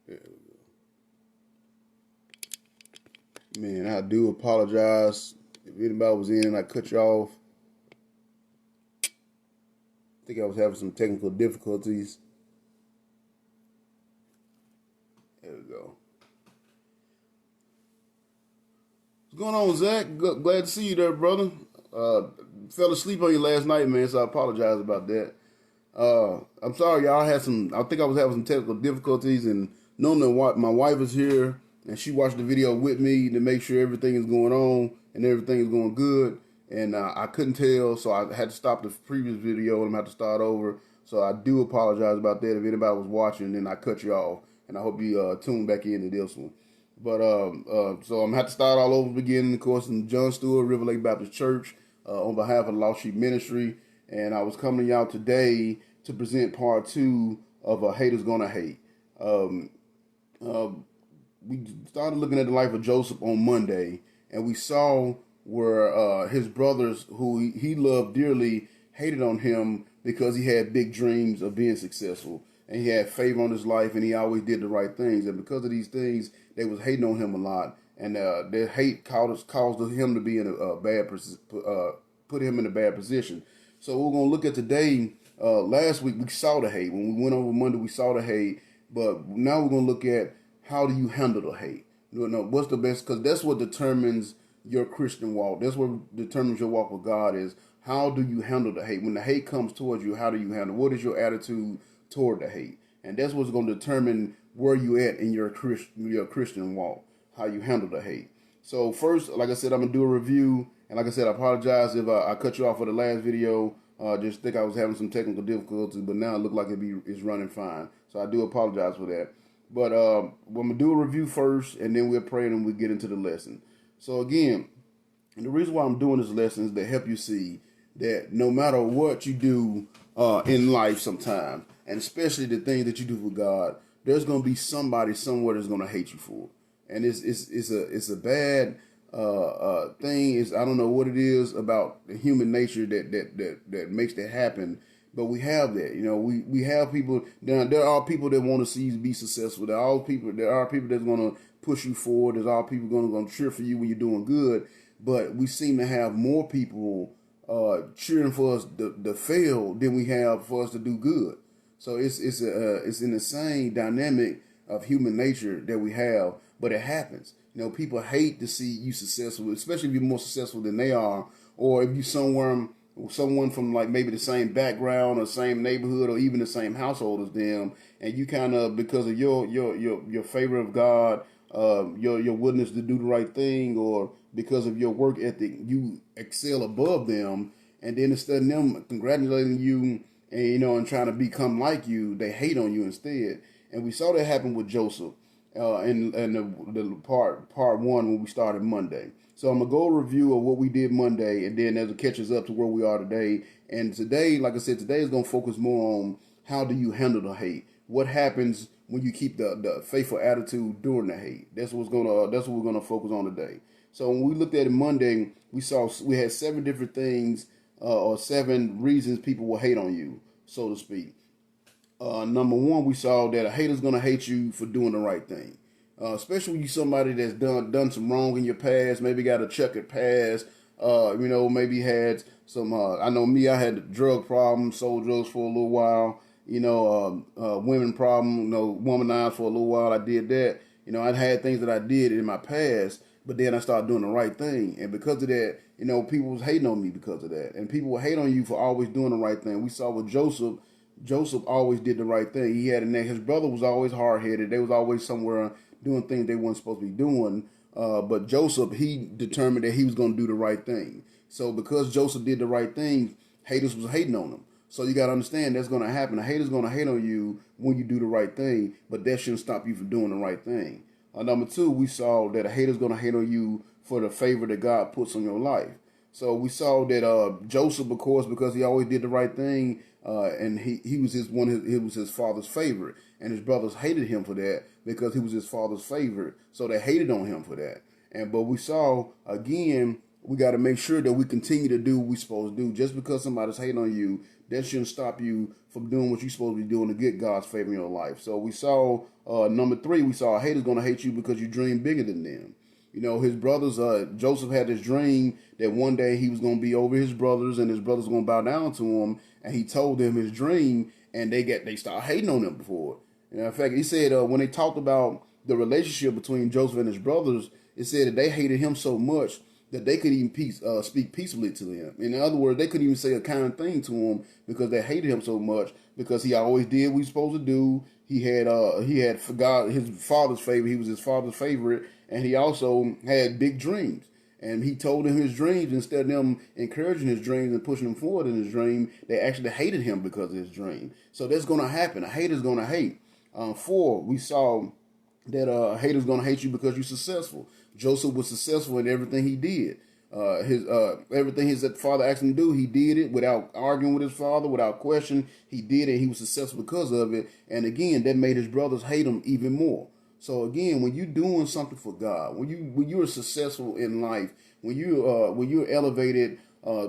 Yeah. Man, I do apologize if anybody was in and I cut you off. I think I was having some technical difficulties. There we go. What's going on, Zach? Glad to see you there, brother. Uh, Fell asleep on you last night, man, so I apologize about that. I'm sorry, y'all. I think I was having some technical difficulties, and knowing that my wife is here and she watched the video with me to make sure everything is going on and everything is going good. And I couldn't tell, so I had to stop the previous video and I'm going to have to start over. So I do apologize about that. If anybody was watching, then I cut you off, and I hope you tune back into this one. But so I'm gonna have to start all over again. Of course, in John Stewart, River Lake Baptist Church, on behalf of the Lost Sheep Ministry, and I was coming to y'all today to present part two of Haters Gonna Hate. Um, uh, we started looking at the life of Joseph on Monday, and we saw where his brothers, who he loved dearly, hated on him because he had big dreams of being successful, and he had favor on his life, and he always did the right things. And because of these things, they was hating on him a lot, and their hate caused him to be in a bad put him in a bad position. So we're gonna look at today. Last week we saw the hate. When we went over Monday, we saw the hate, but now we're gonna look at how do you handle the hate. What's the best? Because that's what determines your Christian walk. That's what determines your walk with God. Is how do you handle the hate? When the hate comes towards you, how do you handle? What is your attitude toward the hate? And that's what's going to determine where you at in your Christian walk, how you handle the hate. So first, like I said, I'm gonna do a review, and like I said, I apologize if I cut you off for the last video. Just think I was having some technical difficulties, but now it looked like it's running fine. So I do apologize for that. But I'm gonna do a review first, and then we'll pray and we'll get into the lesson. So again, and the reason why I'm doing this lesson is to help you see that no matter what you do in life sometimes, and especially the things that you do for God, there's going to be somebody somewhere that's going to hate you for it. And it's a bad thing. I don't know what it is about the human nature that makes that happen, but we have that. We have people. There are people that want to see you be successful. There are people that's going to push you forward. There's all people going to cheer for you when you're doing good. But we seem to have more people cheering for us to fail than we have for us to do good. So it's in the same dynamic of human nature that we have, but it happens. People hate to see you successful, especially if you're more successful than they are, or if you someone from like maybe the same background or same neighborhood or even the same household as them, and you kind of, because of your favor of God, your willingness to do the right thing, or because of your work ethic, you excel above them, and then instead of them congratulating you and trying to become like you, they hate on you instead. And we saw that happen with Joseph in the part one when we started Monday. So I'm gonna go review of what we did Monday, and then as it catches up to where we are today. And today, like I said, today is gonna focus more on how do you handle the hate. What happens when you keep the faithful attitude during the hate? That's what we're gonna focus on today. So when we looked at it Monday, we had 7 different things or 7 reasons people will hate on you, so to speak. Number one, we saw that a hater's gonna hate you for doing the right thing, especially when you somebody that's done some wrong in your past, maybe got a checkered past. Maybe had some. I know me, I had a drug problem, sold drugs for a little while. Women problem, womanized for a little while. I did that. I had things that I did in my past, but then I started doing the right thing, and because of that, people was hating on me because of that, and people will hate on you for always doing the right thing. We saw with Joseph. Joseph always did the right thing. He had a name. His brother was always hard headed. They was always somewhere doing things they weren't supposed to be doing. But Joseph, he determined that he was going to do the right thing. So because Joseph did the right thing, haters was hating on him. So you got to understand that's going to happen. A hater's going to hate on you when you do the right thing, but that shouldn't stop you from doing the right thing. Number 2, we saw that a hater's going to hate on you for the favor that God puts on your life. So we saw that Joseph, of course, because he always did the right thing, and he was his father's favorite, and his brothers hated him for that because he was his father's favorite. So they hated on him for that. But we saw again, we got to make sure that we continue to do what we're supposed to do. Just because somebody's hating on you that shouldn't stop you from doing what you're supposed to be doing to get God's favor in your life. So we saw number 3, we saw a hater's going to hate you because you dream bigger than them. You know, his brothers, Joseph had this dream that one day he was going to be over his brothers and his brothers going to bow down to him. And he told them his dream, and they started hating on him before it. And in fact, he said when they talked about the relationship between Joseph and his brothers, it said that they hated him so much that they could even speak peaceably to him. In other words, they couldn't even say a kind thing to him because they hated him so much because he always did what he was supposed to do. He had forgot his father's favor. He was his father's favorite, and he also had big dreams. And he told them his dreams. Instead of them encouraging his dreams and pushing him forward in his dream, they actually hated him because of his dream. So that's going to happen. A hater's going to hate. 4, we saw that a hater's going to hate you because you're successful. Joseph was successful in everything he did. Everything his father asked him to do, he did it without arguing with his father, without question. He did it. He was successful because of it. And again, that made his brothers hate him even more. So again, when you're doing something for God, when you're successful in life, when you're elevated,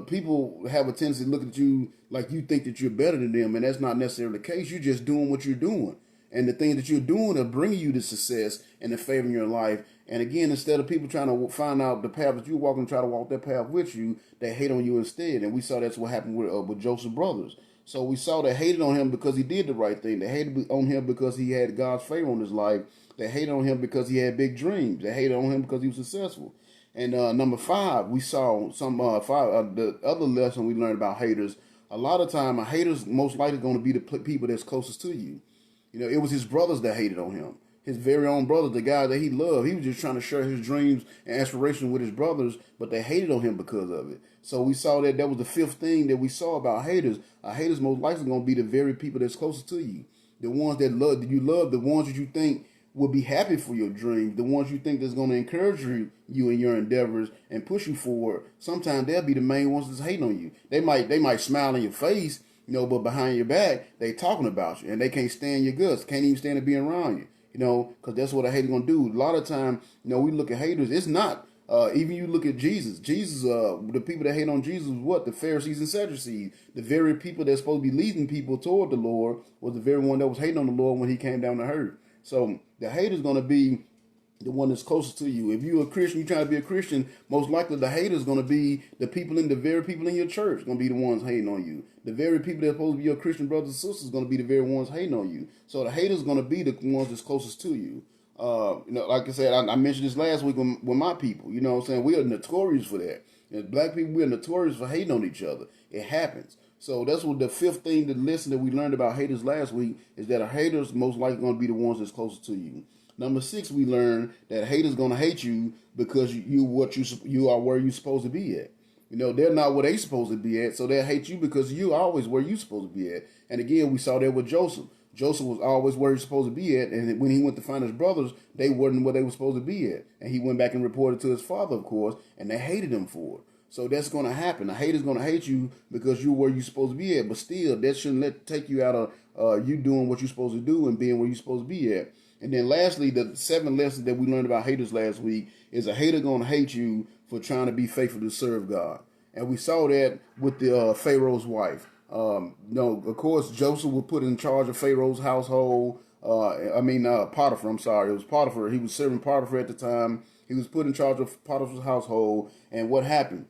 people have a tendency to look at you like you think that you're better than them, and that's not necessarily the case. You're just doing what you're doing. And the things that you're doing are bringing you the success and the favor in your life. And again, instead of people trying to find out the path that you're walking, try to walk that path with you, they hate on you instead. And we saw that's what happened with Joseph's brothers. So we saw they hated on him because he did the right thing. They hated on him because he had God's favor on his life. They hated on him because he had big dreams. They hated on him because he was successful. And number 5, we saw the other lesson we learned about haters. A lot of time, a hater's most likely going to be the people that's closest to you. You know, it was his brothers that hated on him. His very own brothers, the guy that he loved. He was just trying to share his dreams and aspirations with his brothers, but they hated on him because of it. So we saw that was the 5th thing that we saw about haters. A hater's most likely going to be the very people that's closest to you. The ones that you love, the ones that you think will be happy for your dreams, the ones you think that's going to encourage you in your endeavors and push you forward. Sometimes they'll be the main ones that's hating on you. They might smile in your face, you know, but behind your back, they talking about you, and they can't stand your guts, can't even stand to be around you, you know, because that's what a hater's going to do. A lot of time, you know, we look at haters, it's not, even you look at Jesus. The people that hate on Jesus was what? The Pharisees and Sadducees. The very people that's supposed to be leading people toward the Lord was the very one that was hating on the Lord when he came down to earth. So the hater's going to be the one that's closest to you. If you're a Christian, you're trying to be a Christian, most likely the hater's going to be the very people in your church going to be the ones hating on you. The very people that are supposed to be your Christian brothers and sisters going to be the very ones hating on you. So the hater's going to be the ones that's closest to you. You know, like I said, I mentioned this last week with my people. You know what I'm saying? We are notorious for that. As black people, we are notorious for hating on each other. It happens. So that's what the 5th thing, the lesson that we learned about haters last week, is that a hater's most likely going to be the ones that's closest to you. Number 6, we learned that a hater's going to hate you because you are where you're supposed to be at. You know, they're not where they're supposed to be at, so they'll hate you because you're always where you're supposed to be at. And again, we saw that with Joseph. Joseph was always where he's supposed to be at, and when he went to find his brothers, they weren't where they were supposed to be at. And he went back and reported to his father, of course, and they hated him for it. So that's going to happen. A hater's going to hate you because you're where you're supposed to be at, but still, that shouldn't take you out of you doing what you're supposed to do and being where you're supposed to be at. And then lastly, the 7th lesson that we learned about haters last week is a hater going to hate you for trying to be faithful to serve God. And we saw that with the Pharaoh's wife. No, of course, Joseph was put in charge of Pharaoh's household. Potiphar, I'm sorry. It was Potiphar. He was serving Potiphar at the time. He was put in charge of Potiphar's household. And what happened?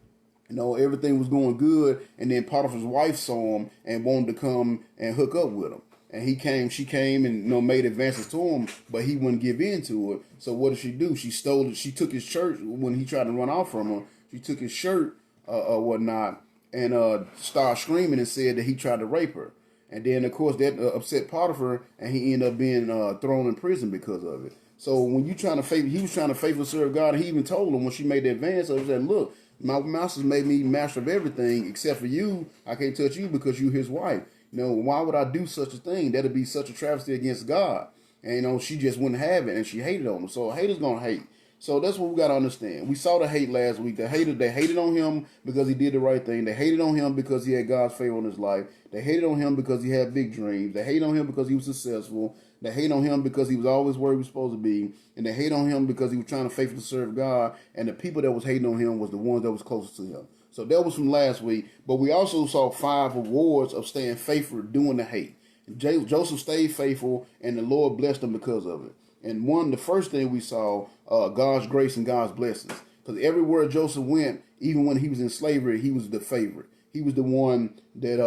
You know, everything was going good. And then Potiphar's wife saw him and wanted to come and hook up with him. And she came and, you know, made advances to him, but he wouldn't give in to it. So what did she do? She stole it. She took his shirt when he tried to run off from her. She took his shirt or whatnot and started screaming and said that he tried to rape her. And then, of course, that upset Potiphar, and he ended up being thrown in prison because of it. So when he was trying to faithfully serve God, he even told him when she made the advance, he said, look, my master's made me master of everything except for you. I can't touch you because you're his wife. You know, why would I do such a thing? That'd be such a travesty against God. And, you know, she just wouldn't have it, and she hated on him. So a hater's going to hate. So that's what we got to understand. We saw the hate last week. They hated on him because he did the right thing. They hated on him because he had God's favor on his life. They hated on him because he had big dreams. They hated on him because he was successful. They hate on him because he was always where he was supposed to be. And they hate on him because he was trying to faithfully serve God. And the people that was hating on him was the ones that was closest to him. So that was from last week. But we also saw 5 rewards of staying faithful during the hate. Joseph stayed faithful, and the Lord blessed him because of it. And the first thing we saw, God's grace and God's blessings. Because everywhere Joseph went, even when he was in slavery, he was the favorite. He was the one that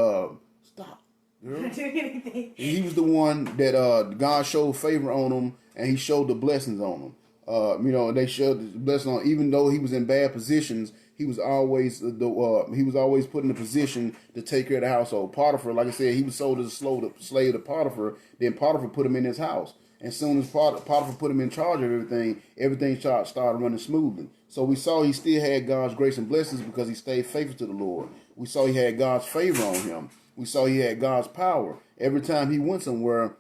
stop. Girl. Not doing anything. He was the one that God showed favor on him, and he showed the blessings on him. They showed the blessing on. Even though he was in bad positions, he was always put in a position to take care of the household. Potiphar, like I said, he was sold as a slave to Potiphar. Then Potiphar put him in his house, and soon as Potiphar put him in charge of everything started running smoothly. So we saw he still had God's grace and blessings because he stayed faithful to the Lord. We saw he had God's favor on him. We saw he had God's power. Every time he went somewhere,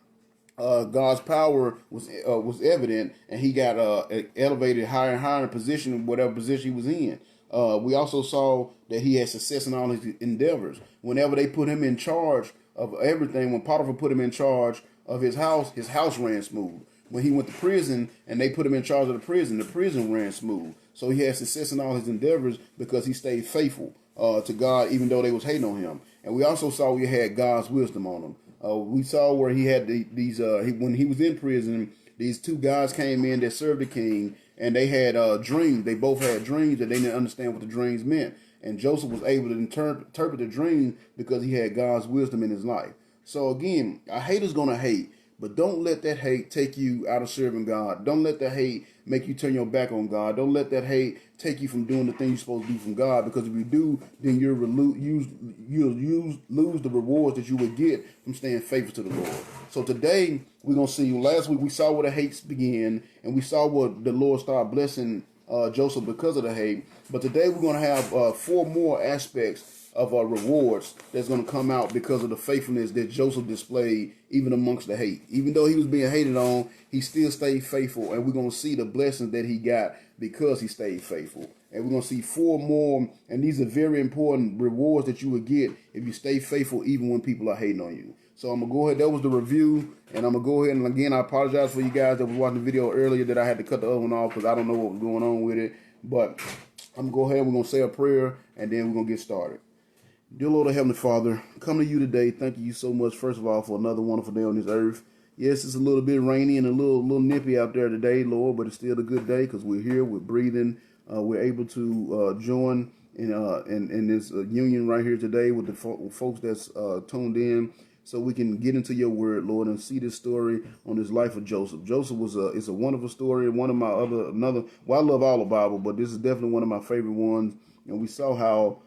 God's power was evident, and he got elevated higher and higher in position, whatever position he was in. We also saw that he had success in all his endeavors. Whenever they put him in charge of everything, when Potiphar put him in charge of his house ran smooth. When he went to prison and they put him in charge of the prison ran smooth. So he had success in all his endeavors because he stayed faithful to God, even though they was hating on him. And we also saw he had God's wisdom on him. We saw where he had when he was in prison, these 2 guys came in that served the king, and they had dreams. They both had dreams that they didn't understand what the dreams meant. And Joseph was able to interpret the dream because he had God's wisdom in his life. So again, a hater's going to hate, but don't let that hate take you out of serving God. Don't let that hate make you turn your back on God. Don't let that hate take you from doing the things you're supposed to do from God, because if you do, then you'll lose the rewards that you would get from staying faithful to the Lord. So today, we're going to see, last week we saw where the hates began, and we saw what the Lord started blessing Joseph because of the hate. But today we're going to have 4 more aspects of rewards that's going to come out because of the faithfulness that Joseph displayed even amongst the hate. Even though he was being hated on, he still stayed faithful, and we're going to see the blessings that he got because he stayed faithful. And we're going to see 4 more, and these are very important rewards that you would get if you stay faithful even when people are hating on you. So I'm going to go ahead. That was the review, and I'm going to go ahead, and again, I apologize for you guys that was watching the video earlier that I had to cut the other one off because I don't know what was going on with it. But I'm going to go ahead, we're going to say a prayer, and then we're going to get started. Dear Lord of Heavenly Father, come to you today. Thank you so much, first of all, for another wonderful day on this earth. Yes, it's a little bit rainy and a little nippy out there today, Lord, but it's still a good day because we're here, we're breathing, we're able to join in this union right here today with the folks that's tuned in, so we can get into your word, Lord, and see this story on this life of Joseph. Joseph it's a wonderful story. One of my I love all the Bible, but this is definitely one of my favorite ones. And we saw how,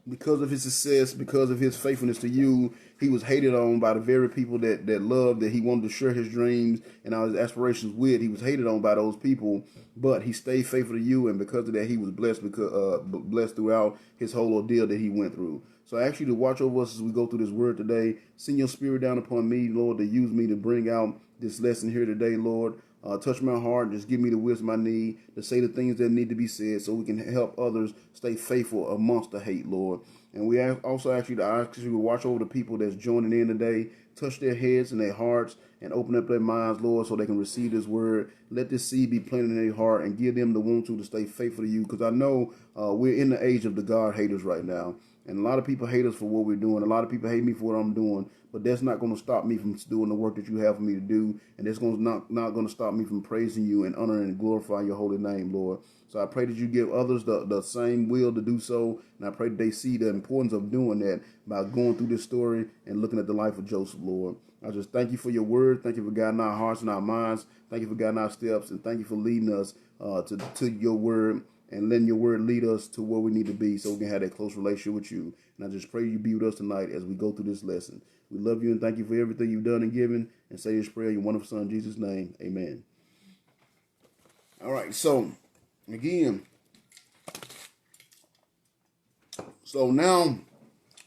because of his success, because of his faithfulness to you, he was hated on by the very people that loved, that he wanted to share his dreams and all his aspirations with. He was hated on by those people, but he stayed faithful to you, and because of that, he was blessed blessed throughout his whole ordeal that he went through. So I ask you to watch over us as we go through this word today. Send your spirit down upon me, Lord, to use me to bring out this lesson here today, Lord. Touch my heart. Just give me the wisdom I need to say the things that need to be said so we can help others stay faithful amongst the hate, Lord. And we also ask you to watch over the people that's joining in today. Touch their heads and their hearts and open up their minds, Lord, so they can receive this word. Let this seed be planted in their heart and give them the want to stay faithful to you, because I know we're in the age of the God haters right now. And a lot of people hate us for what we're doing. A lot of people hate me for what I'm doing. But that's not going to stop me from doing the work that you have for me to do. And that's not going to stop me from praising you and honoring and glorifying your holy name, Lord. So I pray that you give others the same will to do so. And I pray that they see the importance of doing that by going through this story and looking at the life of Joseph, Lord. I just thank you for your word. Thank you for guiding our hearts and our minds. Thank you for guiding our steps. And thank you for leading us to your word, and letting your word lead us to where we need to be so we can have that close relationship with you. And I just pray you be with us tonight as we go through this lesson. We love you and thank you for everything you've done and given. And say this prayer in your wonderful Son, Jesus' name. Amen. All right, so again, so now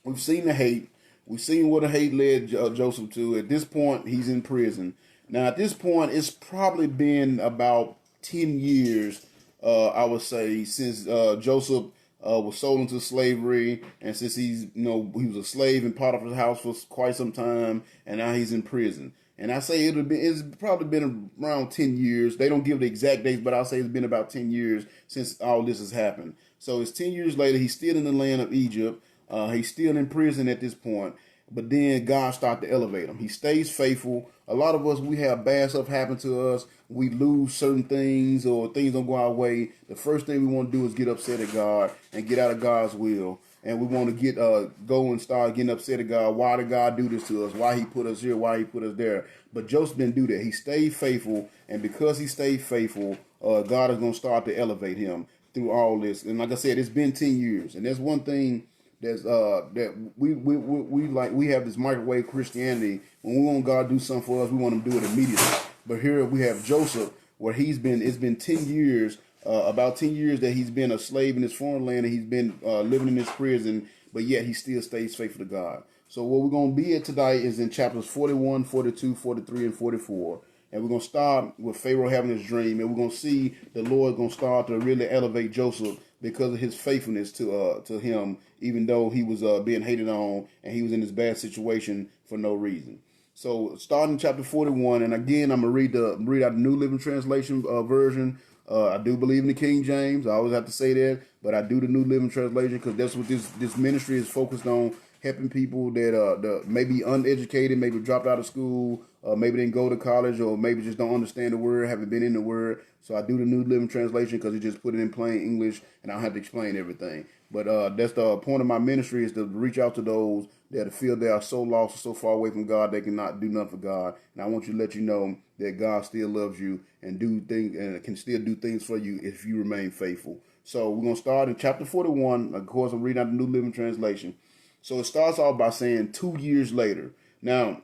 we've seen the hate. We've seen what the hate led Joseph to. At this point, he's in prison. Now, at this point, it's probably been about 10 years, I would say, since Joseph was sold into slavery, and since he was a slave in Potiphar's house for quite some time, and now he's in prison. And I say it's probably been around 10 years. They don't give the exact dates, but I'll say it's been about 10 years since all this has happened. So it's 10 years later. He's still in the land of Egypt. He's still in prison at this point. But then God started to elevate him. He stays faithful. A lot of us, we have bad stuff happen to us. We lose certain things or things don't go our way. The first thing we want to do is get upset at God and get out of God's will. And we want to get go and start getting upset at God. Why did God do this to us? Why he put us here? Why he put us there? But Joseph didn't do that. He stayed faithful. And because he stayed faithful, God is going to start to elevate him through all this. And like I said, it's been 10 years. And that's one thing that's that we have this microwave Christianity. When we want God to do something for us, we want him to do it immediately. But here we have Joseph, where it's been 10 years, about 10 years that he's been a slave in this foreign land, and he's been living in this prison, but yet he still stays faithful to God. So what we're going to be at today is in chapters 41, 42, 43, and 44. And we're going to start with Pharaoh having his dream, and we're going to see the Lord going to start to really elevate Joseph because of his faithfulness to him, even though he was being hated on and he was in this bad situation for no reason. So starting chapter 41, and again, I'm going to read out the New Living Translation version. I do believe in the King James. I always have to say that, but I do the New Living Translation because that's what this ministry is focused on, helping people that maybe uneducated, maybe dropped out of school, maybe didn't go to college, or maybe just don't understand the word, haven't been in the word. So I do the New Living Translation because it just put it in plain English, and I don't have to explain everything. But that's the point of my ministry, is to reach out to those that feel they are so lost or so far away from God they cannot do nothing for God. And I want to let you know that God still loves you and do things and can still do things for you if you remain faithful. So we're going to start in chapter 41. Of course, I'm reading out the New Living Translation. So it starts off by saying 2 years later. Now,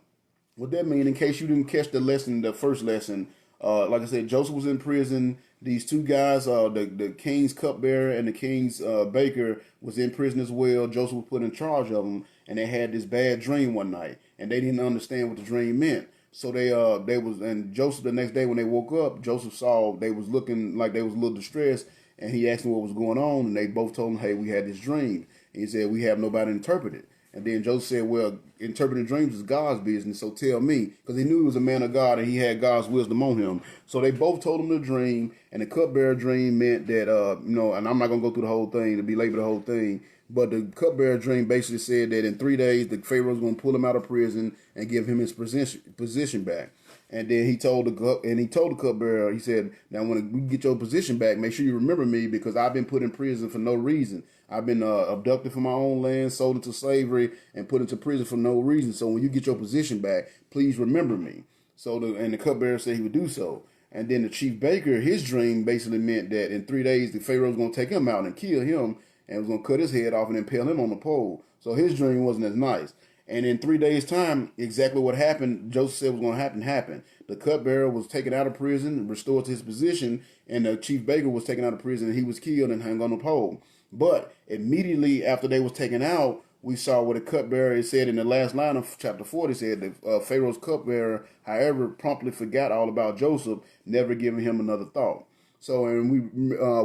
what that means, in case you didn't catch the lesson, the first lesson, like I said, Joseph was in prison. These two guys, the king's cupbearer and the king's baker, was in prison as well. Joseph was put in charge of them, and they had this bad dream one night, and they didn't understand what the dream meant. So and Joseph, the next day when they woke up, Joseph saw they was looking like they was a little distressed, and he asked them what was going on, and they both told him, "Hey, we had this dream." And he said, "We have nobody to interpret it." And then Joseph said, "Well, interpreting dreams is God's business, so tell me," because he knew he was a man of God and he had God's wisdom on him. So they both told him the dream, and the cupbearer dream meant that, and I'm not going to go through the whole thing to belabor the whole thing, but the cupbearer dream basically said that in 3 days, the Pharaoh was going to pull him out of prison and give him his position back. And then he told the cupbearer, he said, "Now when we get your position back, make sure you remember me, because I've been put in prison for no reason. I've been abducted from my own land, sold into slavery, and put into prison for no reason. So when you get your position back, please remember me." So the cupbearer said he would do so. And then the chief baker, his dream basically meant that in 3 days, the Pharaoh was going to take him out and kill him, and was going to cut his head off and impale him on the pole. So his dream wasn't as nice. And in 3 days' time, exactly what happened, Joseph said was going to happen, happened. The cupbearer was taken out of prison, restored to his position, and the chief baker was taken out of prison, and he was killed and hung on the pole. But immediately after they was taken out, we saw what the cupbearer said in the last line of chapter 40, said that Pharaoh's cupbearer, however, promptly forgot all about Joseph, never giving him another thought. So, and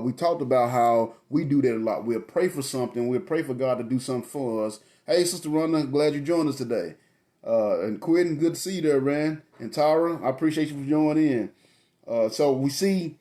we talked about how we do that a lot. We'll pray for something. We'll pray for God to do something for us. Hey, Sister Rhonda, glad you joined us today. And Quentin, good to see you there, man. And Tara, I appreciate you for joining in. So we see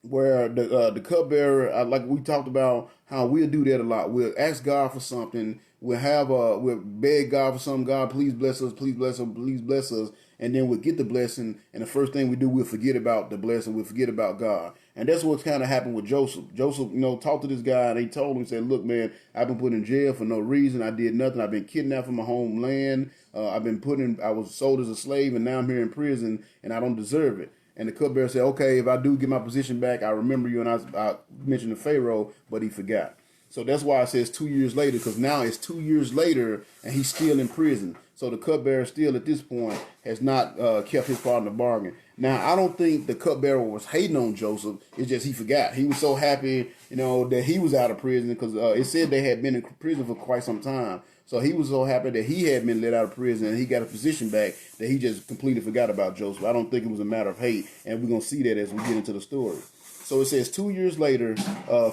where the cupbearer, like we talked about, how we'll do that a lot. We'll ask God for something. We'll beg God for something. God, please bless us, please bless us, please bless us. And then we'll get the blessing, and the first thing we do, we'll forget about the blessing. We'll forget about God. And that's what's kind of happened with Joseph. Joseph, talked to this guy, and he told him, he said, "Look, man, I've been put in jail for no reason. I did nothing. I've been kidnapped from my homeland. I was sold as a slave, and now I'm here in prison, and I don't deserve it." And the cupbearer said, "Okay, if I do get my position back, I remember you." And I mentioned the Pharaoh, but he forgot. So that's why it says 2 years later, because now it's 2 years later, and he's still in prison. So the cupbearer still at this point has not kept his part in the bargain. Now, I don't think the cupbearer was hating on Joseph. It's just he forgot. He was so happy, that he was out of prison, because it said they had been in prison for quite some time. So he was so happy that he had been let out of prison and he got a position back that he just completely forgot about Joseph. I don't think it was a matter of hate, and we're going to see that as we get into the story. So it says 2 years later,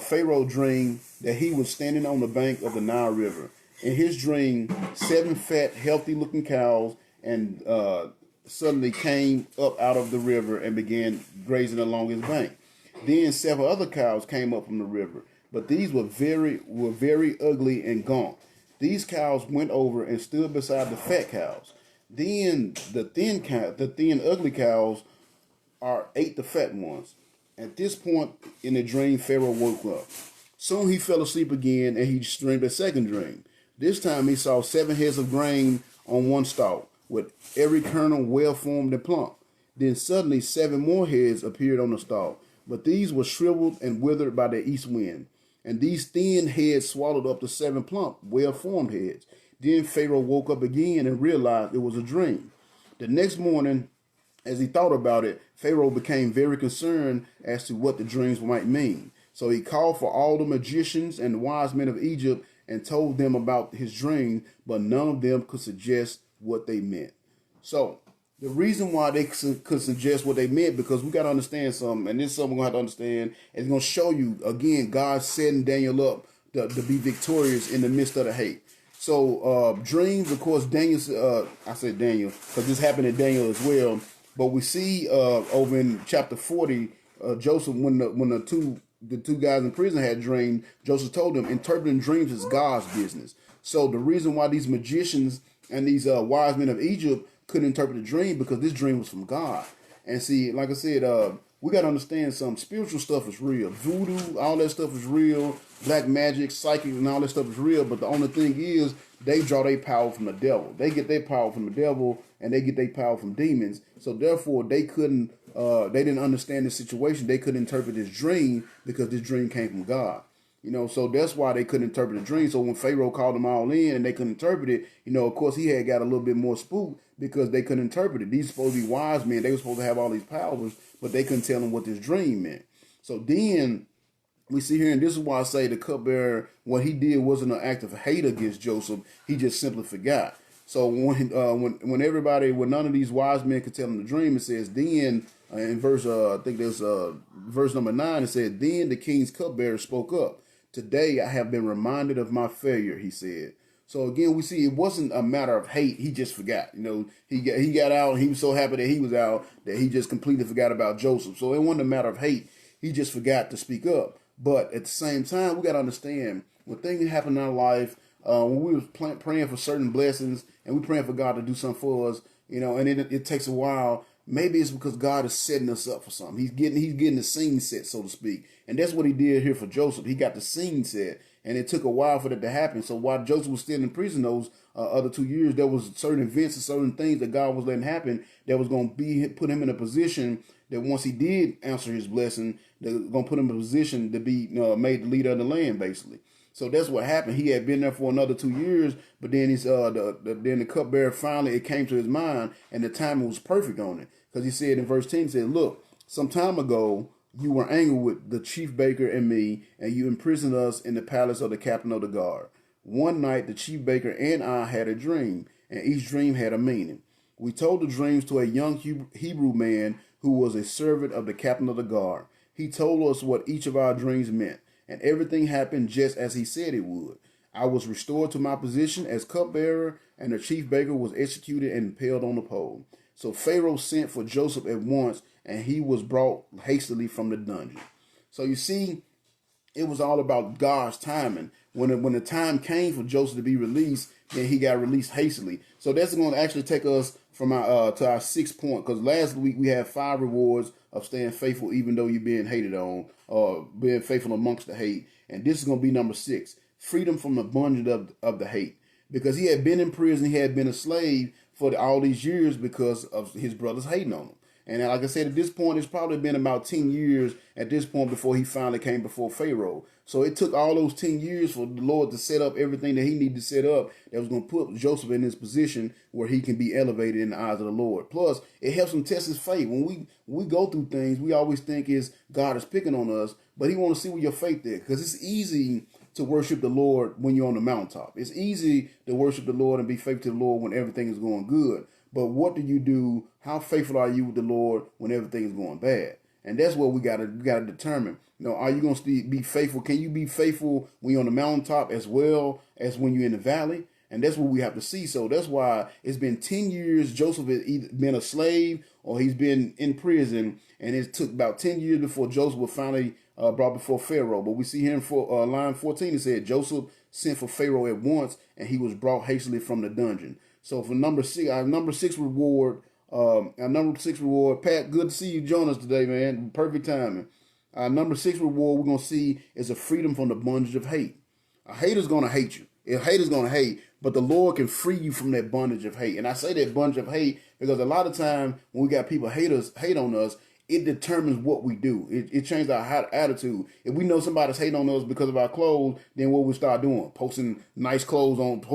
Pharaoh dreamed that he was standing on the bank of the Nile River. In his dream, 7 fat, healthy-looking cows and suddenly came up out of the river and began grazing along his bank. Then several other cows came up from the river, but these were very ugly and gaunt. These cows went over and stood beside the fat cows. Then the thin ugly cows ate the fat ones. At this point in the dream, Pharaoh woke up. Soon he fell asleep again, and he dreamed a second dream. This time he saw 7 heads of grain on one stalk, with every kernel well formed and plump. Then suddenly 7 more heads appeared on the stalk, but these were shriveled and withered by the east wind. And these thin heads swallowed up the 7 plump, well formed heads. Then Pharaoh woke up again and realized it was a dream. The next morning, as he thought about it, Pharaoh became very concerned as to what the dreams might mean. So he called for all the magicians and the wise men of Egypt and told them about his dream, but none of them could suggest what they meant. So the reason why they could suggest what they meant, because we got to understand something, and this is something we're going to have to understand, and it's going to show you, again, God setting Daniel up to be victorious in the midst of the hate. So dreams, of course, Daniel, I said Daniel, because this happened to Daniel as well, but we see over in chapter 40, Joseph, when the two guys in prison had dreamed, Joseph told them interpreting dreams is God's business. So the reason why these magicians and these wise men of Egypt couldn't interpret the dream, because this dream was from God. And see, like I said, we got to understand some spiritual stuff is real. Voodoo, all that stuff is real. Black magic, psychic, and all that stuff is real. But the only thing is, they draw their power from the devil. They get their power from the devil, and they get their power from demons. So therefore, they didn't understand the situation. They couldn't interpret this dream because this dream came from God. So that's why they couldn't interpret the dream. So when Pharaoh called them all in and they couldn't interpret it, of course he had got a little bit more spooked because they couldn't interpret it. These supposed to be wise men. They were supposed to have all these powers, but they couldn't tell them what this dream meant. So then we see here, and this is why I say the cupbearer, what he did wasn't an act of hate against Joseph. He just simply forgot. So when none of these wise men could tell him the dream, it says then in verse I think there's verse number 9. It said, then the king's cupbearer spoke up. Today I have been reminded of my failure, he said. So again, we see it wasn't a matter of hate. He just forgot. He got out. And he was so happy that he was out that he just completely forgot about Joseph. So it wasn't a matter of hate. He just forgot to speak up. But at the same time, we got to understand when things happen in our life, when we were praying for certain blessings and we're praying for God to do something for us, and it takes a while. Maybe it's because God is setting us up for something. He's getting the scene set, so to speak. And that's what he did here for Joseph. He got the scene set, and it took a while for that to happen. So while Joseph was still in prison those other 2 years, there was certain events and certain things that God was letting happen that was going to put him in a position that once he did answer his blessing, they're going to put him in a position to be made the leader of the land, basically. So that's what happened. He had been there for another 2 years, but then then the cupbearer finally, it came to his mind, and the timing was perfect on it. Because he said in verse 10, he said, look, some time ago, you were angry with the chief baker and me, and you imprisoned us in the palace of the captain of the guard. One night, the chief baker and I had a dream, and each dream had a meaning. We told the dreams to a young Hebrew man who was a servant of the captain of the guard. He told us what each of our dreams meant, and everything happened just as he said it would. I was restored to my position as cupbearer, and the chief baker was executed and impaled on the pole. So Pharaoh sent for Joseph at once, and he was brought hastily from the dungeon. So you see, it was all about God's timing. When the time came for Joseph to be released, then he got released hastily. So that's going to actually take us from our to our 6th point. Because last week we had 5 rewards of staying faithful even though you're being hated on, or being faithful amongst the hate. And this is going to be number 6, freedom from the bondage of the hate. Because he had been in prison, he had been a slave for all these years because of his brothers hating on him. And like I said, at this point, it's probably been about 10 years at this point before he finally came before Pharaoh. So it took all those 10 years for the Lord to set up everything that he needed to set up that was going to put Joseph in his position where he can be elevated in the eyes of the Lord. Plus, it helps him test his faith. When we go through things, we always think God is picking on us, but he wants to see where your faith is. Because it's easy to worship the Lord when you're on the mountaintop. It's easy to worship the Lord and be faithful to the Lord when everything is going good. But what do you do? How faithful are you with the Lord when everything is going bad? And that's what we gotta determine. Are you gonna be faithful? Can you be faithful when you're on the mountaintop as well as when you're in the valley? And that's what we have to see. So that's why it's been 10 years. Joseph has either been a slave or he's been in prison. And it took about 10 years before Joseph was finally brought before Pharaoh. But we see here in line 14, it said Joseph sent for Pharaoh at once, and he was brought hastily from the dungeon. So for number 6, our number 6 reward, Pat, good to see you join us today, man. Perfect timing. Our number 6 reward we're going to see is a freedom from the bondage of hate. A hater's going to hate you. A hater's going to hate, but the Lord can free you from that bondage of hate. And I say that bondage of hate because a lot of time when we got people hate on us, it determines what we do. It changes our attitude. If we know somebody's hating on us because of our clothes, then what we start doing? Posting us in nice clothes on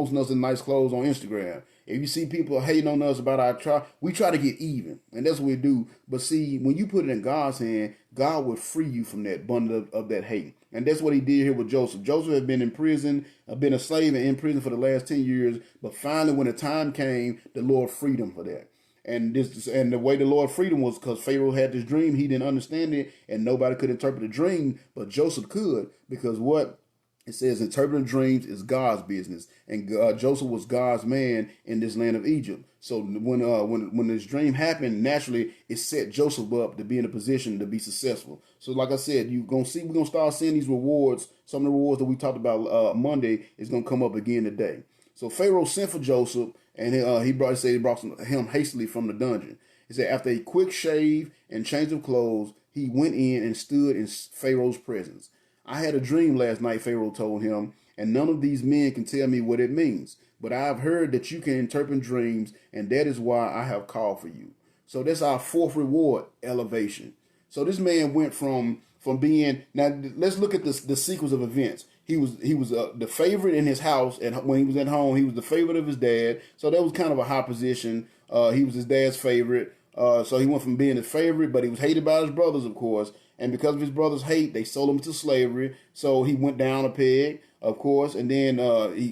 Instagram. If you see people hating on us about we try to get even. And that's what we do. But see, when you put it in God's hand, God will free you from that bundle of that hate. And that's what he did here with Joseph. Joseph had been in prison, been a slave and in prison for the last 10 years. But finally, when the time came, the Lord freed him for that. And the way the Lord freed him was because Pharaoh had this dream. He didn't understand it, and nobody could interpret the dream, but Joseph could, because what it says, interpreting dreams is God's business, and Joseph was God's man in this land of Egypt. So when this dream happened, naturally it set Joseph up to be in a position to be successful. So like I said, we're gonna start seeing these rewards. Some of the rewards that we talked about Monday is gonna come up again today. So Pharaoh sent for Joseph, and he brought him hastily from the dungeon. He said after a quick shave and change of clothes, he went in and stood in Pharaoh's presence. I had a dream last night, Pharaoh told him, and none of these men can tell me what it means. But I have heard that you can interpret dreams, and that is why I have called for you. So that's our 4th reward, elevation. So this man went from being, now let's look at the sequence of events. He was the favorite in his house, and when he was at home, he was the favorite of his dad. So that was kind of a high position. He was his dad's favorite. So he went from being his favorite, but he was hated by his brothers, of course. And because of his brothers' hate, they sold him to slavery. So he went down a peg, of course. And then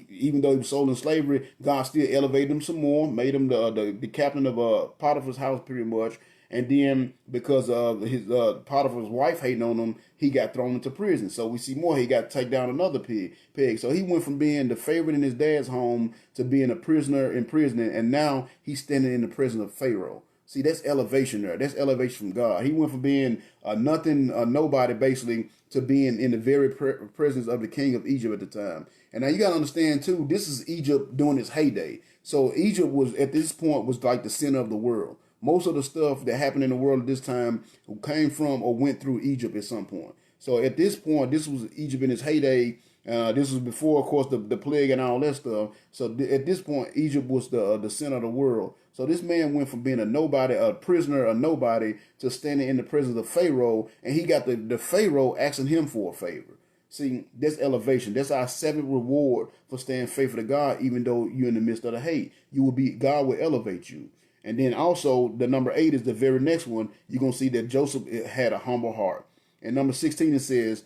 even though he was sold in slavery, God still elevated him some more, made him the captain of Potiphar's house pretty much. And then because of his Potiphar's wife hating on him, he got thrown into prison. So we see more. He got to take down another peg. So he went from being the favorite in his dad's home to being a prisoner in prison. And now he's standing in the prison of Pharaoh. See, that's elevation there. That's elevation from God. He went from being nothing, nobody, basically, to being in the very presence of the king of Egypt at the time. And now you got to understand, too, this is Egypt during its heyday. So Egypt was, at this point, was like the center of the world. Most of the stuff that happened in the world at this time came from or went through Egypt at some point. So at this point, this was Egypt in its heyday. This was before, of course, the plague and all that stuff. So at this point, Egypt was the center of the world. So this man went from being a nobody, a prisoner, a nobody, to standing in the presence of Pharaoh, and he got the Pharaoh asking him for a favor. See, that's elevation. That's our 7th reward for staying faithful to God, even though you're in the midst of the hate. God will elevate you. And then also, the number 8 is the very next one. You're going to see that Joseph had a humble heart. And number 16, it says,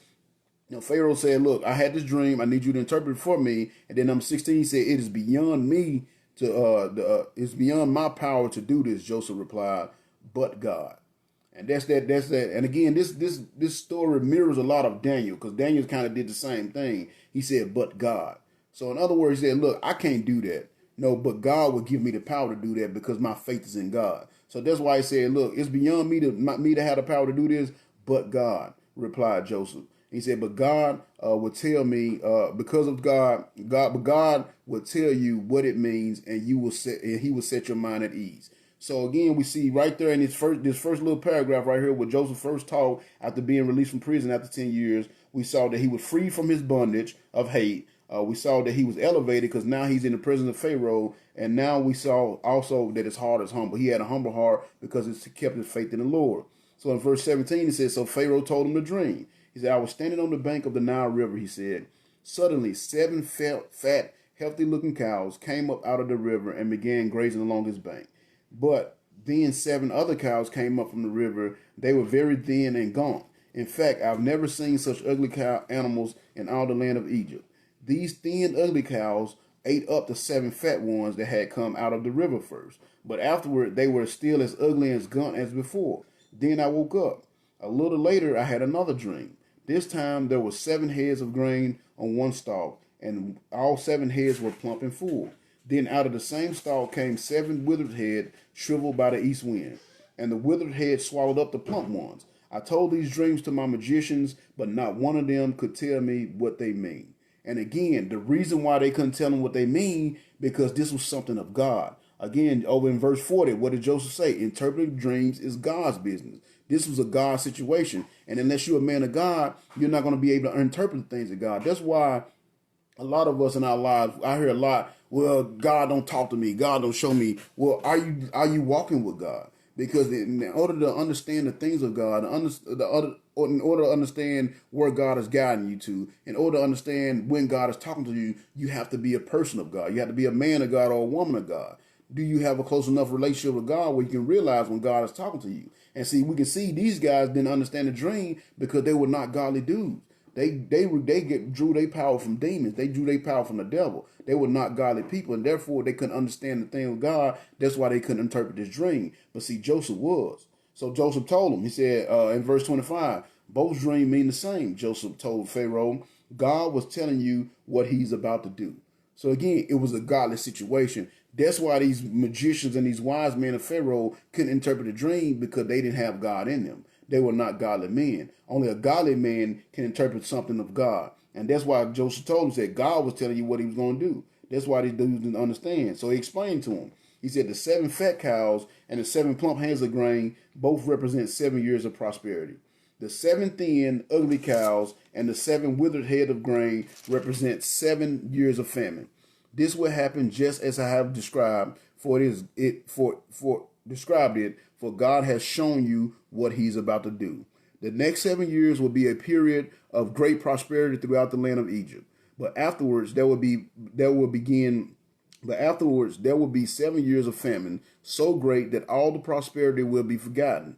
Pharaoh said, look, I had this dream. I need you to interpret it for me. And then number 16 said, it is beyond me it's beyond my power to do this, Joseph replied, but God. And that's that. And again, this story mirrors a lot of Daniel, because Daniel kind of did the same thing. He said, but God. So in other words, he said, look, I can't do that. No, but God will give me the power to do that because my faith is in God. So that's why he said, look, it's beyond me to have the power to do this, but God, replied Joseph. He said, but God will tell me, because of God will tell you what it means, and he will set your mind at ease. So again, we see right there in this first little paragraph right here, where Joseph first talked after being released from prison after 10 years, we saw that he was free from his bondage of hate. We saw that he was elevated because now he's in the presence of Pharaoh. And now we saw also that his heart is humble. He had a humble heart because he kept his faith in the Lord. So in verse 17, it says, so Pharaoh told him the dream. He said, I was standing on the bank of the Nile River, he said. Suddenly, 7 fat, healthy-looking cows came up out of the river and began grazing along its bank. But then 7 other cows came up from the river. They were very thin and gaunt. In fact, I've never seen such ugly cow animals in all the land of Egypt. These thin, ugly cows ate up the 7 fat ones that had come out of the river first. But afterward, they were still as ugly and as gaunt as before. Then I woke up. A little later, I had another dream. This time, there were 7 heads of grain on one stalk, and all 7 heads were plump and full. Then out of the same stalk came 7 withered heads, shriveled by the east wind. And the withered heads swallowed up the plump ones. I told these dreams to my magicians, but not one of them could tell me what they mean. And again, the reason why they couldn't tell them what they mean, because this was something of God. Again, over in verse 40, what did Joseph say? Interpreting dreams is God's business. This was a God situation. And unless you're a man of God, you're not going to be able to interpret the things of God. That's why a lot of us in our lives, I hear a lot, well, God don't talk to me. God don't show me. Well, are you walking with God? Because in order to understand the things of God, in order to understand where God is guiding you to, in order to understand when God is talking to you, you have to be a person of God. You have to be a man of God or a woman of God. Do you have a close enough relationship with God where you can realize when God is talking to you? And see, we can see these guys didn't understand the dream because they were not godly dudes. They drew their power from demons. They drew their power from the devil. They were not godly people, and therefore they couldn't understand the thing of God. That's why they couldn't interpret this dream. But see, Joseph was. So Joseph told him. He said in verse 25, both dreams mean the same. Joseph told Pharaoh, God was telling you what he's about to do. So again, it was a godly situation. That's why these magicians and these wise men of Pharaoh couldn't interpret the dream, because they didn't have God in them. They were not godly men. Only a godly man can interpret something of God. And that's why Joseph told him that God was telling you what he was going to do. That's why these dudes didn't understand. So he explained to him. He said the 7 fat cows and the 7 plump hands of grain both represent 7 years of prosperity. The 7 thin, ugly cows and the 7 withered head of grain represent 7 years of famine. This will happen just as I have described, for God has shown you what he's about to do. The next 7 years will be a period of great prosperity throughout the land of Egypt. But afterwards there will be 7 years of famine, so great that all the prosperity will be forgotten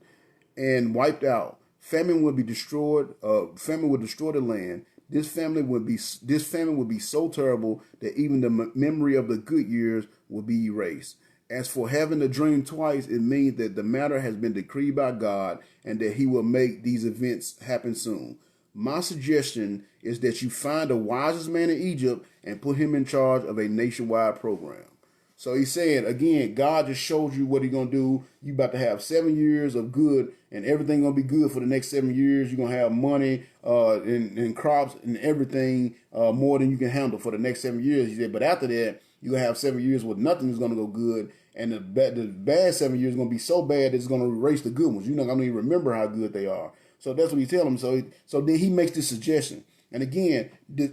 and wiped out. Famine will be destroyed. Famine will destroy the land. This famine will be so terrible that even the memory of the good years will be erased. As for having the dream twice, it means that the matter has been decreed by God and that he will make these events happen soon. My suggestion is that you find the wisest man in Egypt and put him in charge of a nationwide program. So he's saying, again, God just showed you what he's going to do. You about to have 7 years of good, and everything going to be good for the next 7 years. You're going to have money and crops and everything more than you can handle for the next 7 years. He said, but after that, you're going to have 7 years where nothing is going to go good. And the bad 7 years is going to be so bad that it's going to erase the good ones. You're not going to even remember how good they are. So that's what he tells him. So then he makes this suggestion. And again,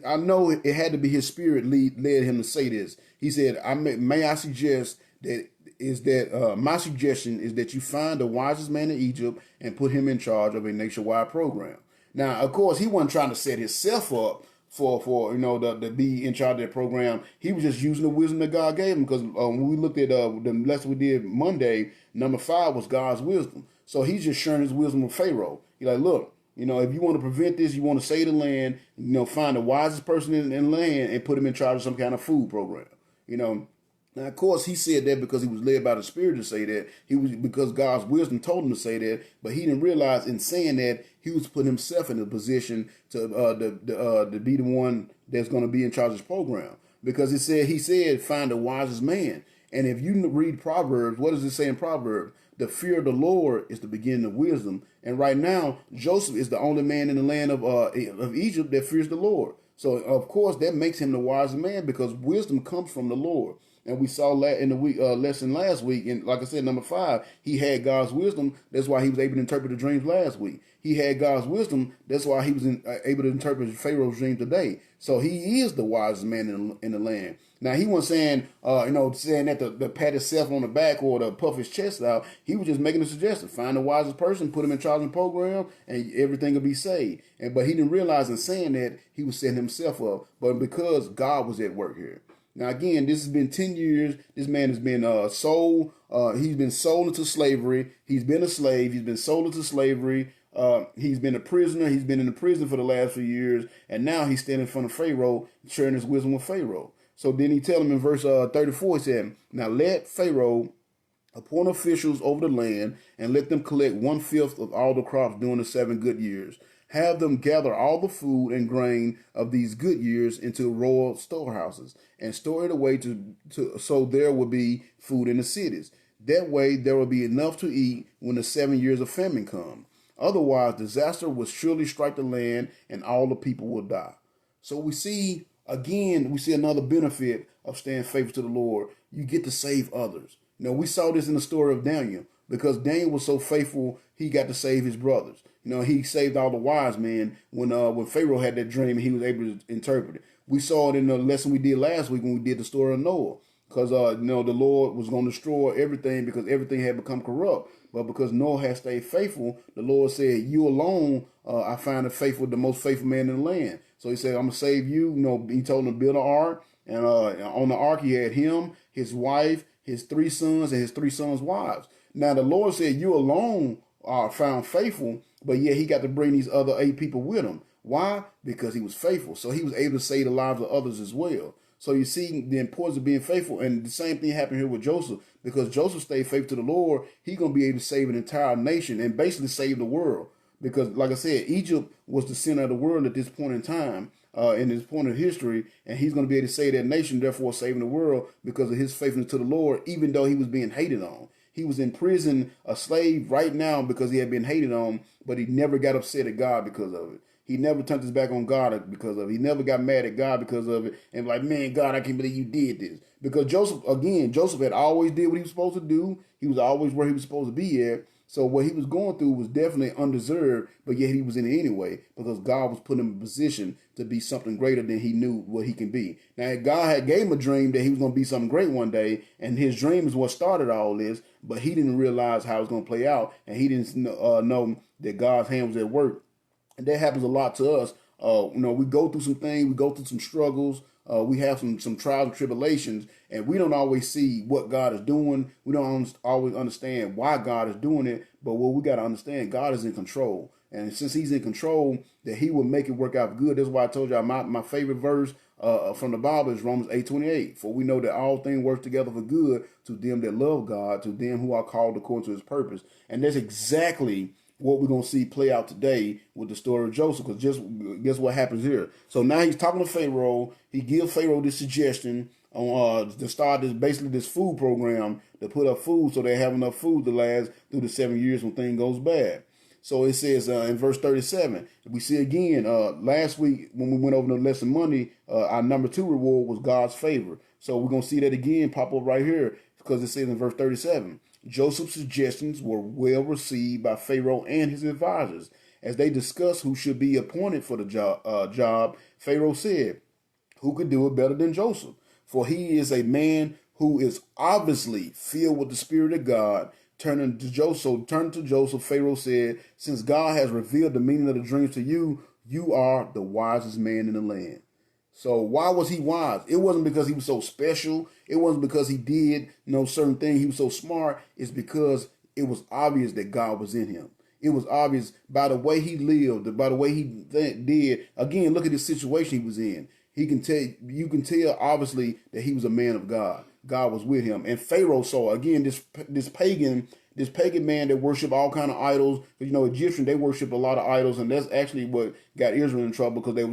I know it had to be his spirit led him to say this. He said, my suggestion is that you find the wisest man in Egypt and put him in charge of a nationwide program. Now, of course, he wasn't trying to set himself up for to be in charge of that program. He was just using the wisdom that God gave him, because when we looked at the lesson we did Monday, number 5 was God's wisdom. So he's just sharing his wisdom with Pharaoh. He's like, look, if you want to prevent this, you want to save the land, find the wisest person in the land and put him in charge of some kind of food program. Now, of course, he said that because he was led by the Spirit to say that. Because God's wisdom told him to say that, but he didn't realize in saying that he was putting himself in a position to be the one that's going to be in charge of this program. Because he said, find the wisest man. And if you read Proverbs, what does it say in Proverbs? The fear of the Lord is the beginning of wisdom. And right now, Joseph is the only man in the land of Egypt that fears the Lord. So, of course, that makes him the wisest man, because wisdom comes from the Lord. And we saw that in the lesson last week. And like I said, number 5, he had God's wisdom. That's why he was able to interpret the dreams last week. He had God's wisdom. That's why he was able to interpret Pharaoh's dream today. So he is the wisest man in the land. Now, he wasn't saying that to pat himself on the back or to puff his chest out. He was just making a suggestion. Find the wisest person, put him in charge of the program, and everything will be saved. But he didn't realize in saying that he was setting himself up. But because God was at work here. Now, again, this has been 10 years. This man has been sold. He's been sold into slavery. He's been a slave. He's been sold into slavery. He's been a prisoner. He's been in the prison for the last few years. And now he's standing in front of Pharaoh, sharing his wisdom with Pharaoh. So then he tell him in verse 34, he said, now let Pharaoh appoint officials over the land and let them collect 1/5 of all the crops during the 7 good years. Have them gather all the food and grain of these good years into royal storehouses and store it away so there will be food in the cities. That way there will be enough to eat when the 7 years of famine come. Otherwise, disaster will surely strike the land and all the people will die. So we see another benefit of staying faithful to the Lord. You get to save others. We saw this in the story of Daniel. Because Daniel was so faithful, he got to save his brothers. He saved all the wise men when Pharaoh had that dream and he was able to interpret it. We saw it in the lesson we did last week when we did the story of Noah. Because the Lord was going to destroy everything because everything had become corrupt. But because Noah had stayed faithful, the Lord said, "You alone, I find the most faithful man in the land." So he said, "I'm gonna save you." He told him to build an ark, and on the ark he had him, his wife, his 3 sons, and his 3 sons' wives. Now the Lord said, "You alone are found faithful," but yet he got to bring these other 8 people with him. Why? Because he was faithful. So he was able to save the lives of others as well. So you see the importance of being faithful. And the same thing happened here with Joseph. Because Joseph stayed faithful to the Lord, he's going to be able to save an entire nation and basically save the world. Because like I said, Egypt was the center of the world at this point in time, in this point of history. And he's going to be able to save that nation, therefore saving the world because of his faithfulness to the Lord, even though he was being hated on. He was in prison, a slave right now because he had been hated on, but he never got upset at God because of it. He never turned his back on God because of it. He never got mad at God because of it and like, "Man, God, I can't believe you did this." Because Joseph had always did what he was supposed to do. He was always where he was supposed to be at. So what he was going through was definitely undeserved, but yet he was in it anyway because God was putting him in a position to be something greater than he knew what he can be. Now, God had gave him a dream that he was going to be something great one day, and his dream is what started all this, but he didn't realize how it was going to play out, and he didn't know that God's hand was at work. And that happens a lot to us. We go through some things, we go through some struggles, we have some trials and tribulations, and we don't always see what God is doing. We don't always understand why God is doing it, but what we got to understand, God is in control. And since he's in control, that he will make it work out good. That's why I told y'all my favorite verse from the Bible is Romans 8:28. For we know that all things work together for good to them that love God, to them who are called according to his purpose. And that's exactly what we're going to see play out today with the story of Joseph, because just guess what happens here. So now he's talking to Pharaoh. He gives Pharaoh this suggestion on to start this food program to put up food so they have enough food to last through the 7 years when things goes bad. So it says in verse 37, we see again, last week when we went over the lesson Monday, our number 2 reward was God's favor. So we're going to see that again pop up right here because it says in verse 37, Joseph's suggestions were well received by Pharaoh and his advisors. As they discussed who should be appointed for the job, Pharaoh said, "Who could do it better than Joseph? For he is a man who is obviously filled with the Spirit of God." Turning to Joseph, Pharaoh said, "Since God has revealed the meaning of the dreams to you, you are the wisest man in the land." So why was he wise? It wasn't because he was so special. It wasn't because he did certain things. He was so smart. It's because it was obvious that God was in him. It was obvious by the way he lived, by the way he did. Again, look at the situation he was in. You can tell obviously that he was a man of God. God was with him. And Pharaoh saw again this pagan man that worshiped all kind of idols. Because Egyptians, they worshiped a lot of idols, and that's actually what got Israel in trouble because they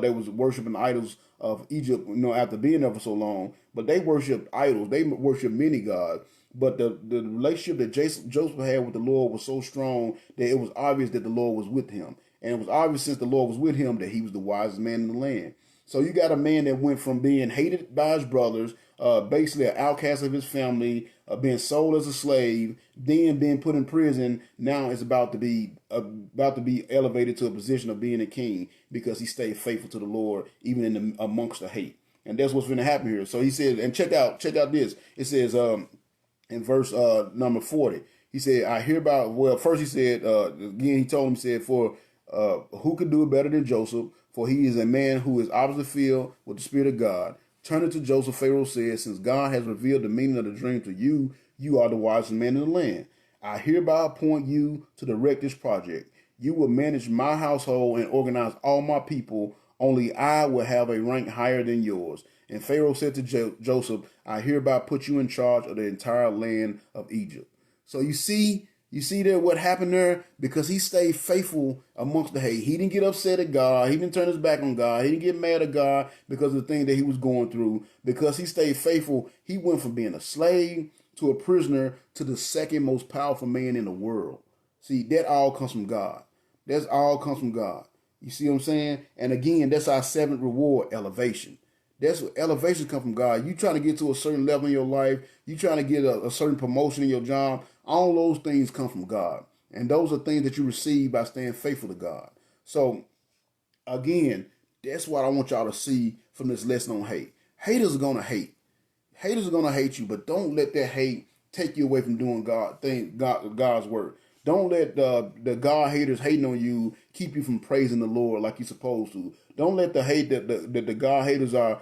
was worshiping idols of Egypt. After being there for so long, but they worshiped idols. They worshiped many gods. But the relationship that Joseph had with the Lord was so strong that it was obvious that the Lord was with him. And it was obvious since the Lord was with him that he was the wisest man in the land. So you got a man that went from being hated by his brothers, basically an outcast of his family, being sold as a slave, then being put in prison. Now is about to be elevated to a position of being a king because he stayed faithful to the Lord, even amongst the hate. And that's what's going to happen here. So he said, and check out this. It says in verse number 40, he said, "I hereby." Well, first he said again. He told him, said, "For who could do it better than Joseph? For he is a man who is obviously filled with the Spirit of God." Turning to Joseph, Pharaoh said, "Since God has revealed the meaning of the dream to you, you are the wisest man in the land. I hereby appoint you to direct this project. You will manage my household and organize all my people. Only I will have a rank higher than yours." And Pharaoh said to Joseph, "I hereby put you in charge of the entire land of Egypt." So you see, You see there what happened there? Because he stayed faithful amongst the hate. He didn't get upset at God. He didn't turn his back on God. He didn't get mad at God because of the thing that he was going through. Because he stayed faithful, he went from being a slave to a prisoner to the second most powerful man in the world. See, that all comes from God. That's all comes from God. You see what I'm saying? And again, that's our seventh reward, elevation. That's what elevation comes from God. You trying to get to a certain level in your life. You trying to get a certain promotion in your job. All those things come from God. And those are things that you receive by staying faithful to God. So, again, that's what I want y'all to see from this lesson on hate. Haters are going to hate. Haters are going to hate you, but don't let that hate take you away from doing God's work. Don't let the God haters hating on you keep you from praising the Lord like you're supposed to. Don't let the hate that the God haters are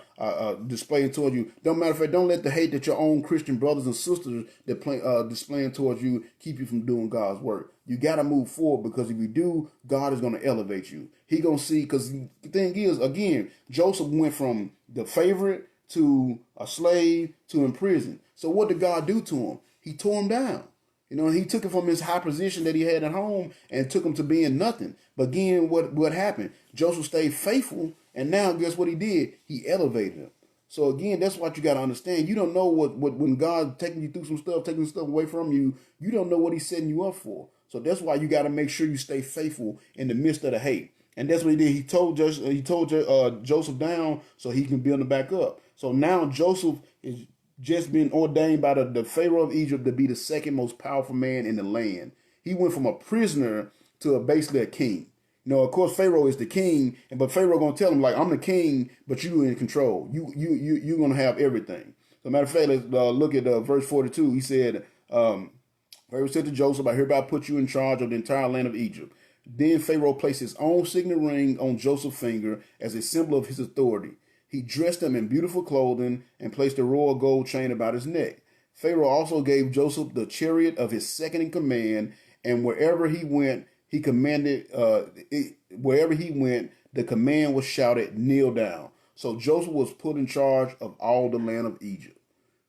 displaying towards you. Matter of fact, don't let the hate that your own Christian brothers and sisters that displaying towards you keep you from doing God's work. You got to move forward, because if you do, God is going to elevate you. He going to see, because the thing is, again, Joseph went from the favorite to a slave to in prison. So what did God do to him? He tore him down. You know, he took him from his high position that he had at home and took him to being nothing. But again, what happened? Joseph stayed faithful, and now guess what he did? He elevated him. So again, that's what you got to understand. You don't know what when God taking you through some stuff, taking stuff away from you, you don't know what he's setting you up for. So that's why you got to make sure you stay faithful in the midst of the hate. And that's what he did. He told Joseph down so he can build him back up. So now Joseph is just been ordained by the Pharaoh of Egypt to be the second most powerful man in the land. He went from a prisoner to basically a king. You know, of course, Pharaoh is the king, but Pharaoh gonna tell him, like, I'm the king, but you in control. You're gonna have everything. So, matter of fact, let's look at verse 42. He said, Pharaoh said to Joseph, I hereby put you in charge of the entire land of Egypt. Then Pharaoh placed his own signet ring on Joseph's finger as a symbol of his authority. He dressed him in beautiful clothing and placed a royal gold chain about his neck. Pharaoh also gave Joseph the chariot of his second in command, and wherever he went, the command was shouted, kneel down. So Joseph was put in charge of all the land of Egypt.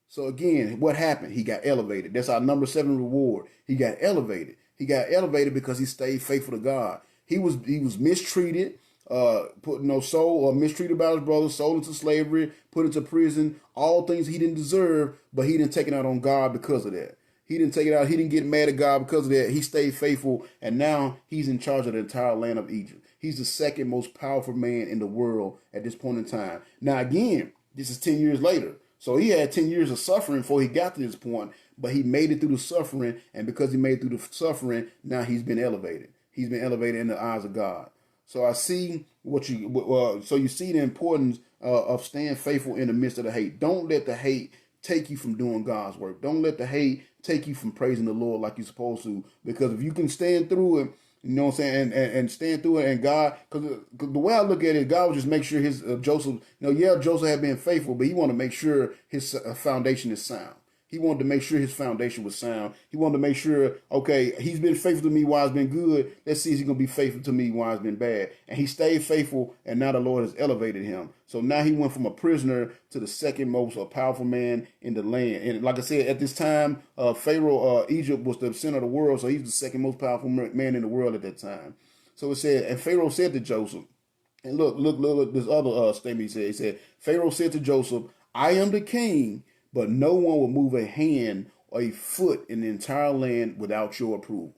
So again, what happened? He got elevated. That's our number 7 reward. He got elevated. He got elevated because he stayed faithful to God. He was mistreated. Mistreated by his brothers, sold into slavery, put into prison, all things he didn't deserve, but he didn't take it out on God because of that. He didn't take it out. He didn't get mad at God because of that. He stayed faithful, and now he's in charge of the entire land of Egypt. He's the second most powerful man in the world at this point in time. Now, again, this is 10 years later. So he had 10 years of suffering before he got to this point, but he made it through the suffering, and because he made it through the suffering, now he's been elevated. He's been elevated in the eyes of God. So I see so you see the importance of staying faithful in the midst of the hate. Don't let the hate take you from doing God's work. Don't let the hate take you from praising the Lord like you're supposed to. Because if you can stand through it, you know what I'm saying, and stand through it, and God, because the way I look at it, God will just make sure his Joseph, Joseph had been faithful, but he wanted to make sure his foundation is sound. He wanted to make sure his foundation was sound. He wanted to make sure, okay, he's been faithful to me while it's been good. Let's see if he's going to be faithful to me while it's been bad. And he stayed faithful, and now the Lord has elevated him. So now he went from a prisoner to the second most powerful man in the land. And like I said, at this time, Pharaoh, Egypt was the center of the world, so he's the second most powerful man in the world at that time. So it said, and Pharaoh said to Joseph, and look, this other statement he said, Pharaoh said to Joseph, I am the king, but no one will move a hand or a foot in the entire land without your approval.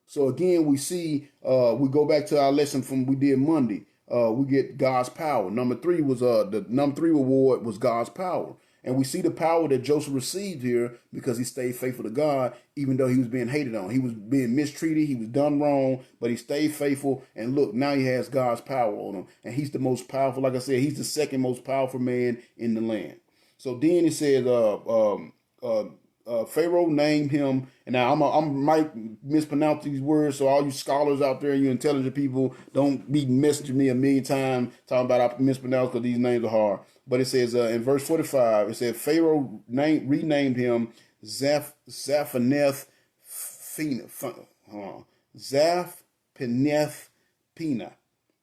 So again, we see, we go back to our lesson from we did Monday. We get God's power. Number 3 was the number 3 reward was God's power. And we see the power that Joseph received here because he stayed faithful to God, even though he was being hated on. He was being mistreated. He was done wrong, but he stayed faithful. And look, now he has God's power on him. And he's the most powerful. Like I said, he's the second most powerful man in the land. So then it says, Pharaoh named him, and now I might mispronounce these words, so all you scholars out there, you intelligent people, don't be messaging me a million times talking about I mispronounce because these names are hard. But it says in verse 45, it said Pharaoh renamed him Zaphaneth Pina,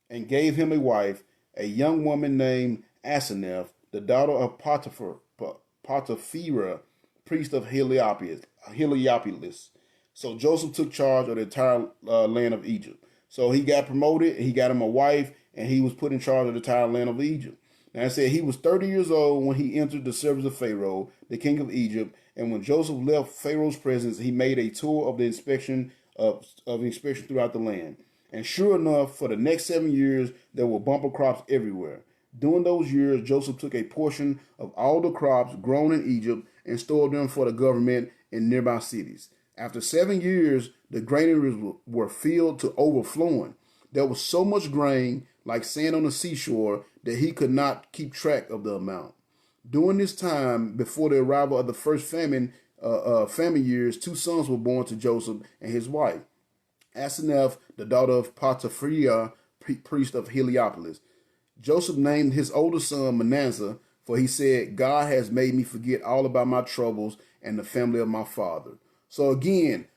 and gave him a wife, a young woman named Asenath, the daughter of Potiphera, priest of Heliopolis. So Joseph took charge of the entire land of Egypt. So he got promoted, he got him a wife, and he was put in charge of the entire land of Egypt. Now I said he was 30 years old when he entered the service of Pharaoh, the king of Egypt. And when Joseph left Pharaoh's presence, he made a tour of the inspection throughout the land. And sure enough, for the next 7 years, there were bumper crops everywhere. During those years, Joseph took a portion of all the crops grown in Egypt and stored them for the government in nearby cities. After 7 years, the granaries were filled to overflowing. There was so much grain, like sand on the seashore, that he could not keep track of the amount. During this time, before the arrival of the first famine years, two sons were born to Joseph and his wife, Asenath, the daughter of Potipharah, priest of Heliopolis. Joseph named his oldest son Manasseh, for he said, God has made me forget all about my troubles and the family of my father. So again,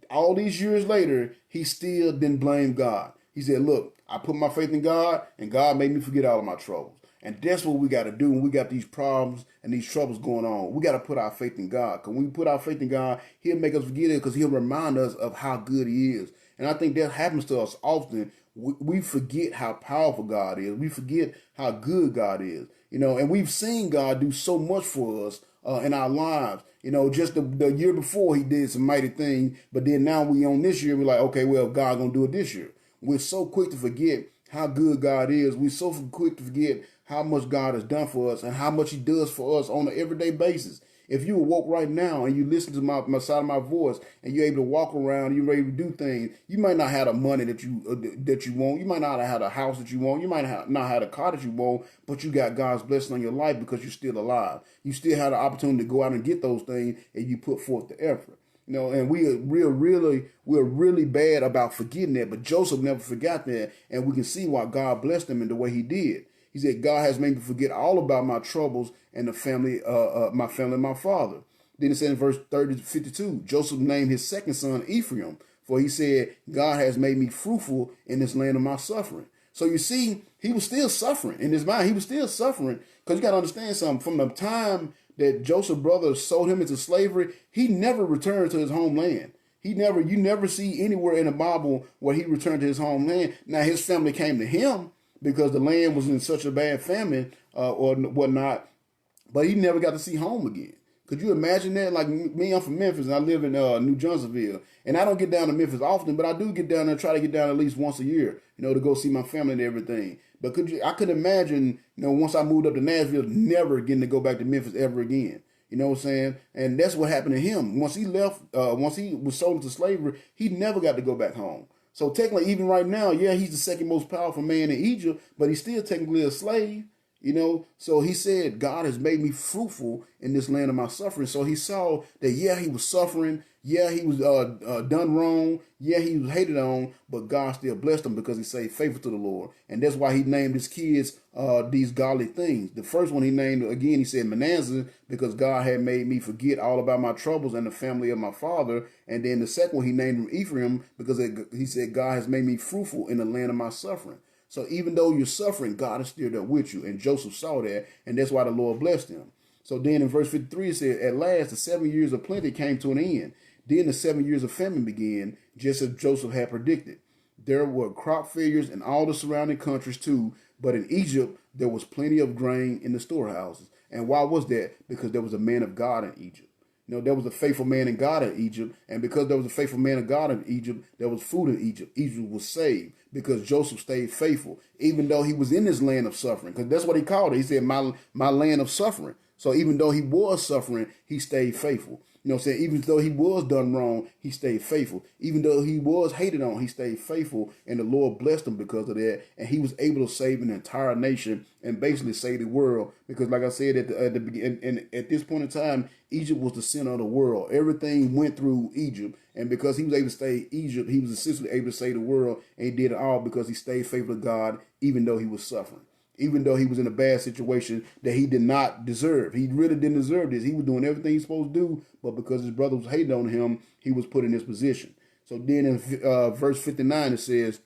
all these years later, he still didn't blame God. He said, look, I put my faith in God, and God made me forget all of my troubles. And that's what we got to do when we got these problems and these troubles going on. We got to put our faith in God. Because when we put our faith in God, he'll make us forget it because he'll remind us of how good he is. And I think that happens to us often. We forget how powerful God is. We forget how good God is. And we've seen God do so much for us in our lives. Just the year before he did some mighty thing, but then now we on this year, we're like, okay, well, God gonna do it this year. We're so quick to forget how good God is. We're so quick to forget how much God has done for us and how much he does for us on an everyday basis. If you awoke right now and you listen to my side of my voice and you're able to walk around, you're ready to do things, you might not have the money that you want. You might not have the house that you want. You might not have the car that you want, but you got God's blessing on your life because you're still alive. You still have the opportunity to go out and get those things and you put forth the effort. And we're really bad about forgetting that, but Joseph never forgot that, and we can see why God blessed him in the way he did. He said, God has made me forget all about my troubles and the family, my family and my father. Then it said in verse 52, Joseph named his second son Ephraim, for he said, God has made me fruitful in this land of my suffering. So you see, he was still suffering in his mind. He was still suffering because you got to understand something. From the time that Joseph's brothers sold him into slavery, he never returned to his homeland. You never see anywhere in the Bible where he returned to his homeland. Now his family came to him because the land was in such a bad famine or whatnot, but he never got to see home again. Could you imagine that? Like me, I'm from Memphis and I live in New Johnsonville, and I don't get down to Memphis often, but I do get down there, try to get down at least once a year, to go see my family and everything. But I could imagine, once I moved up to Nashville, never getting to go back to Memphis ever again. You know what I'm saying? And that's what happened to him. Once he left, once he was sold into slavery, he never got to go back home. So technically, even right now, yeah, he's the second most powerful man in Egypt, but he's still technically a slave. So he said, God has made me fruitful in this land of my suffering. So he saw that, yeah, he was suffering. Yeah, he was done wrong. Yeah, he was hated on, but God still blessed him because he stayed faithful to the Lord. And that's why he named his kids these godly things. The first one he named, again, he said Manasseh, because God had made me forget all about my troubles and the family of my father. And then the second one he named him Ephraim, because he said, God has made me fruitful in the land of my suffering. So even though you're suffering, God is still there with you. And Joseph saw that, and that's why the Lord blessed him. So then in verse 53, it said, at last the 7 years of plenty came to an end. Then the 7 years of famine began, just as Joseph had predicted. There were crop failures in all the surrounding countries too, but in Egypt there was plenty of grain in the storehouses. And why was that? Because there was a man of God in Egypt. There was a faithful man in God in Egypt, and because there was a faithful man of God in Egypt, there was food in Egypt. Egypt was saved because Joseph stayed faithful, even though he was in this land of suffering, because that's what he called it. He said, my land of suffering. So even though he was suffering, he stayed faithful. Even though he was done wrong, he stayed faithful. Even though he was hated on, he stayed faithful, and the Lord blessed him because of that. And he was able to save an entire nation and basically save the world. Because, like I said at the beginning, and at this point in time, Egypt was the center of the world. Everything went through Egypt, and because he was able to stay in Egypt, he was essentially able to save the world, and he did it all because he stayed faithful to God, even though he was suffering. Even though he was in a bad situation that he did not deserve. He really didn't deserve this. He was doing everything he was supposed to do, but because his brother was hating on him, he was put in this position. So then in verse 59, it says,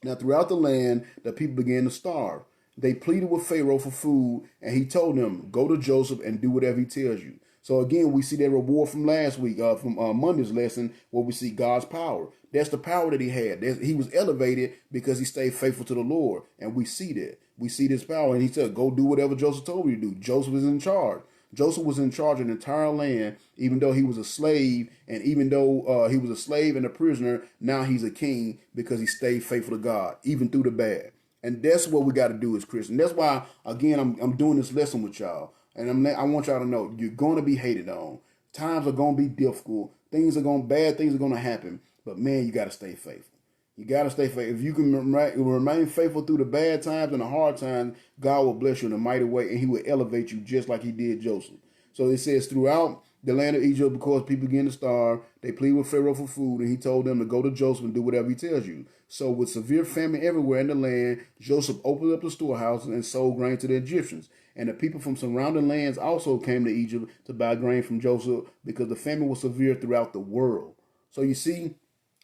now throughout the land, the people began to starve. They pleaded with Pharaoh for food, and he told them, go to Joseph and do whatever he tells you. So again, we see that reward from last week, from Monday's lesson, where we see God's power. That's the power that he had. He was elevated because he stayed faithful to the Lord. And we see that. We see this power. And he said, go do whatever Joseph told you to do. Joseph was in charge. Joseph was in charge of the entire land, even though he was a slave. And even though he was a slave and a prisoner, now he's a king because he stayed faithful to God, even through the bad. And that's what we got to do as Christians. That's why, again, I'm doing this lesson with y'all. And I want y'all to know, you're going to be hated on. Times are going to be difficult. Bad things are going to happen. But man, you got to stay faithful. You got to stay faithful. If you can remain faithful through the bad times and the hard times, God will bless you in a mighty way, and he will elevate you just like he did Joseph. So it says, throughout the land of Egypt, because people began to starve, they pleaded with Pharaoh for food, and he told them to go to Joseph and do whatever he tells you. So with severe famine everywhere in the land, Joseph opened up the storehouses and sold grain to the Egyptians. And the people from surrounding lands also came to Egypt to buy grain from Joseph because the famine was severe throughout the world. So you see,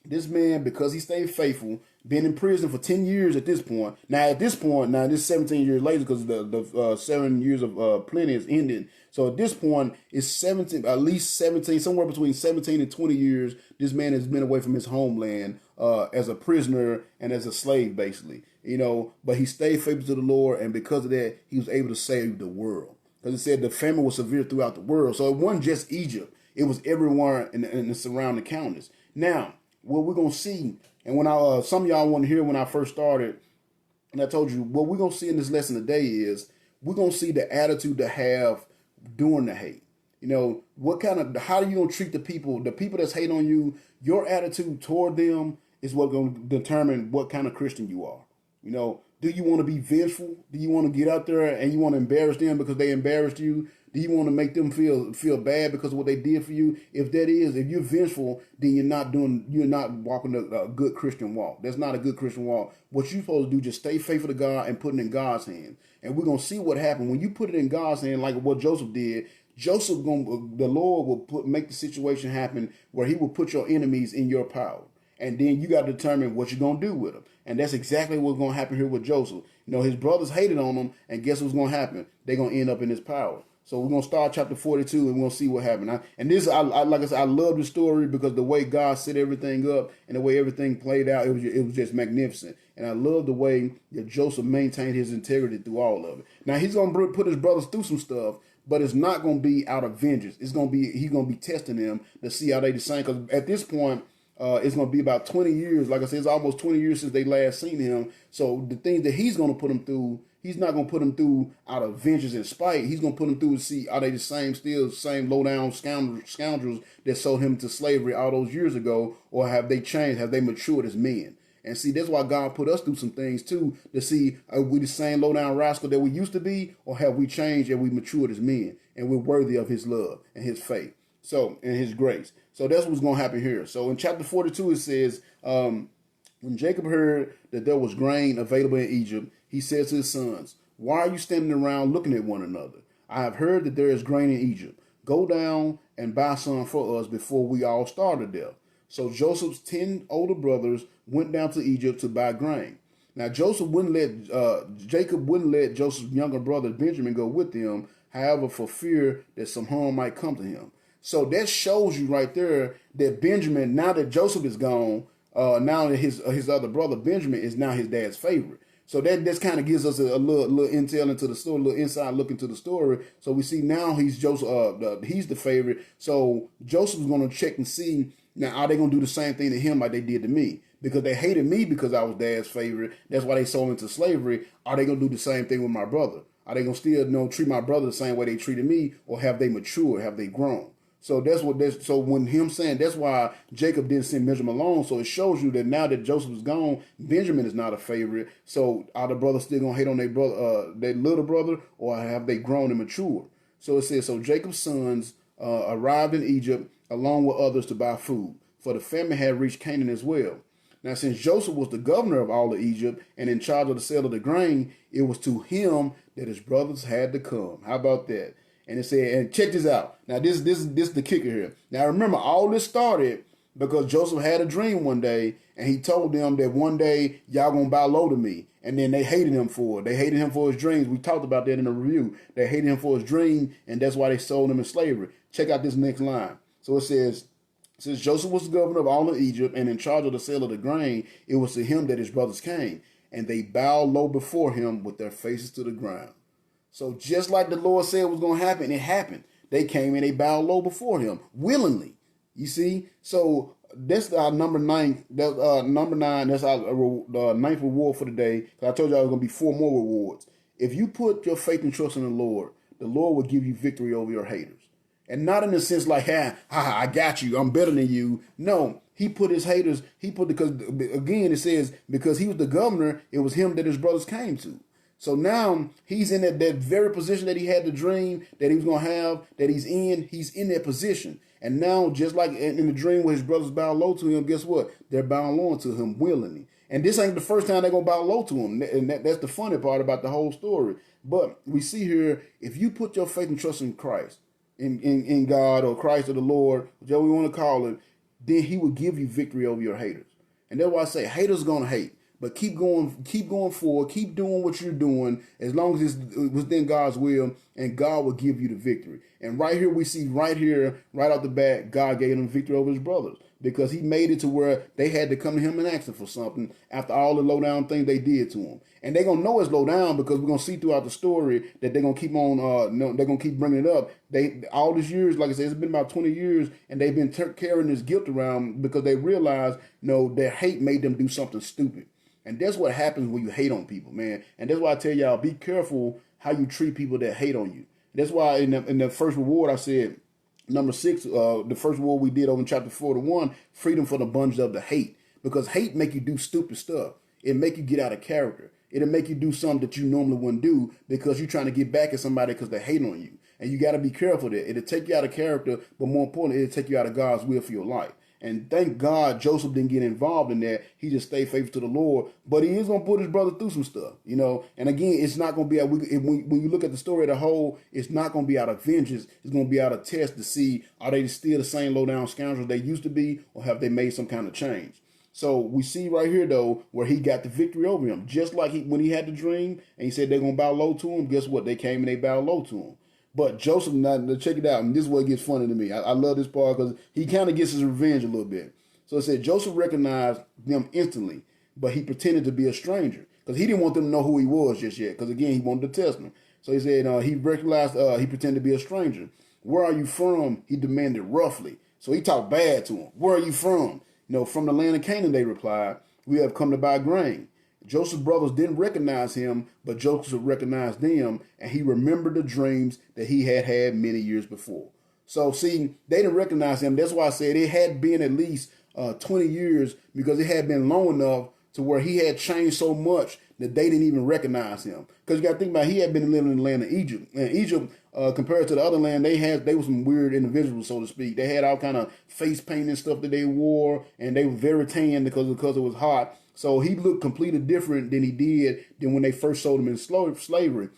this man, because he stayed faithful, been in prison for 10 years at this point. Now, this 17 years later, because the 7 years of plenty is ended. So at this point, it's 17, at least 17, somewhere between 17 and 20 years, this man has been away from his homeland as a prisoner and as a slave, basically. But he stayed faithful to the Lord, and because of that, he was able to save the world. Because it said the famine was severe throughout the world. So it wasn't just Egypt. It was everywhere in the surrounding counties. Now, what we're going to see, and when some of y'all want to hear when I first started, and I told you, what we're going to see in this lesson today is we're going to see the attitude to have during the hate. How are you going to treat the people that's hate on you? Your attitude toward them is what's going to determine what kind of Christian you are. Do you want to be vengeful? Do you want to get out there and you want to embarrass them because they embarrassed you? Do you want to make them feel bad because of what they did for you? If you're vengeful, then you're not walking a good Christian walk. That's not a good Christian walk. What you're supposed to do, just stay faithful to God and put it in God's hand. And we're going to see what happened when you put it in God's hand, like what Joseph did. The Lord will make the situation happen where he will put your enemies in your power. And then you got to determine what you're going to do with them. And that's exactly what's going to happen here with Joseph. His brothers hated on him, and guess what's going to happen? They're going to end up in his power. So we're going to start chapter 42, and we're going to see what happened. Like I said, I love the story because the way God set everything up and the way everything played out, it was just magnificent. And I love the way that Joseph maintained his integrity through all of it. Now, he's going to put his brothers through some stuff, but it's not going to be out of vengeance. He's going to be testing them to see how they the same. Because at this point, it's going to be about 20 years. Like I said, it's almost 20 years since they last seen him. So the things that he's going to put them through, he's not going to put them through out of vengeance and spite. He's going to put them through to see, are they the same low-down scoundrels that sold him to slavery all those years ago, or have they changed? Have they matured as men? And see, that's why God put us through some things too, to see, are we the same low-down rascal that we used to be, or have we changed and we matured as men, and we're worthy of his love and his faith, and his grace. So that's what's going to happen here. So in chapter 42, it says, when Jacob heard that there was grain available in Egypt, he said to his sons, why are you standing around looking at one another? I have heard that there is grain in Egypt. Go down and buy some for us before we all starve to death. So Joseph's 10 older brothers went down to Egypt to buy grain. Now Jacob wouldn't let Joseph's younger brother Benjamin go with them, however, for fear that some harm might come to him. So that shows you right there that Benjamin, now that Joseph is gone, now that his other brother Benjamin is now his dad's favorite. So that kind of gives us a little intel into the story, a little inside look into the story. So we see now he's he's the favorite. So Joseph's going to check and see, now are they going to do the same thing to him like they did to me? Because they hated me because I was dad's favorite. That's why they sold into slavery. Are they going to do the same thing with my brother? Are they going to still treat my brother the same way they treated me, or have they matured? Have they grown? So so when him saying that's why Jacob didn't send Benjamin along. So it shows you that now that Joseph is gone, Benjamin is not a favorite. So are the brothers still gonna hate on their brother, their little brother, or have they grown and matured? So it says, so Jacob's sons arrived in Egypt along with others to buy food, for the famine had reached Canaan as well. Now, since Joseph was the governor of all of Egypt and in charge of the sale of the grain, it was to him that his brothers had to come. How about that? And it said, and check this out. Now, this is the kicker here. Now, remember, all this started because Joseph had a dream one day, and he told them that one day y'all gonna bow low to me. And then they hated him for it. They hated him for his dreams. We talked about that in the review. They hated him for his dream, and that's why they sold him in slavery. check out this next line. So it says, since Joseph was the governor of all of Egypt and in charge of the sale of the grain, it was to him that his brothers came, and they bowed low before him with their faces to the ground. So just like the Lord said was going to happen, it happened. They came and they bowed low before him willingly. You see? So that's our number 9. Number 9, that's our ninth reward for the day. I told you I was going to be 4 more rewards. If you put your faith and trust in the Lord will give you victory over your haters. And not in the sense like, I got you, I'm better than you. No, he put his haters, because again, it says, because he was the governor, it was him that his brothers came to. So now he's in that very position that he had the dream that he was going to have, that he's in that position. And now, just like in the dream where his brothers bow low to him, guess what? They're bowing low to him willingly. And this ain't the first time they're going to bow low to him. And that's the funny part about the whole story. But we see here, if you put your faith and trust in Christ, in God or Christ or the Lord, whichever we want to call it, then he will give you victory over your haters. And that's why I say haters going to hate. But keep going forward, keep doing what you're doing as long as it's within God's will, and God will give you the victory. And right here, we see right off the bat, God gave him victory over his brothers because he made it to where they had to come to him and ask him for something after all the low down things they did to him. And they're going to know it's low down because we're going to see throughout the story that they're going to keep on, they're going to keep bringing it up. All these years, like I said, it's been about 20 years, and they've been carrying this guilt around because they realized, their hate made them do something stupid. And that's what happens when you hate on people, man. And that's why I tell y'all, be careful how you treat people that hate on you. That's why in the first reward, I said, number 6, the first reward we did over in chapter 41, freedom from the bondage of the hate. Because hate make you do stupid stuff. It make you get out of character. It'll make you do something that you normally wouldn't do because you're trying to get back at somebody because they hate on you. And you got to be careful that it'll take you out of character, but more importantly, it'll take you out of God's will for your life. And thank God Joseph didn't get involved in that. He just stayed faithful to the Lord. But he is going to put his brother through some stuff, And again, it's not going to be, when you look at the story as a whole, it's not going to be out of vengeance. It's going to be out of test to see, are they still the same low-down scoundrels they used to be, or have they made some kind of change? So we see right here, though, where he got the victory over him. Just like when he had the dream and he said they're going to bow low to him, guess what? They came and they bowed low to him. But Joseph, now check it out, and this is what gets funny to me. I love this part because he kind of gets his revenge a little bit. So it said Joseph recognized them instantly, but he pretended to be a stranger because he didn't want them to know who he was just yet. Because again, he wanted to test them. So he said he recognized, he pretended to be a stranger. Where are you from? He demanded roughly. So he talked bad to him. Where are you from? From the land of Canaan, they replied. We have come to buy grain. Joseph's brothers didn't recognize him, but Joseph recognized them, and he remembered the dreams that he had had many years before. So, see, they didn't recognize him. That's why I said it had been at least 20 years because it had been long enough to where he had changed so much that they didn't even recognize him. Because you got to think about he had been living in the land of Egypt. And Egypt, compared to the other land, they were some weird individuals, so to speak. They had all kind of face paint and stuff that they wore, and they were very tan because it was hot. So he looked completely different than he did than when they first sold him in slavery.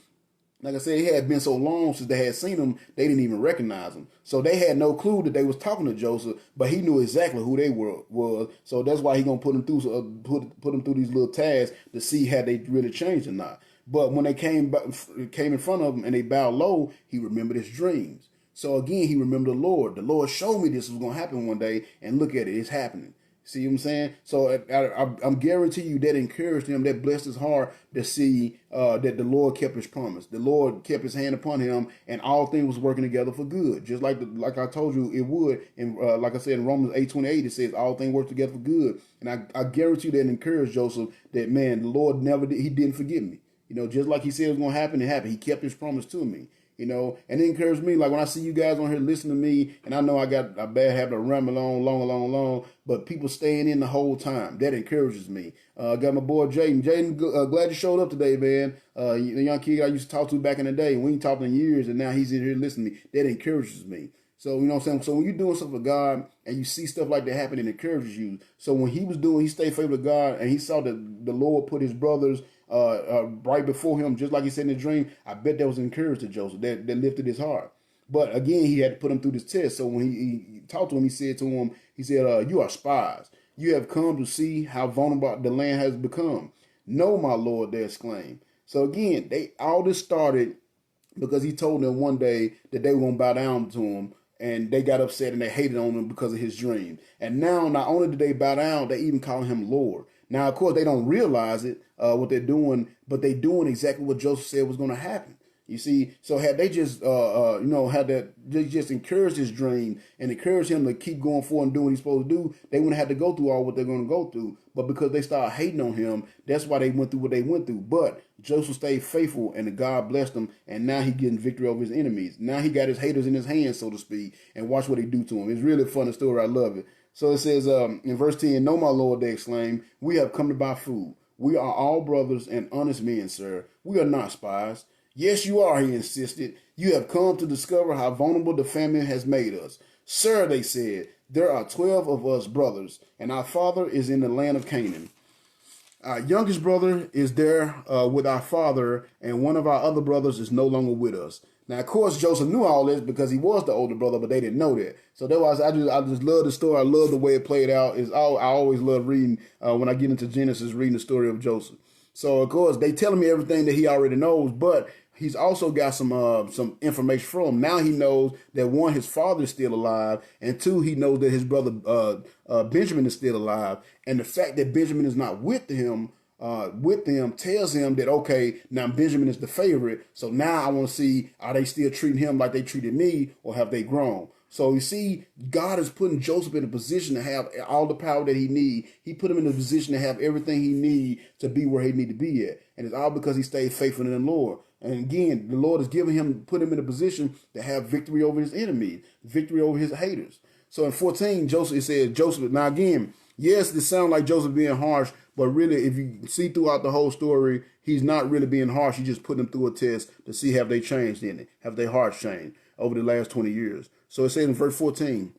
Like I said, it had been so long since they had seen him, they didn't even recognize him. So they had no clue that they was talking to Joseph, but he knew exactly who they was. So that's why he gonna put them through put them through these little tasks to see had they really changed or not. But when they came in front of him and they bowed low, he remembered his dreams. So again, he remembered the Lord. The Lord showed me this was gonna happen one day, and look at it, it's happening. See what I'm saying? So I'm guarantee you that encouraged him, that blessed his heart to see that the Lord kept his promise. The Lord kept his hand upon him, and all things was working together for good. Just like I told you it would. And like I said in Romans 8:28, it says all things work together for good. And I guarantee you that encouraged Joseph that, man, the Lord he didn't forget me. Just like he said it was going to happen, it happened. He kept his promise to me. And it encouraged me. Like when I see you guys on here listening to me, and I know I got a bad habit of rambling on long, but people staying in the whole time, that encourages me. I got my boy Jaden. Jaden, glad you showed up today, man. The young kid I used to talk to back in the day. We ain't talked in years, and now he's in here listening to me. That encourages me. So, you know what I'm saying? So when you're doing stuff for God and you see stuff like that happen, it encourages you. So when he stayed faithful to God, and he saw that the Lord put his brothers right before him, just like he said in the dream, I bet that was encouraged to Joseph. That lifted his heart. But again, he had to put him through this test. So when he talked to him, he said, you are spies. You have come to see how vulnerable the land has become. No, my Lord, they exclaimed. So again, all this started because he told them one day that they were going to bow down to him and they got upset and they hated on him because of his dream. And now, not only did they bow down, they even call him Lord. Now, of course, they don't realize it, what they're doing, but they're doing exactly what Joseph said was going to happen. You see, so had they just, had that, they just encouraged his dream and encouraged him to keep going forward and doing what he's supposed to do, they wouldn't have to go through all what they're going to go through. But because they started hating on him, that's why they went through what they went through. But Joseph stayed faithful, and God blessed him, and now he's getting victory over his enemies. Now he got his haters in his hands, so to speak, and watch what they do to him. It's really a funny story. I love it. So it says in verse 10, "No, my Lord," they exclaimed, "we have come to buy food. We are all brothers and honest men, sir. We are not spies." "Yes, you are," he insisted. "You have come to discover how vulnerable the famine has made us." "Sir," they said, "there are 12 of us brothers, and our father is in the land of Canaan. Our youngest brother is there with our father, and one of our other brothers is no longer with us." Now, of course, Joseph knew all this because he was the older brother, but they didn't know that. So that was I just love the story. I love the way it played out. I always love reading when I get into Genesis, reading the story of Joseph. So of course they telling me everything that he already knows, but he's also got some information from him. Now he knows that one, his father is still alive, and two, he knows that his brother Benjamin is still alive. And the fact that Benjamin is not with him tells him that, okay, now Benjamin is the favorite. So now I want to see, are they still treating him like they treated me, or have they grown? So you see, God is putting Joseph in a position to have all the power that he needs. He put him in a position to have everything he needs to be where he need to be at. And it's all because he stayed faithful in the Lord. And again, the Lord has given him, put him in a position to have victory over his enemies, victory over his haters. So in 14, it says, Joseph, now again, yes, this sounds like Joseph being harsh, but really, if you see throughout the whole story, he's not really being harsh. He's just putting them through a test to see have they changed in it, have their hearts changed over the last 20 years. So it says in verse 14,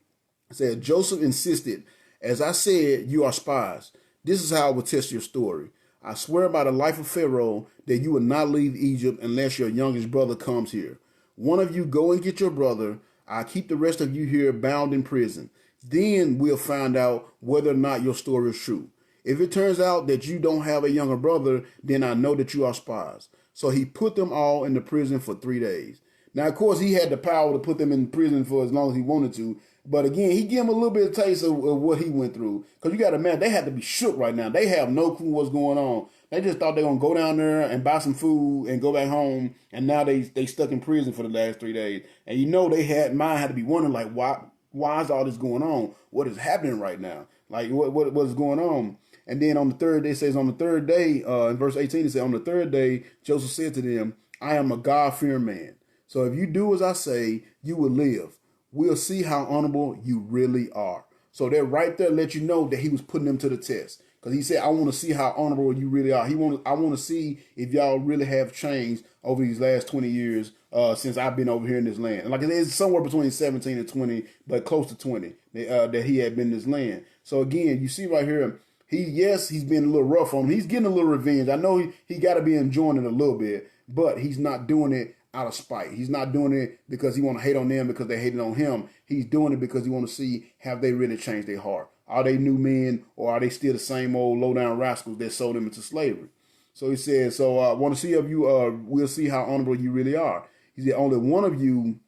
it said, "Joseph insisted, 'As I said, you are spies. This is how I will test your story. I swear by the life of Pharaoh that you will not leave Egypt unless your youngest brother comes here. One of you go and get your brother. I'll keep the rest of you here bound in prison. Then we'll find out whether or not your story is true. If it turns out that you don't have a younger brother, then I know that you are spies." So he put them all in the prison for 3 days. Now, of course, he had the power to put them in prison for as long as he wanted to. But again, he gave them a little bit of taste of what he went through. Because you got to imagine, they had to be shook right now. They have no clue what's going on. They just thought they were going to go down there and buy some food and go back home. And now they stuck in prison for the last 3 days. And you know, mind had to be wondering, like, why is all this going on? What is happening right now? Like, what is going on? And then on the third day, it says, on the third day, in verse 18, it says, "On the third day, Joseph said to them, 'I am a God-fearing man. So if you do as I say, you will live. We'll see how honorable you really are.'" So they're right there, let you know that he was putting them to the test. Because he said, "I want to see how honorable you really are." I want to see if y'all really have changed over these last 20 years since I've been over here in this land. And like it's somewhere between 17 and 20, but close to 20 that he had been in this land. So again, you see right here, he's been a little rough on him. He's getting a little revenge. I know he got to be enjoying it a little bit, but he's not doing it out of spite. He's not doing it because he want to hate on them because they hated on him. He's doing it because he want to see, have they really changed their heart? Are they new men, or are they still the same old low-down rascals that sold them into slavery? So he said, "So I want to see if you, we'll see how honorable you really are." He said, only one of you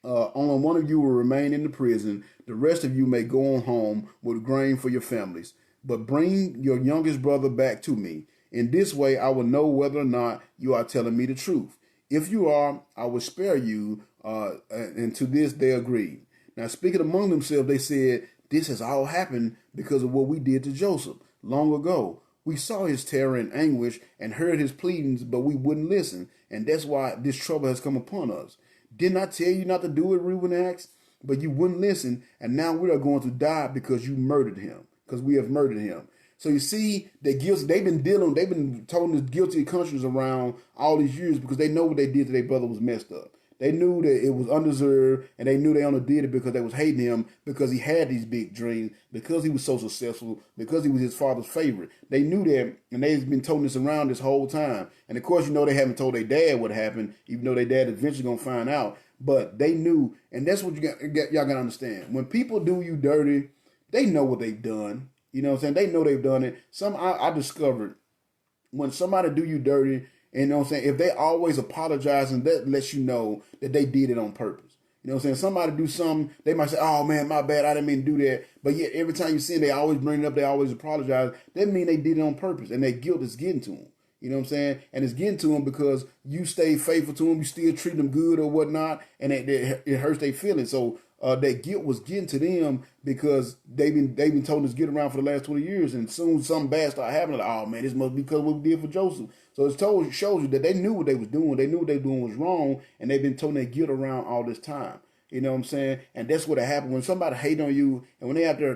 will remain in the prison. The rest of you may go on home with grain for your families. But bring your youngest brother back to me. In this way, I will know whether or not you are telling me the truth. If you are, I will spare you." And to this they agreed. Now, speaking among themselves, they said, "This has all happened because of what we did to Joseph long ago. We saw his terror and anguish and heard his pleadings, but we wouldn't listen. And that's why this trouble has come upon us. Didn't I tell you not to do it?" Reuben asked. "But you wouldn't listen, and now we are going to die because you murdered him, because we have murdered him." So you see, they've been told this guilty conscience around all these years because they know what they did to their brother was messed up. They knew that it was undeserved, and they knew they only did it because they was hating him because he had these big dreams, because he was so successful, because he was his father's favorite. They knew that, and they've been toting this around this whole time. And of course, you know, they haven't told their dad what happened, even though their dad eventually gonna find out. But they knew, and that's what y'all gotta understand. When people do you dirty, they know what they've done. You know what I'm saying? They know they've done it. I discovered when somebody do you dirty, and you know what I'm saying, if they always apologize, and that lets you know that they did it on purpose. You know what I'm saying? Somebody do something, they might say, oh man, my bad, I didn't mean to do that. But yet every time you see them, they always bring it up, they always apologize. That mean they did it on purpose, and that guilt is getting to them. You know what I'm saying? And it's getting to them because you stay faithful to them, you still treat them good or whatnot, and it hurts their feelings. So that guilt was getting to them because they've been told this get around for the last 20 years, and soon something bad start happening. Like, oh man, this must be because of what we did for Joseph. So shows you that they knew what they was doing. They knew what they were doing was wrong, and they've been told that guilt around all this time. You know what I'm saying? And that's what happened when somebody hate on you, and when they out there,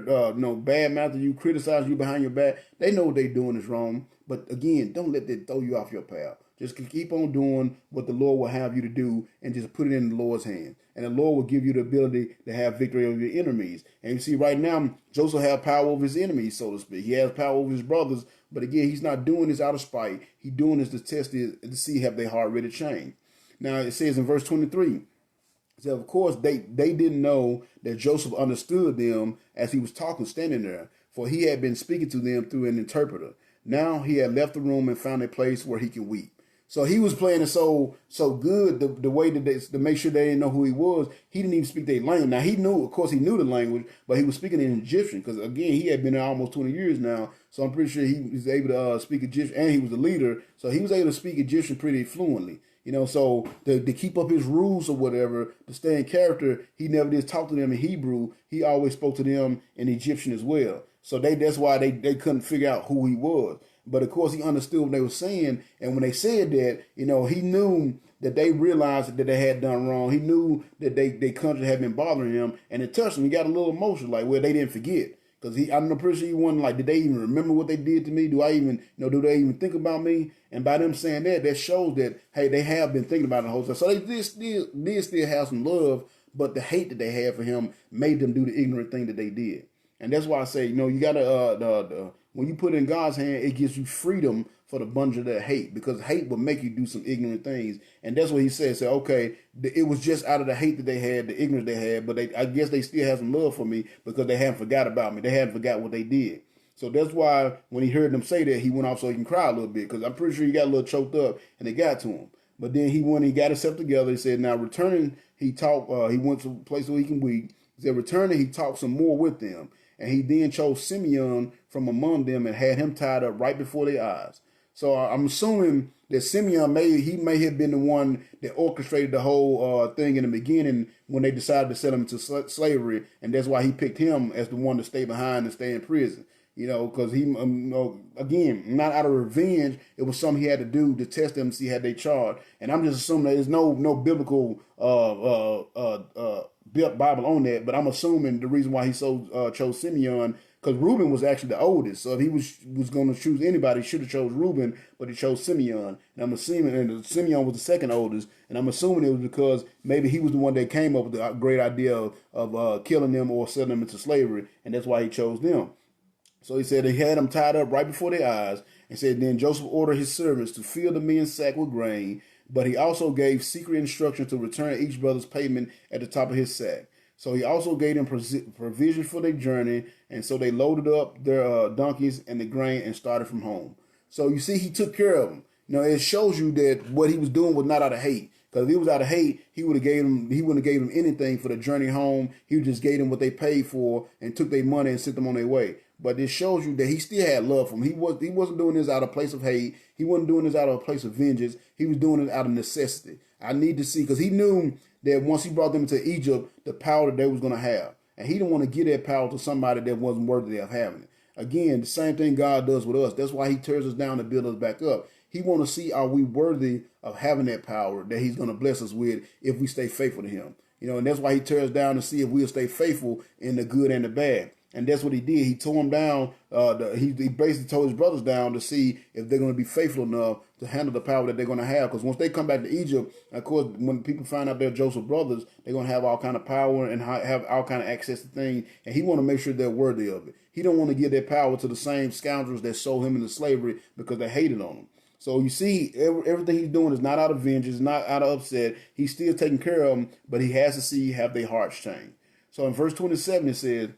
bad mouthing you, criticize you behind your back. They know what they doing is wrong. But again, don't let that throw you off your path. Just keep on doing what the Lord will have you to do, and just put it in the Lord's hand. And the Lord will give you the ability to have victory over your enemies. And you see, right now, Joseph has power over his enemies, so to speak. He has power over his brothers. But again, he's not doing this out of spite. He's doing this to test it, to see have their heart ready to change. Now, it says in verse 23, so of course, they didn't know that Joseph understood them as he was talking, standing there, for he had been speaking to them through an interpreter. Now he had left the room and found a place where he could weep. So he was playing it so good, the way that to make sure they didn't know who he was. He didn't even speak their language. Now he knew, of course, he knew the language, but he was speaking in Egyptian because again he had been there almost 20 years now. So I'm pretty sure he was able to speak Egyptian, and he was the leader, so he was able to speak Egyptian pretty fluently. You know, so to keep up his rules or whatever, to stay in character, he never did talk to them in Hebrew. He always spoke to them in Egyptian as well. So that's why they couldn't figure out who he was. But of course, he understood what they were saying. And when they said that, he knew that they realized that they had done wrong. He knew that their country had been bothering him. And it touched him. He got a little emotional, like, well, they didn't forget. Because I'm pretty sure he wasn't like, did they even remember what they did to me? Do they even think about me? And by them saying that shows that, hey, they have been thinking about it the whole time. So they did still have some love, but the hate that they had for him made them do the ignorant thing that they did. And that's why I say, you got to, when you put it in God's hand, it gives you freedom for the bunch of that hate, because hate will make you do some ignorant things. And that's what he said. Say, okay, it was just out of the hate that they had, the ignorance they had, but I guess they still have some love for me because they haven't forgot about me. They haven't forgot what they did. So that's why when he heard them say that, he went off so he can cry a little bit, because I'm pretty sure he got a little choked up and it got to him. But then he got himself together. He said, now returning, he talked, he went to a place where he can weep. He said, returning, he talked some more with them. And he then chose Simeon from among them and had him tied up right before their eyes. So I'm assuming that Simeon may have been the one that orchestrated the whole thing in the beginning when they decided to sell him into slavery, and that's why he picked him as the one to stay behind and stay in prison. Because he, again, not out of revenge, it was something he had to do to test them and see how they charged. And I'm just assuming that there's no biblical Bible on that, but I'm assuming the reason why he chose Simeon, because Reuben was actually the oldest. So if he was going to choose anybody, he should have chose Reuben, but he chose Simeon. And I'm assuming, and Simeon was the second oldest, and I'm assuming it was because maybe he was the one that came up with the great idea of killing them or selling them into slavery, and that's why he chose them. So he said he had them tied up right before their eyes, and said then Joseph ordered his servants to fill the men's sack with grain, but he also gave secret instructions to return each brother's payment at the top of his sack. So he also gave them provision for their journey, and so they loaded up their donkeys and the grain and started from home. So you see, he took care of them. It shows you that what he was doing was not out of hate. Because if he was out of hate, he wouldn't have gave them anything for the journey home. He just gave them what they paid for and took their money and sent them on their way. But it shows you that he still had love for them. He wasn't doing this out of a place of hate. He wasn't doing this out of a place of vengeance. He was doing it out of necessity. I need to see, because he knew that once he brought them into Egypt, the power that they was going to have. And he didn't want to give that power to somebody that wasn't worthy of having it. Again, the same thing God does with us. That's why he tears us down to build us back up. He want to see, are we worthy of having that power that he's going to bless us with if we stay faithful to him. And that's why he tears down to see if we'll stay faithful in the good and the bad. And that's what he did. He tore them down. He basically tore his brothers down to see if they're going to be faithful enough to handle the power that they're going to have. Because once they come back to Egypt, of course, when people find out they're Joseph's brothers, they're going to have all kind of power and have all kind of access to things. And he want to make sure they're worthy of it. He don't want to give that power to the same scoundrels that sold him into slavery because they hated on him. So you see, everything he's doing is not out of vengeance, not out of upset. He's still taking care of them, but he has to see have their hearts change. So in verse 27, it says,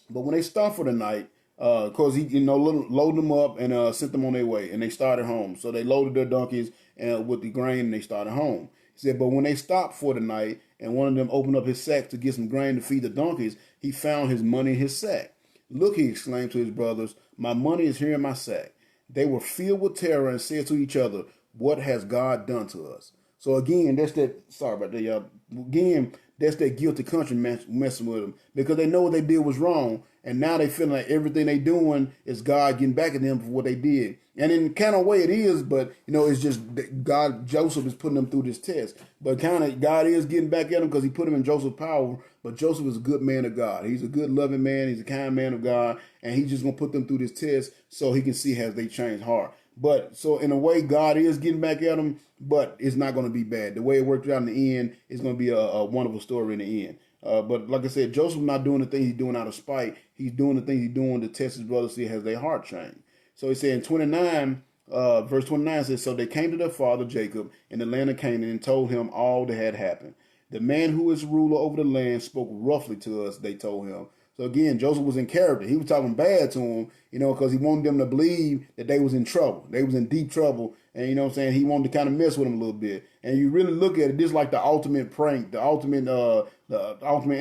but when they stopped for the night, because he loaded them up and sent them on their way, and they started home. So they loaded their donkeys with the grain and they started home. It He said, but when they stopped for the night and one of them opened up his sack to get some grain to feed the donkeys, he found his money in his sack. Look, he exclaimed to his brothers, my money is here in my sack. They were filled with terror and said to each other, what has God done to us? So again, that's that, sorry about that, y'all. Again, that's that guilty conscience messing with them because they know what they did was wrong. And now they feeling like everything they doing is God getting back at them for what they did. And in kind of way it is, but it's just God, Joseph is putting them through this test. But kind of God is getting back at them because he put him in Joseph's power. But Joseph is a good man of God. He's a good, loving man. He's a kind man of God. And he's just going to put them through this test so he can see how they change heart. But so in a way, God is getting back at them, but it's not going to be bad. The way it worked out in the end is going to be a wonderful story in the end. But like I said, Joseph not doing the things he's doing out of spite. He's doing the things he's doing to test his brother, see has their heart changed. So he said in 29, verse 29 says, so they came to their father Jacob in the land of Canaan and told him all that had happened. The man who is ruler over the land spoke roughly to us, they told him. So again, Joseph was in character. He was talking bad to him, because he wanted them to believe that they was in trouble. They was in deep trouble. And you know what I'm saying? He wanted to kind of mess with them a little bit. And you really look at it, this is like the ultimate prank, the ultimate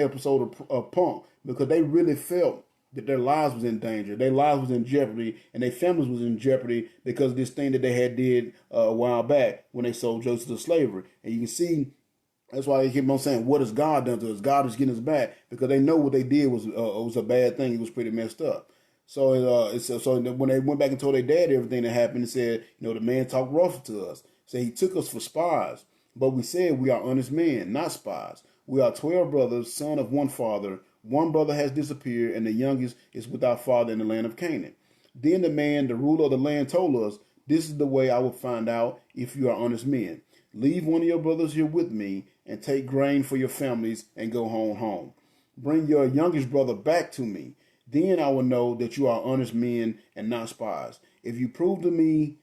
episode of Punk, because they really felt that their lives was in danger. Their lives was in jeopardy, and their families was in jeopardy because of this thing that they had did a while back when they sold Joseph to slavery. And you can see that's why they keep on saying, what has God done to us? God is getting us back because they know what they did was a bad thing. It was pretty messed up. So so when they went back and told their dad everything that happened, and said, the man talked rough to us. So he took us for spies. But we said we are honest men, not spies. We are 12 brothers, son of one father. One brother has disappeared, and the youngest is with our father in the land of Canaan. Then the man, the ruler of the land, told us, this is the way I will find out if you are honest men. Leave one of your brothers here with me and take grain for your families and go home. Bring your youngest brother back to me. Then I will know that you are honest men and not spies. If you prove to be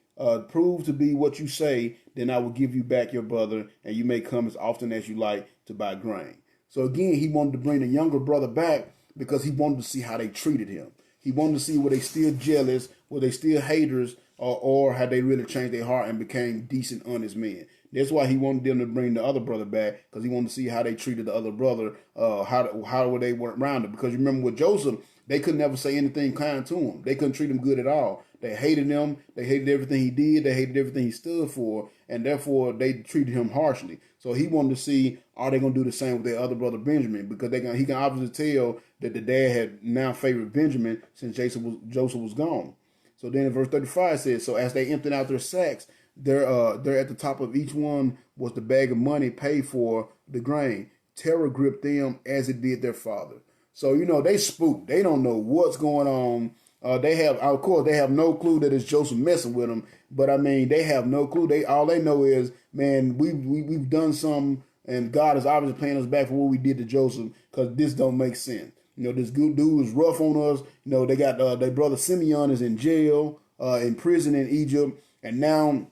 what you say, then I will give you back your brother, and you may come as often as you like to buy grain. So again, he wanted to bring the younger brother back because he wanted to see how they treated him. He wanted to see were they still jealous, were they still haters, or had they really changed their heart and became decent, honest men. That's why he wanted them to bring the other brother back, because he wanted to see how they treated the other brother, how were they around him. Because you remember with Joseph, they could never say anything kind to him. They couldn't treat him good at all. They hated him. They hated everything he did. They hated everything he stood for, and therefore they treated him harshly. So he wanted to see, are they going to do the same with their other brother Benjamin? Because he can obviously tell that the dad had now favored Benjamin since Joseph was gone. So then in verse 35 it says, so as they emptied out their sacks, there at the top of each one was the bag of money paid for the grain. Terror gripped them as it did their father. So, they spooked. They don't know what's going on. They have no clue that it's Joseph messing with them. But I mean, they have no clue. All they know is, man, we've done something, and God is obviously paying us back for what we did to Joseph, because this don't make sense. This good dude is rough on us. They got their brother Simeon is in jail, in prison in Egypt, and now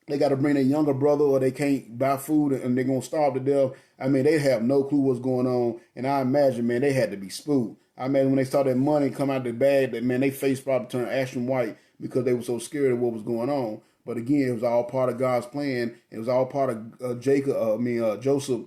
they got to bring their younger brother, or they can't buy food, and they're going to starve to death. I mean, they have no clue what's going on. And I imagine, man, they had to be spooked. I imagine when they saw that money come out of the bag, that, man, their face probably turned ashen white because they were so scared of what was going on. But again, it was all part of God's plan. It was all part of Joseph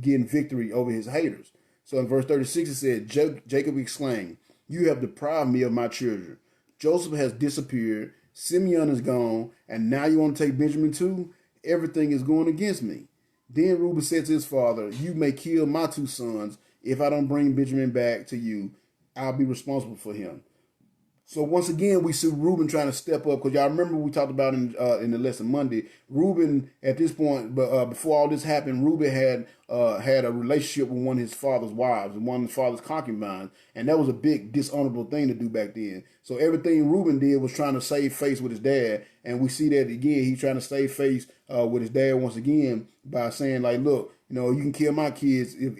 getting victory over his haters. So in verse 36, it said, Jacob exclaimed, you have deprived me of my children. Joseph has disappeared. Simeon is gone, and now you want to take Benjamin too? Everything is going against me. Then Reuben said to his father, you may kill my two sons. If I don't bring Benjamin back to you, I'll be responsible for him. So once again, we see Reuben trying to step up, because y'all remember we talked about in the lesson Monday. Reuben, at this point, before all this happened, Reuben had a relationship with one of his father's wives and one of his father's concubines, and that was a big dishonorable thing to do back then. So everything Reuben did was trying to save face with his dad, and we see that again. He's trying to save face with his dad once again by saying, like, look, you can kill my kids if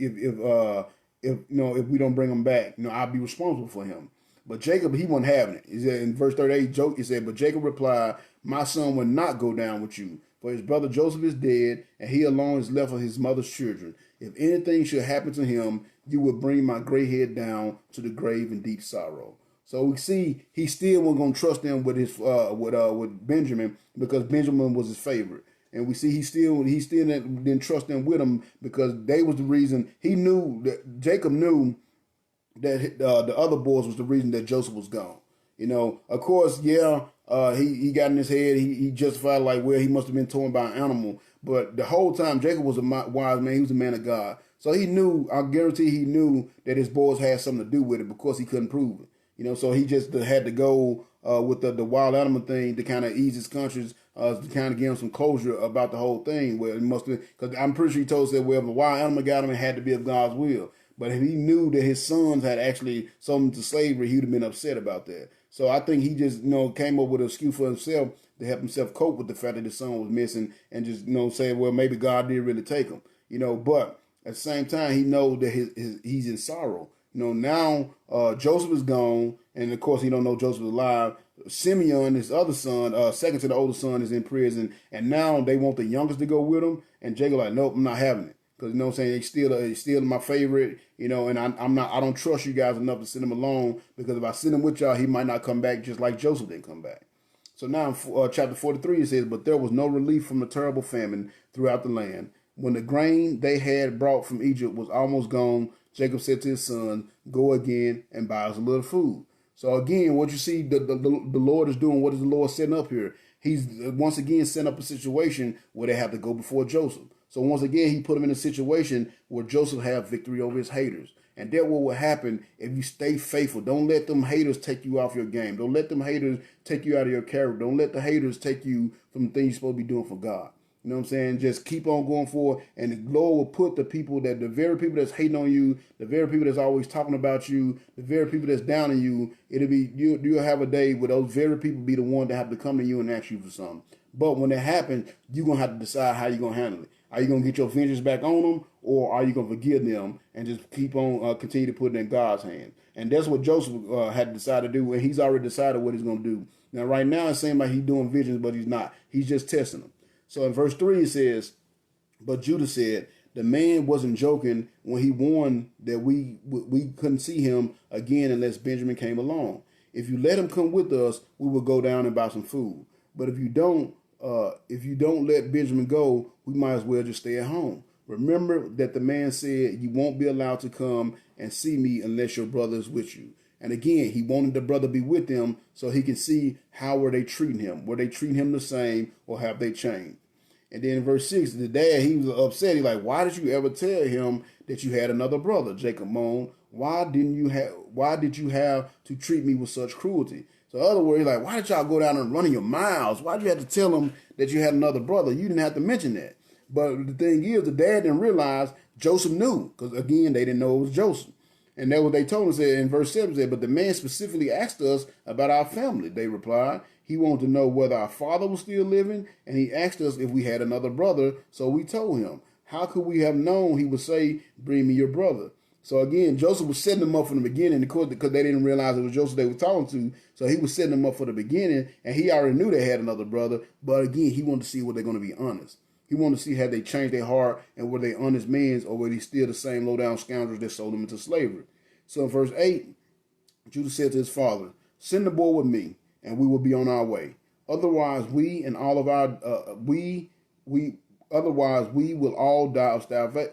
we don't bring them back. I'll be responsible for him. But Jacob, he wasn't having it. He said in verse 38, he said, but Jacob replied, my son will not go down with you, for his brother Joseph is dead, and he alone is left of his mother's children. If anything should happen to him, you will bring my gray head down to the grave in deep sorrow. So we see he still wasn't going to trust them with his with Benjamin, because Benjamin was his favorite. And we see he still didn't trust them with him because they was the reason. He knew that Jacob knew that the other boys was the reason that Joseph was gone. Of course, yeah, he got in his head. He justified like, well, he must have been torn by an animal. But the whole time, Jacob was a wise man. He was a man of God. So he knew, I guarantee he knew that his boys had something to do with it because he couldn't prove it. So he just had to go with the wild animal thing to kind of ease his conscience, to kind of give him some closure about the whole thing. Where it must have, because I'm pretty sure he told us that, well, if the wild animal got him, it had to be of God's will. But if he knew that his sons had actually sold him to slavery, he would have been upset about that. So I think he just, came up with an excuse for himself to help himself cope with the fact that his son was missing and just, say, well, maybe God did really take him, but at the same time, he knows that he's in sorrow. Now Joseph is gone, and of course he don't know Joseph is alive. Simeon, his other son, second to the older son, is in prison, and now they want the youngest to go with him, and Jacob like, nope, I'm not having it. Because what I'm saying, he's still my favorite, and I don't trust you guys enough to send him alone, because if I send him with y'all, he might not come back just like Joseph didn't come back. So now in chapter 43, it says, but there was no relief from the terrible famine throughout the land. When the grain they had brought from Egypt was almost gone, Jacob said to his son, go again and buy us a little food. So again, what you see the Lord is doing, what is the Lord setting up here? He's once again setting up a situation where they have to go before Joseph. So once again, he put them in a situation where Joseph have victory over his haters. And that's what will happen if you stay faithful. Don't let them haters take you off your game. Don't let them haters take you out of your character. Don't let the haters take you from the things you're supposed to be doing for God. You know what I'm saying? Just keep on going forward, and the Lord will put the very people that's hating on you, the very people that's always talking about you, the very people that's down on you, you'll have a day where those very people be the one that have to come to you and ask you for something. But when it happens, you're going to have to decide how you're going to handle it. Are you going to get your vengeance back on them, or are you going to forgive them and just keep on continue to put it in God's hands? And that's what Joseph had decided to do, and he's already decided what he's going to do. Now, right now, it seems like he's doing visions, but he's not. He's just testing them. So in verse 3, it says, but Judah said, the man wasn't joking when he warned that we couldn't see him again unless Benjamin came along. If you let him come with us, we will go down and buy some food. But if you don't let Benjamin go, we might as well just stay at home. Remember that the man said, you won't be allowed to come and see me unless your brother is with you. And again, he wanted the brother to be with him so he can see how were they treating him. Were they treating him the same, or have they changed? And then in verse 6, the dad, he was upset. He's like, why did you ever tell him that you had another brother? Jacob moaned. Why did you have to treat me with such cruelty? So in other words, like, why did y'all go down and run your miles? Why did you have to tell him that you had another brother? You didn't have to mention that. But the thing is, the dad didn't realize Joseph knew, because again, they didn't know it was Joseph. And that's what they told us in verse 7, said, but the man specifically asked us about our family. They replied, he wanted to know whether our father was still living, and he asked us if we had another brother, so we told him. How could we have known he would say, bring me your brother? So again, Joseph was setting them up from the beginning, because they didn't realize it was Joseph they were talking to, so he was setting them up for the beginning, and he already knew they had another brother, but again, he wanted to see were they going to be honest. He wanted to see had they changed their heart, and were they honest men, or were they still the same low-down scoundrels that sold them into slavery. So in verse 8, Judah said to his father, send the boy with me, and we will be on our way. Otherwise, we will all die of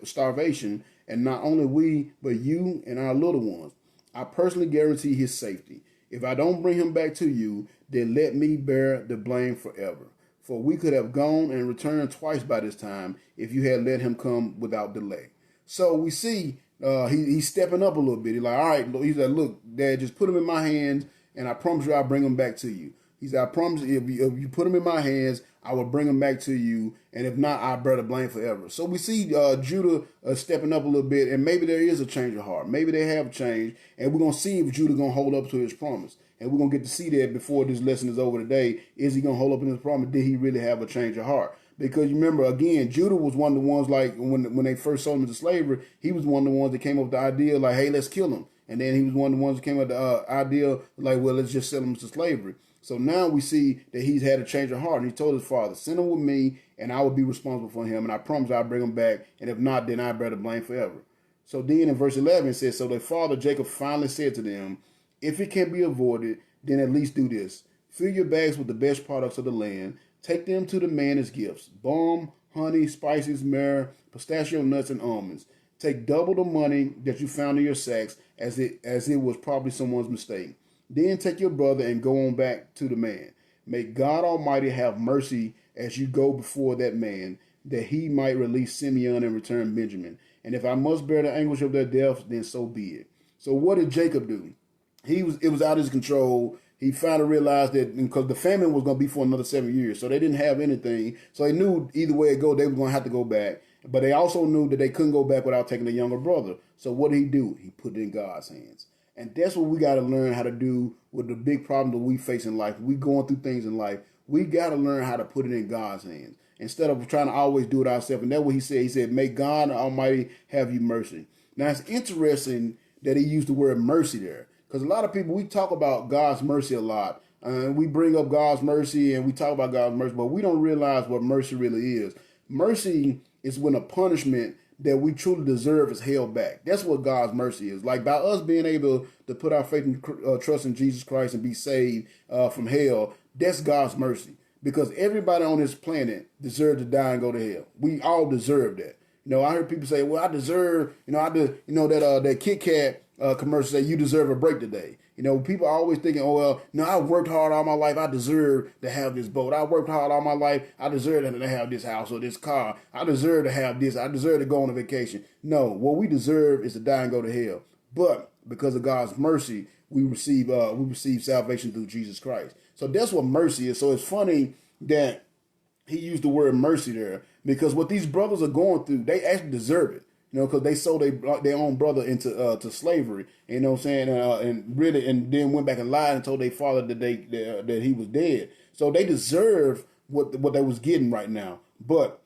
starvation, and not only we, but you and our little ones. I personally guarantee his safety. If I don't bring him back to you, then let me bear the blame forever. For we could have gone and returned twice by this time if you had let him come without delay. So we see he's stepping up a little bit. He's like, all right, he's like, look, Dad, just put him in my hands, and I promise you I'll bring him back to you. He said, I promise if you put him in my hands, I will bring him back to you, and if not, I'll bear the blame forever. So we see Judah stepping up a little bit, and maybe there is a change of heart. Maybe they have changed, and we're going to see if Judah going to hold up to his promise. And we're going to get to see that before this lesson is over today. Is he going to hold up in his promise? Did he really have a change of heart? Because you remember, again, Judah was one of the ones, like, when they first sold him into slavery, he was one of the ones that came up with the idea, like, hey, let's kill him. And then he was one of the ones that came up with the idea, like, well, let's just sell him to slavery. So now we see that he's had a change of heart. And he told his father, send him with me, and I will be responsible for him. And I promise I'll bring him back. And if not, then I bear the blame forever. So then in verse 11, it says, so their father Jacob finally said to them, if it can be avoided, then at least do this. Fill your bags with the best products of the land. Take them to the man as gifts: balm, honey, spices, myrrh, pistachio nuts, and almonds. Take double the money that you found in your sacks, as it was probably someone's mistake. Then take your brother and go on back to the man. May God Almighty have mercy as you go before that man, that he might release Simeon and return Benjamin. And if I must bear the anguish of their death, then so be it. So what did Jacob do? It was out of his control. He finally realized that because the famine was going to be for another 7 years, so they didn't have anything. So they knew either way it go, they were going to have to go back. But they also knew that they couldn't go back without taking a younger brother. So what did he do? He put it in God's hands. And that's what we got to learn how to do with the big problem that we face in life. We going through things in life. We got to learn how to put it in God's hands instead of trying to always do it ourselves. And that's what he said. He said, may God Almighty have you mercy. Now, it's interesting that he used the word mercy there, because a lot of people, we talk about God's mercy a lot. We bring up God's mercy and we talk about God's mercy, but we don't realize what mercy really is. Mercy is when a punishment that we truly deserve is held back. That's what God's mercy is. Like by us being able to put our faith and trust in Jesus Christ and be saved from hell, that's God's mercy. Because everybody on this planet deserves to die and go to hell. We all deserve that. You know, I heard people say, "Well, I deserve," that Kit Kat commercial say, "You deserve a break today." You know, people are always thinking, "Oh well, no, I worked hard all my life. I deserve to have this boat. I worked hard all my life. I deserve to have this house or this car. I deserve to have this. I deserve to go on a vacation." No, what we deserve is to die and go to hell. But because of God's mercy, we receive salvation through Jesus Christ. So that's what mercy is. So it's funny that he used the word mercy there, because what these brothers are going through, they actually deserve it. You know, because they sold their own brother into to slavery. You know what I'm saying? And then went back and lied and told their father that he was dead. So they deserve what they was getting right now. But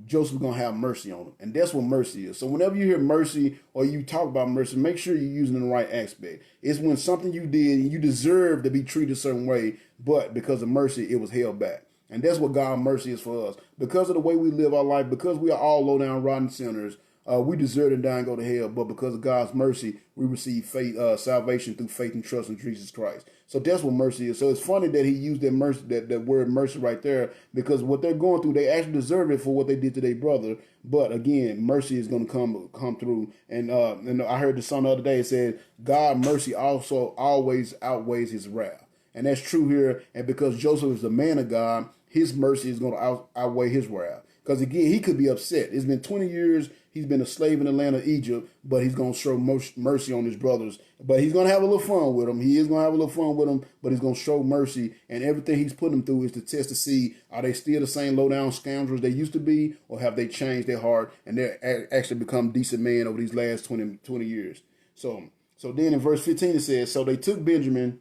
Joseph's gonna have mercy on them, and that's what mercy is. So whenever you hear mercy or you talk about mercy, make sure you're using it in the right aspect. It's when something you did and you deserve to be treated a certain way, but because of mercy, it was held back. And that's what God's mercy is for us. Because of the way we live our life, because we are all low down, rotten sinners, we deserve to die and go to hell. But because of God's mercy, we receive faith, salvation through faith and trust in Jesus Christ. So that's what mercy is. So it's funny that he used that mercy, that word mercy right there, because what they're going through, they actually deserve it for what they did to their brother. But again, mercy is going to come through. And I heard the song the other day. It said, "God mercy also always outweighs his wrath." And that's true here. And because Joseph is the man of God, his mercy is going to outweigh his wrath. Because again, he could be upset. It's been 20 years. He's been a slave in the land of Egypt, but he's going to show mercy on his brothers. But he's going to have a little fun with them. He is going to have a little fun with them, but he's going to show mercy. And everything he's putting them through is to test to see, are they still the same low-down scoundrels they used to be, or have they changed their heart and they're actually become decent men over these last 20 years. So then in verse 15 it says, "So they took Benjamin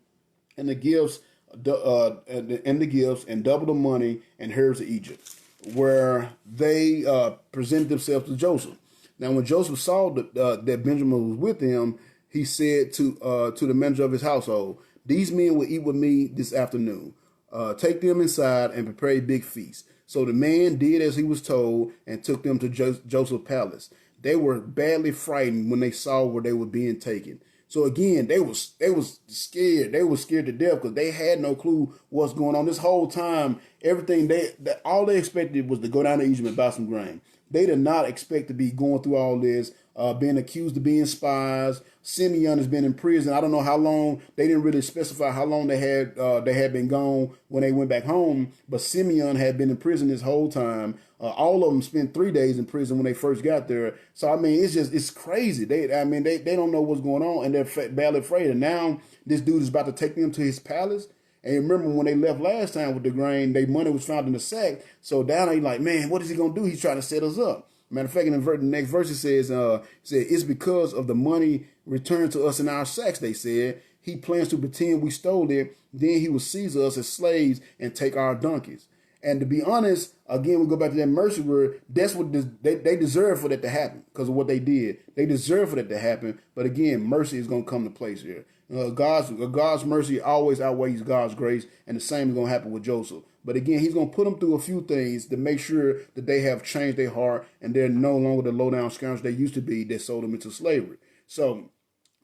and the gifts and doubled the money and herds of Egypt, where they presented themselves to Joseph. Now, when Joseph saw that Benjamin was with him, he said to the manager of his household, 'These men will eat with me this afternoon. Take them inside and prepare a big feast.' So the man did as he was told and took them to Joseph's palace. They were badly frightened when they saw where they were being taken. So again, they was scared. They were scared to death because they had no clue what's going on. This whole time, everything all they expected was to go down to Egypt and buy some grain. They did not expect to be going through all this, being accused of being spies. Simeon has been in prison. I don't know how long. They didn't really specify how long they had been gone when they went back home. But Simeon had been in prison this whole time. All of them spent 3 days in prison when they first got there. So I mean, it's crazy. They don't know what's going on, and they're badly afraid. And now this dude is about to take them to his palace. And remember when they left last time with the grain, their money was found in the sack. So now they like, man, what is he gonna do? He's trying to set us up. Matter of fact, in the next verse it says, it's because of the money returned to us in our sacks, they said. He plans to pretend we stole it. Then he will seize us as slaves and take our donkeys. And to be honest, again, we go back to that mercy word. That's what they deserve for that to happen because of what they did. They deserve for that to happen. But again, mercy is going to come to place here. God's mercy always outweighs God's grace, and the same is going to happen with Joseph. But again, he's going to put them through a few things to make sure that they have changed their heart and they're no longer the low-down scoundrels they used to be that sold them into slavery. So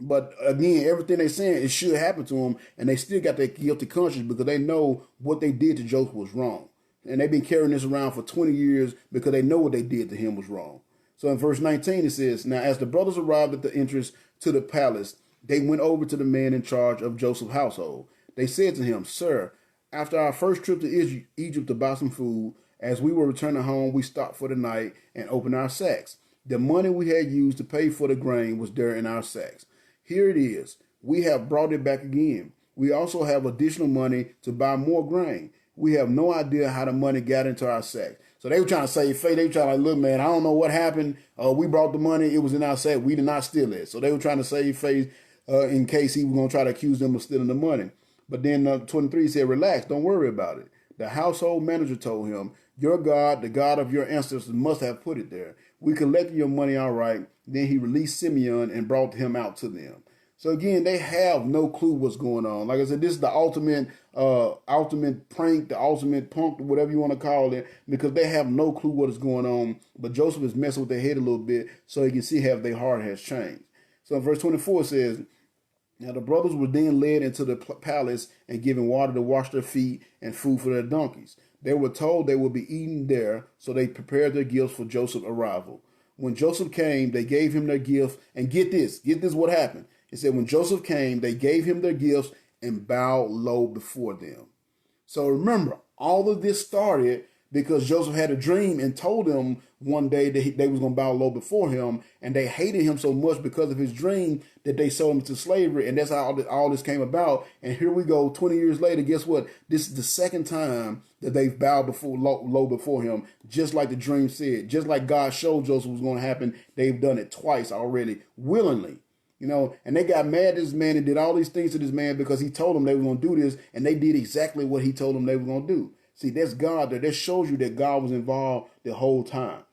But again, everything they saying, it should happen to them, and they still got that guilty conscience because they know what they did to Joseph was wrong. And they've been carrying this around for 20 years because they know what they did to him was wrong. So in verse 19 it says, "Now as the brothers arrived at the entrance to the palace, they went over to the man in charge of Joseph's household. They said to him, 'Sir, after our first trip to Egypt to buy some food, as we were returning home, we stopped for the night and opened our sacks. The money we had used to pay for the grain was there in our sacks. Here it is. We have brought it back again. We also have additional money to buy more grain. We have no idea how the money got into our sack.'" So they were trying to save face. They were trying to, look, man, I don't know what happened. We brought the money. It was in our sack. We did not steal it. So they were trying to save face in case he was going to try to accuse them of stealing the money. But then 23 said, "Relax, don't worry about it." The household manager told him, "Your God, the God of your ancestors, must have put it there. We collected your money all right." Then he released Simeon and brought him out to them. So again, they have no clue what's going on. Like I said, this is the ultimate prank, the ultimate punk, whatever you want to call it, because they have no clue what is going on. But Joseph is messing with their head a little bit so he can see how their heart has changed. So in verse 24 it says, "Now the brothers were then led into the palace and given water to wash their feet and food for their donkeys. They were told they would be eaten there, so they prepared their gifts for Joseph's arrival. When Joseph came, they gave him their gifts." And get this what happened. It said, when Joseph came, they gave him their gifts and bowed low before them. So remember, all of this started because Joseph had a dream and told them one day that they was going to bow low before him, and they hated him so much because of his dream that they sold him to slavery, and that's how all this came about. And here we go, 20 years later, guess what? This is the second time that they've bowed low before him, just like the dream said. Just like God showed Joseph was going to happen, they've done it twice already, willingly. And they got mad at this man and did all these things to this man because he told them they were going to do this, and they did exactly what he told them they were going to do. See, that's God there. That shows you that God was involved the whole time.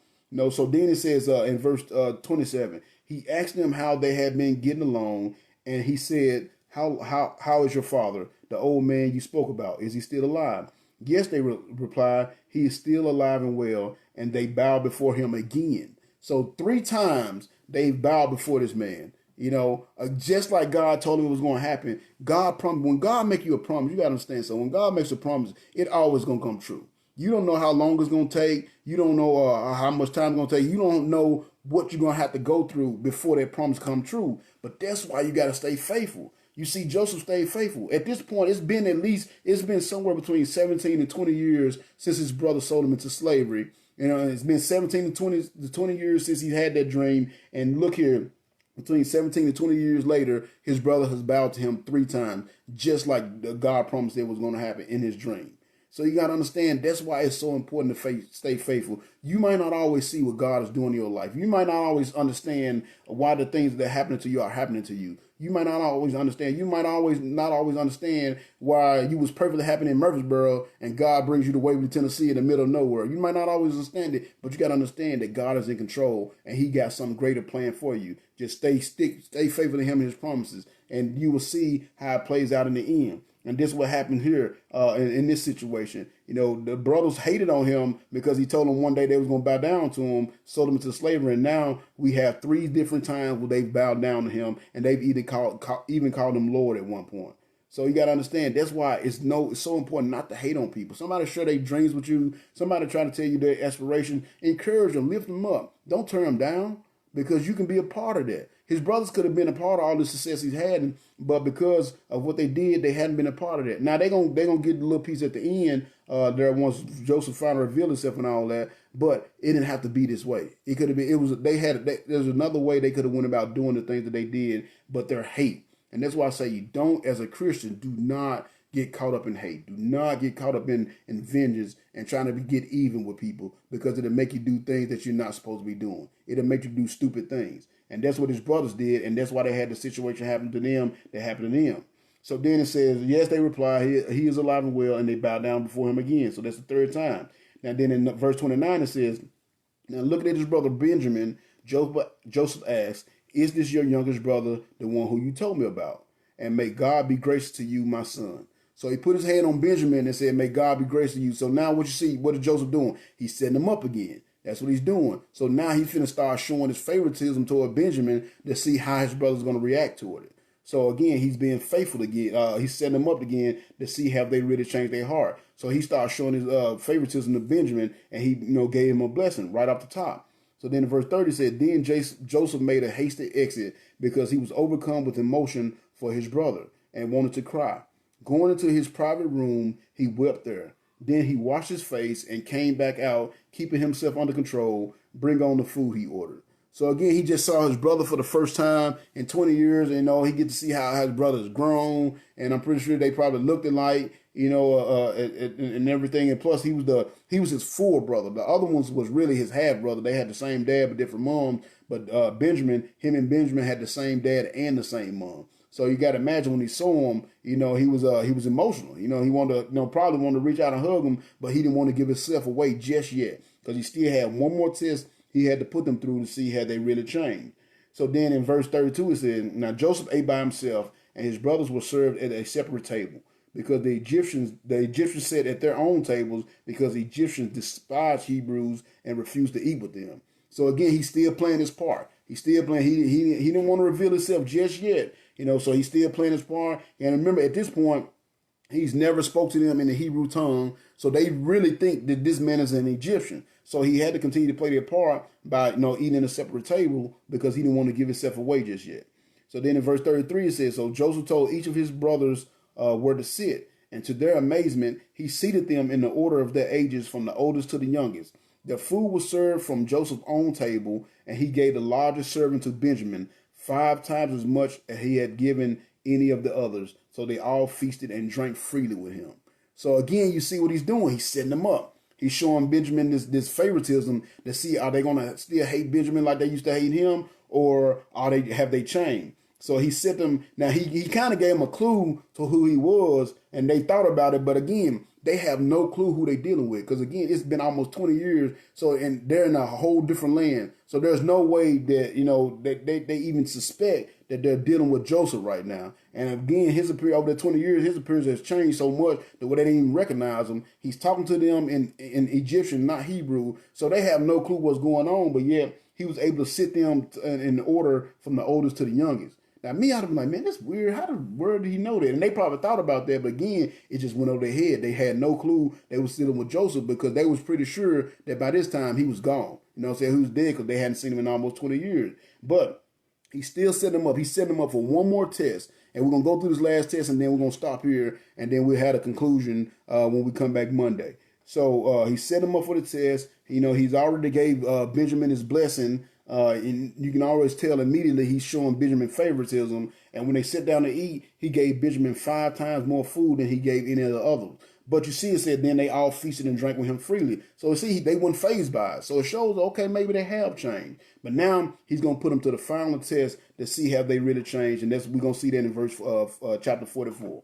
So then it says in verse 27, he asked them how they had been getting along, and he said, how is your father, the old man you spoke about? Is he still alive?" "Yes," they replied, "he is still alive and well," and they bowed before him again. So 3 times they bowed before this man. Just like God told him it was going to happen. God promised. When God make you a promise, you got to understand. So when God makes a promise, it always going to come true. You don't know how long it's going to take. You don't know how much time it's going to take. You don't know what you're going to have to go through before that promise come true. But that's why you got to stay faithful. You see, Joseph stayed faithful. At this point, it's been somewhere between 17 and 20 years since his brother sold him into slavery. It's been 17 to 20 years since he had that dream. And look here. Between 17 and 20 years later, his brother has bowed to him 3 times, just like God promised it was going to happen in his dream. So you got to understand, that's why it's so important to stay faithful. You might not always see what God is doing in your life. You might not always understand why the things that are happening to you are happening to you. You might not always understand. You might not always understand why you was perfectly happy in Murfreesboro and God brings you to Waverly, Tennessee in the middle of nowhere. You might not always understand it, but you got to understand that God is in control and he got some greater plan for you. Just stay faithful to him and his promises, and you will see how it plays out in the end. And this is what happened here in this situation. The brothers hated on him because he told them one day they was going to bow down to him, sold him into slavery. And now we have 3 different times where they've bowed down to him, and they've even called him Lord at one point. So you got to understand, that's why it's so important not to hate on people. Somebody share their dreams with you. Somebody try to tell you their aspiration. Encourage them, lift them up. Don't turn them down, because you can be a part of that. His brothers could have been a part of all the success he's had, but because of what they did, they hadn't been a part of that. Now they're gonna get the little piece at the end there once Joseph finally revealed himself and all that. But it didn't have to be this way. It could have been. There's another way they could have went about doing the things that they did, but their hate. And that's why I say you don't, as a Christian, do not get caught up in hate. Do not get caught up in vengeance and trying to get even with people, because it'll make you do things that you're not supposed to be doing. It'll make you do stupid things. And that's what his brothers did, and that's why they had the situation happen to them that happened to them. So then it says, yes, they reply, he is alive and well, and they bow down before him again. So that's the 3rd time. Now then in verse 29 it says, now looking at his brother Benjamin, Joseph asked, "Is this your youngest brother, the one who you told me about? And may God be gracious to you, my son." So he put his hand on Benjamin and said, "May God be gracious to you." So now what you see, what is Joseph doing? He's setting him up again. That's what he's doing. So now he's finna start showing his favoritism toward Benjamin to see how his brother's going to react toward it. So again, he's being faithful again. He's setting them up again to see have they really changed their heart. So he starts showing his favoritism to Benjamin, and he gave him a blessing right off the top. So then in verse 30 said, then Joseph made a hasty exit because he was overcome with emotion for his brother and wanted to cry. Going into his private room, he wept there. Then he washed his face and came back out, keeping himself under control. Bring on the food, he ordered. So again, he just saw his brother for the first time in 20 years. And, he get to see how his brother's grown. And I'm pretty sure they probably looked alike, and everything. And plus, he was his full brother. The other ones was really his half brother. They had the same dad but different moms. But him and Benjamin had the same dad and the same mom. So you got to imagine when he saw him, he was emotional. He wanted to, probably wanted to reach out and hug him, but he didn't want to give himself away just yet because he still had one more test he had to put them through to see had they really changed. So then in verse 32 it says, now Joseph ate by himself, and his brothers were served at a separate table because the Egyptians sat at their own tables because the Egyptians despised Hebrews and refused to eat with them. So again, he's still playing his part. He's still playing. He didn't want to reveal himself just yet. So he's still playing his part. And remember, at this point, he's never spoke to them in the Hebrew tongue. So they really think that this man is an Egyptian. So he had to continue to play their part by, eating at a separate table because he didn't want to give himself away just yet. So then in verse 33, it says, so Joseph told each of his brothers where to sit. And to their amazement, he seated them in the order of their ages from the oldest to the youngest. The food was served from Joseph's own table, and he gave the largest serving to Benjamin, 5 times as much as he had given any of the others. So they all feasted and drank freely with him. So again, you see what he's doing. He's setting them up. He's showing Benjamin this favoritism to see, are they going to still hate Benjamin like they used to hate him, or have they changed? So he set them. Now he kind of gave them a clue to who he was, and they thought about it. But again, they have no clue who they're dealing with, because again, it's been almost 20 years. So, and they're in a whole different land. So there's no way that they even suspect that they're dealing with Joseph right now. And again, his appearance over the 20 years, his appearance has changed so much that they didn't even recognize him. He's talking to them in Egyptian, not Hebrew. So they have no clue what's going on. But yet he was able to sit them in order from the oldest to the youngest. Now, me, I'd have been like, man, that's weird. Where did he know that? And they probably thought about that, but again, it just went over their head. They had no clue they were sitting with Joseph because they was pretty sure that by this time he was gone. You know what I'm saying? He was dead because they hadn't seen him in almost 20 years. But he still set them up. He set them up for one more test. And we're going to go through this last test, and then we're going to stop here, and then we'll have a conclusion when we come back Monday. So he set him up for the test. He's already gave Benjamin his blessing. And you can always tell immediately he's showing Benjamin favoritism. And when they sit down to eat, he gave Benjamin 5 times more food than he gave any of the others. But you see, it said then they all feasted and drank with him freely. So see, they weren't fazed by it. So it shows, okay, maybe they have changed. But now he's going to put them to the final test to see have they really changed. And we're going to see that in verse chapter 44.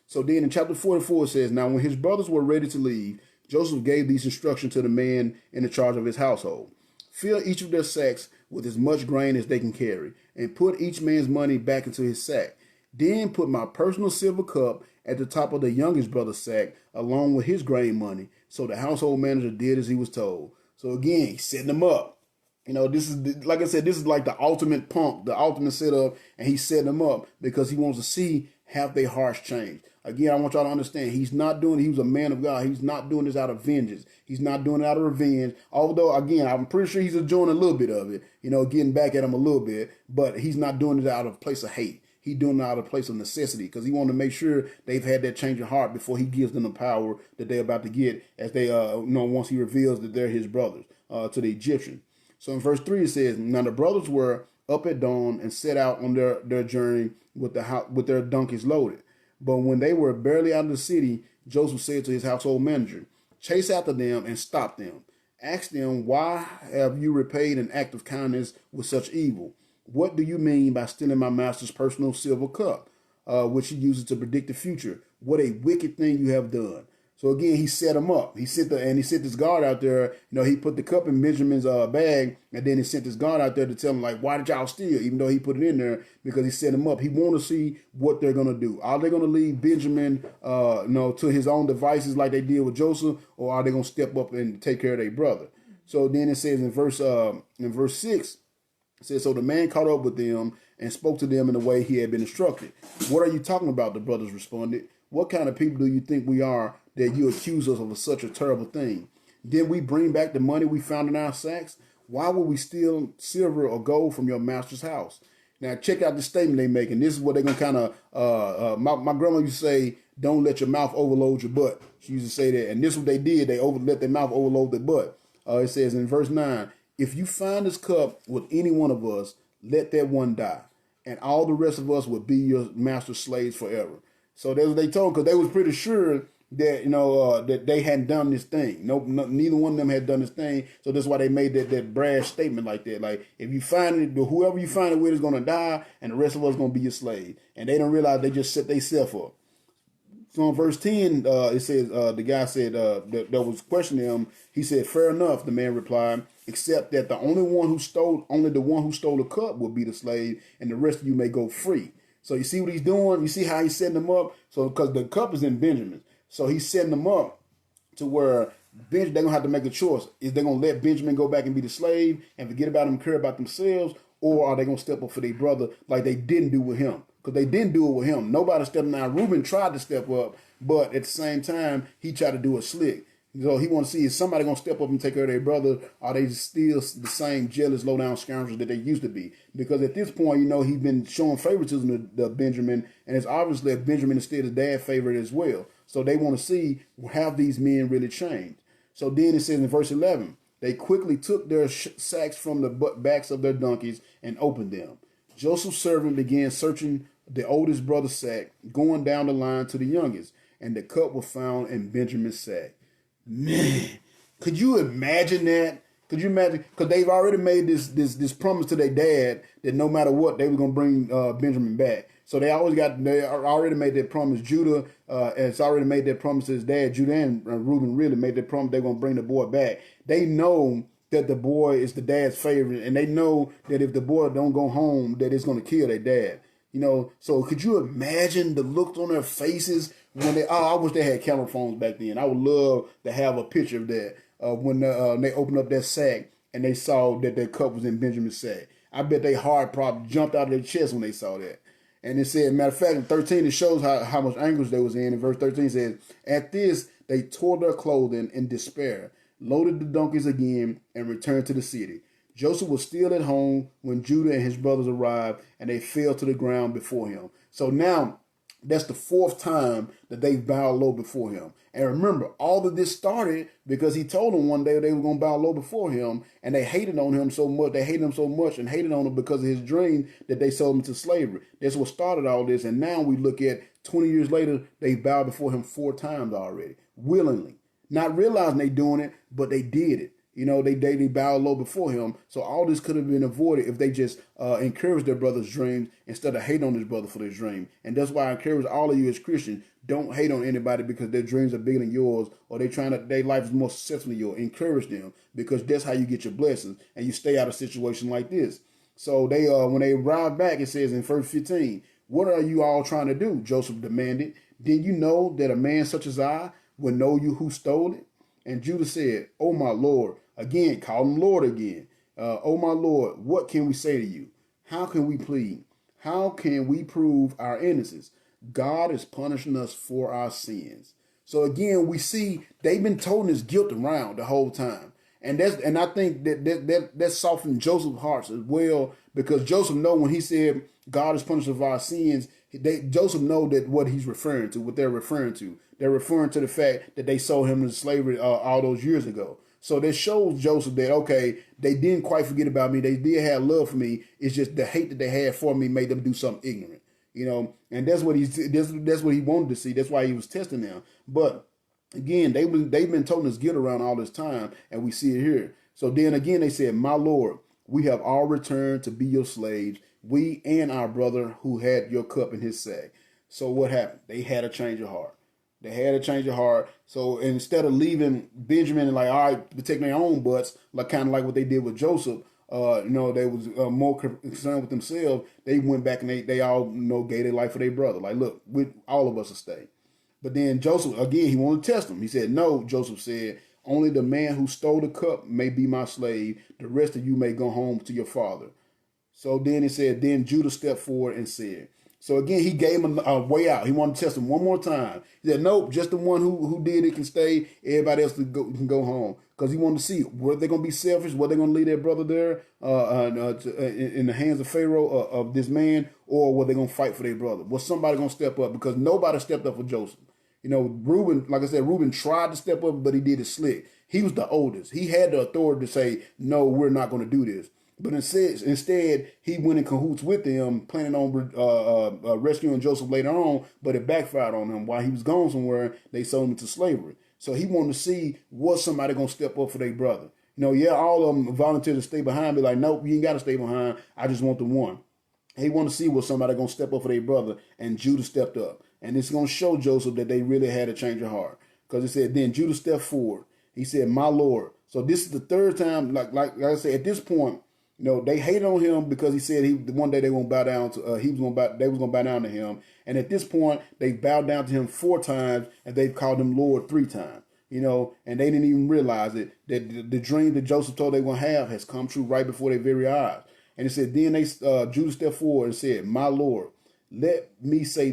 So then in chapter 44, it says, now when his brothers were ready to leave, Joseph gave these instructions to the man in the charge of his household. Fill each of their sacks with as much grain as they can carry, and put each man's money back into his sack. Then put my personal silver cup at the top of the youngest brother's sack, along with his grain money. So the household manager did as he was told. So again, he's setting them up. This is, like I said, this is like the ultimate pump, the ultimate setup, and he's setting them up because he wants to see have their hearts changed. Again, I want y'all to understand, he was a man of God. He's not doing this out of vengeance. He's not doing it out of revenge. Although, again, I'm pretty sure he's enjoying a little bit of it, getting back at him a little bit, but he's not doing it out of a place of hate. He's doing it out of a place of necessity because he wanted to make sure they've had that change of heart before he gives them the power that they're about to get as they, once he reveals that they're his brothers to the Egyptian. So in verse 3, it says, now the brothers were up at dawn and set out on their journey with their donkeys loaded. But when they were barely out of the city, Joseph said to his household manager, chase after them and stop them. Ask them, why have you repaid an act of kindness with such evil? What do you mean by stealing my master's personal silver cup, which he uses to predict the future? What a wicked thing you have done. So again, he set him up. He sent this guard out there. He put the cup in Benjamin's bag, and then he sent this guard out there to tell him, like, why did y'all steal? Even though he put it in there because he set him up. He want to see what they're gonna do. Are they gonna leave Benjamin, to his own devices like they did with Joseph, or are they gonna step up and take care of their brother? So then it says in verse 6, it says, so the man caught up with them and spoke to them in the way he had been instructed. What are you talking about? The brothers responded. What kind of people do you think we are that you accuse us of such a terrible thing? Did we bring back the money we found in our sacks? Why would we steal silver or gold from your master's house? Now check out the statement they make, and this is what they're gonna kind of. My grandma used to say, "Don't let your mouth overload your butt." She used to say that, and this is what they did. They let their mouth overload their butt. It says in verse 9, "If you find this cup with any one of us, let that one die, and all the rest of us will be your master's slaves forever." So that's what they told, because they was pretty sure that that they hadn't done this thing. Neither one of them had done this thing. So that's why they made that brash statement like that. Like, if you find it, whoever you find it with is gonna die, and the rest of us is gonna be your slave. And they don't realize they just set themselves up. So in verse 10, it says the guy said that was questioning him. He said, "Fair enough," the man replied, "except that only the one who stole the cup will be the slave, and the rest of you may go free." So you see what he's doing? You see how he's setting them up? So because the cup is in Benjamin. So he's setting them up to where they're going to have to make a choice. Is they going to let Benjamin go back and be the slave and forget about him and care about themselves? Or are they going to step up for their brother like they didn't do with him? Because they didn't do it with him. Nobody stepped down. Reuben tried to step up, but at the same time, he tried to do it slick. So he want to see, is somebody going to step up and take care of their brother? Or are they still the same jealous, low-down scoundrels that they used to be? Because at this point, he's been showing favoritism to Benjamin, and it's obviously that Benjamin is still his dad's favorite as well. So they want to see, have these men really changed? So then it says in verse 11, they quickly took their sacks from the backs of their donkeys and opened them. Joseph's servant began searching the oldest brother's sack, going down the line to the youngest, and the cup was found in Benjamin's sack. Man, could you imagine that? Could you imagine? Because they've already made this promise to their dad that no matter what, they were going to bring Benjamin back. So they already made that promise. Judah has already made that promise to his dad. Judah and Reuben really made that promise they're going to bring the boy back. They know that the boy is the dad's favorite, and they know that if the boy don't go home, that it's going to kill their dad. So could you imagine the looks on their faces when I wish they had camera phones back then. I would love to have a picture of that when they opened up that sack and they saw that their cup was in Benjamin's sack. I bet they heart probably jumped out of their chest when they saw that. And it said, matter of fact, in 13, it shows how much anguish they was in. In verse 13 it says, at this, they tore their clothing in despair, loaded the donkeys again, and returned to the city. Joseph was still at home when Judah and his brothers arrived, and they fell to the ground before him. So now, that's the fourth time that they bowed low before him. And remember, all of this started because he told them one day they were going to bow low before him, and they hated on him so much. They hated him so much and hated on him because of his dream that they sold him to slavery. That's what started all this. And now we look at 20 years later, they bowed before him 4 times already, willingly. Not realizing they doing it, but they did it. They bowed low before him. So all this could have been avoided if they just encouraged their brother's dreams instead of hating on his brother for his dream. And that's why I encourage all of you as Christians, don't hate on anybody because their dreams are bigger than yours or their life is more successful than yours. Encourage them because that's how you get your blessings and you stay out of situations like this. So they when they arrived back, it says in verse 15, what are you all trying to do? Joseph demanded. Didn't you know that a man such as I would know you who stole it? And Judah said, oh my Lord. Again, call him Lord again. Oh my Lord, what can we say to you? How can we plead? How can we prove our innocence? God is punishing us for our sins. So again, we see they've been toting his guilt around the whole time. And I think that softened Joseph's hearts as well, because Joseph know when he said God is punishing us for our sins, Joseph know that what he's referring to, what they're referring to. They're referring to the fact that they sold him into slavery all those years ago. So that shows Joseph that, okay, they didn't quite forget about me. They did have love for me. It's just the hate that they had for me made them do something ignorant, And that's what he wanted to see. That's why he was testing them. But again, they've been toting his guilt around all this time, and we see it here. So then again, they said, my Lord, we have all returned to be your slaves, we and our brother who had your cup in his sack. So what happened? They had a change of heart. They had a change of heart. So instead of leaving Benjamin and all right, to take their own butts, kind of like what they did with Joseph, they was more concerned with themselves. They went back and they all, gave their life for their brother. Like, look, all of us will stay. But then Joseph, again, he wanted to test them. He said, no, Joseph said, Only the man who stole the cup may be my slave. The rest of you may go home to your father. So then it said, then Judah stepped forward and said. So again, he gave him a way out. He wanted to test him one more time. He said, nope, just the one who did it can stay. Everybody else can go home. Because he wanted to see, were they going to be selfish? Were they going to leave their brother there in the hands of Pharaoh, of this man? Or were they going to fight for their brother? Was somebody going to step up? Because nobody stepped up for Joseph. You know, Reuben, like I said, Reuben tried to step up, but he did it slick. He was the oldest. He had the authority to say, no, we're not going to do this. But instead, he went in cahoots with them, planning on rescuing Joseph later on, but it backfired on him. While he was gone somewhere, they sold him into slavery. So he wanted to see, was somebody going to step up for their brother? You know, yeah, all of them volunteered to stay behind, be like, nope, you ain't got to stay behind. I just want the one. He wanted to see, was somebody going to step up for their brother, and Judah stepped up. And it's going to show Joseph that they really had a change of heart. Because it said, then Judah stepped forward. He said, my Lord. So this is the third time, like I said, at this point, you know, they hated on him because he said one day they won't bow down to they was gonna bow down to him. And at this point, they bowed down to him 4 times, and they've called him Lord 3 times. You know, and they didn't even realize it, that the dream that Joseph told they were gonna have has come true right before their very eyes. And it said, then Judah stepped forward and said, my Lord, let me say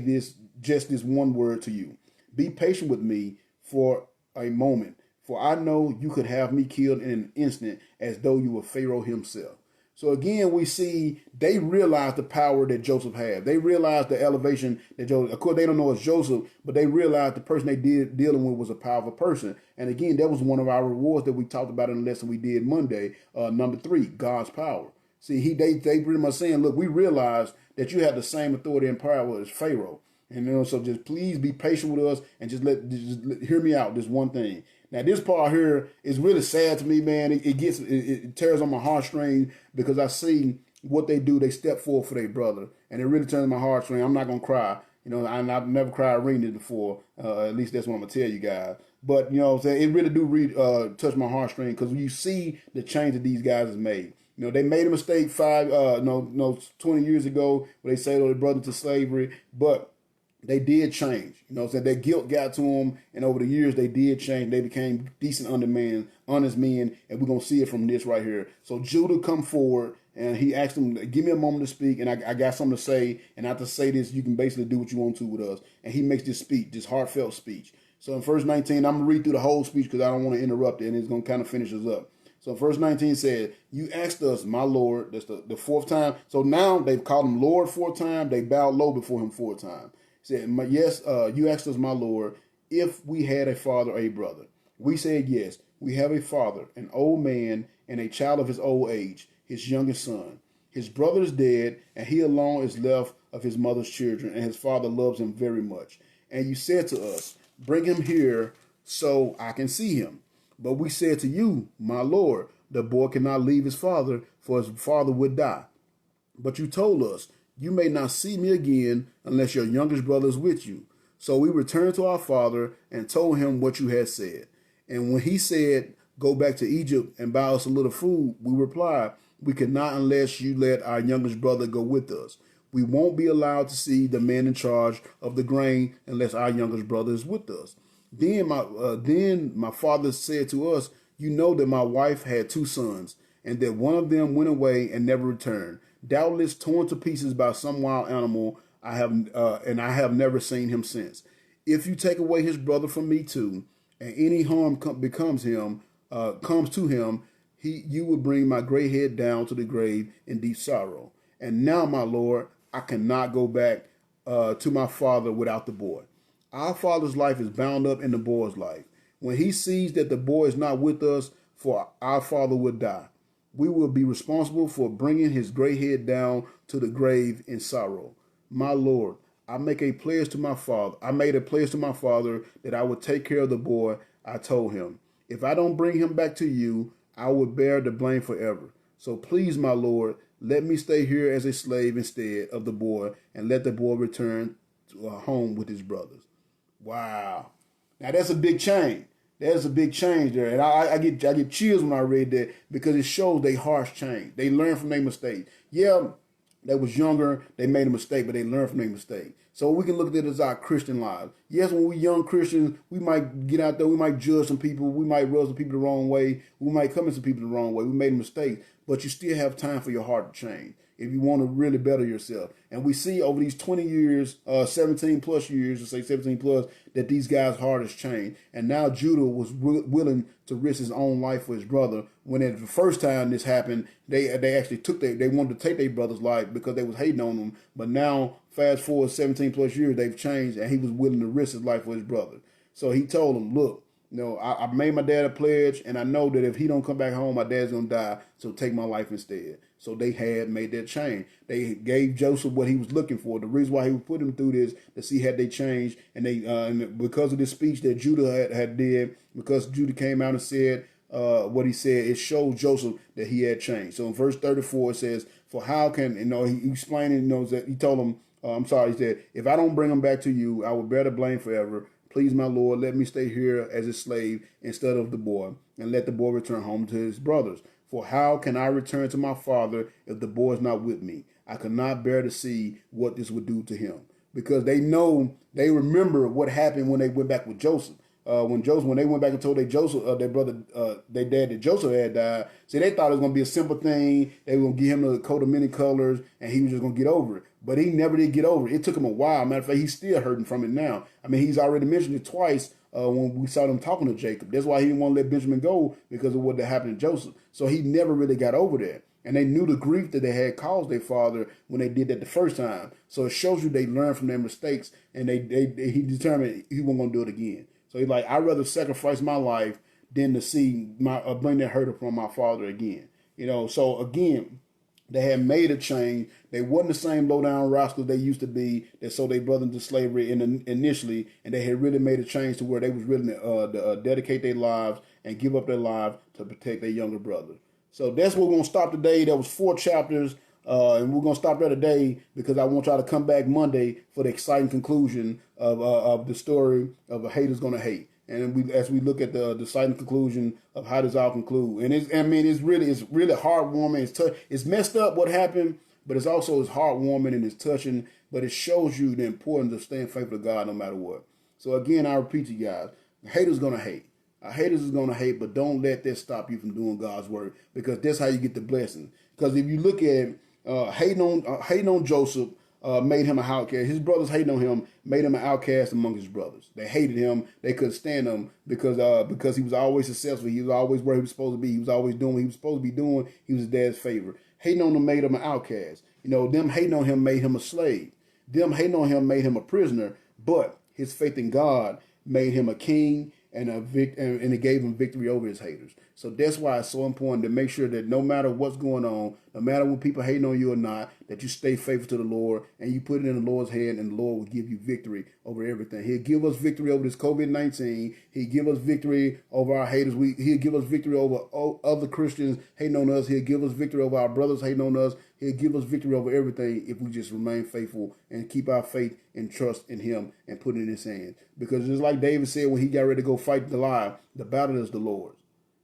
just this one word to you. Be patient with me for a moment, for I know you could have me killed in an instant as though you were Pharaoh himself. So again, we see they realize the power that Joseph had. They realize the elevation that Joseph, of course, they don't know it's Joseph, but they realized the person they dealing with was a powerful person. And again, that was one of our rewards that we talked about in the lesson we did Monday, number 3, God's power. See, they pretty much saying, look, we realize that you have the same authority and power as Pharaoh. And you know, so just please be patient with us and just hear me out. This one thing. Now, this part here is really sad to me, man. It tears on my heartstrings because I see what they do. They step forward for their brother, and it really turns my heartstrings. I'm not gonna cry. You know, I've never cried reading this before. At least that's what I'm gonna tell you guys. But you know, what I'm saying, it really do touch my heartstrings because you see the change that these guys have made. You know, they made a mistake 20 years ago where they sold their brother to slavery, but they did change. You know, so that guilt got to them, and over the years they did change. They became decent, honest men, and we're gonna see it from this right here. So Judah come forward, and he asked them, "Give me a moment to speak, and I got something to say. And after say this, you can basically do what you want to with us." And he makes this speech, this heartfelt speech. So in verse 19, I'm gonna read through the whole speech because I don't want to interrupt it, and it's gonna kind of finish us up. So verse 19 said, you asked us, my Lord, that's the 4th time. So now they've called him Lord 4 times. They bowed low before him 4 times. He said, yes, you asked us, my Lord, if we had a father or a brother. We said, yes, we have a father, an old man, and a child of his old age, his youngest son. His brother is dead, and he alone is left of his mother's children, and his father loves him very much. And you said to us, bring him here so I can see him. But we said to you, my Lord, the boy cannot leave his father, for his father would die. But you told us, you may not see me again unless your youngest brother is with you. So we returned to our father and told him what you had said. And when he said, go back to Egypt and buy us a little food, we replied, we cannot unless you let our youngest brother go with us. We won't be allowed to see the man in charge of the grain unless our youngest brother is with us. Then my father said to us, you know that my wife had 2 sons, and that one of them went away and never returned, doubtless torn to pieces by some wild animal. I have never seen him since. If you take away his brother from me too, and any harm comes to him, you would bring my gray head down to the grave in deep sorrow. And now, my Lord, I cannot go back to my father without the boy. Our father's life is bound up in the boy's life. When he sees that the boy is not with us, for our father would die. We will be responsible for bringing his gray head down to the grave in sorrow. My Lord, I made a pledge to my father that I would take care of the boy. I told him, if I don't bring him back to you, I will bear the blame forever. So please, my Lord, let me stay here as a slave instead of the boy, and let the boy return to home with his brothers. Wow. Now that's a big change. There's a big change there. And I get chills when I read that because it shows they harsh change. They learn from their mistakes. Yeah, they was younger, they made a mistake, but they learned from their mistake. So we can look at it as our Christian lives. Yes, when we're young Christians, we might get out there, we might judge some people, we might rub some people the wrong way, we might come at some people the wrong way, we made mistakes, but you still have time for your heart to change if you want to really better yourself. And we see over these 20 years, 17 plus years, let's say 17 plus, that these guys' heart has changed. And now Judah was willing to risk his own life for his brother. When at the first time this happened, they actually they wanted to take their brother's life because they was hating on him. But now, fast forward 17 plus years, they've changed, and he was willing to risk his life for his brother. So he told him, look, I made my dad a pledge, and I know that if he don't come back home, my dad's going to die, so take my life instead. So they had made that change. They gave Joseph what he was looking for. The reason why he was putting him through this, to see had they changed, and and because of this speech that Judah had did, because Judah came out and said what he said, it showed Joseph that he had changed. So in verse 34 it says, for how can, he explaining, that he told him, he said, if I don't bring him back to you, I will bear the blame forever. Please, my Lord, let me stay here as a slave instead of the boy, and let the boy return home to his brothers. For how can I return to my father if the boy is not with me? I could not bear to see what this would do to him. Because they remember what happened when they went back with Joseph. When they went back and told their brother, their dad, that Joseph had died. See, they thought it was going to be a simple thing. They were going to give him a coat of many colors, and he was just going to get over it. But he never did get over it. It took him a while. Matter of fact, he's still hurting from it now. I mean, he's already mentioned it twice when we saw them talking to Jacob. That's why he didn't want to let Benjamin go, because of what had happened to Joseph. So he never really got over that. And they knew the grief that they had caused their father when they did that the first time. So it shows you they learned from their mistakes, and he determined he wasn't going to do it again. So he's like, I'd rather sacrifice my life than to see bring that hurt upon my father again. So again, they had made a change. They wasn't the same low-down rascals they used to be that sold their brother into slavery initially, and they had really made a change to where they was willing to dedicate their lives and give up their lives to protect their younger brother. So that's where we're going to stop today. That was 4 chapters, and we're going to stop there today because I want y'all to come back Monday for the exciting conclusion of the story of A Hater's Gonna Hate. And as we look at the exciting conclusion of how this all conclude. And it's really heartwarming. It's messed up what happened, but it's heartwarming and it's touching, but it shows you the importance of staying faithful to God no matter what. So again, I repeat to you guys, a hater's gonna hate. A haters is gonna hate, but don't let that stop you from doing God's work, because that's how you get the blessing. Because if you look at hating on Joseph, made him an outcast. His brothers hating on him made him an outcast among his brothers. They hated him. They couldn't stand him because he was always successful. He was always where he was supposed to be. He was always doing what he was supposed to be doing. He was his dad's favorite. Hating on him made him an outcast. Them hating on him made him a slave. Them hating on him made him a prisoner. But his faith in God made him a king and it gave him victory over his haters. So that's why it's so important to make sure that no matter what's going on, no matter when people hating on you or not, that you stay faithful to the Lord and you put it in the Lord's hand, and the Lord will give you victory over everything. He'll give us victory over this COVID-19. He'll give us victory over our haters. He'll give us victory over other Christians hating on us. He'll give us victory over our brothers hating on us. He'll give us victory over everything if we just remain faithful and keep our faith and trust in him and put it in his hands. Because just like David said when he got ready to go fight Goliath, the battle is the Lord's.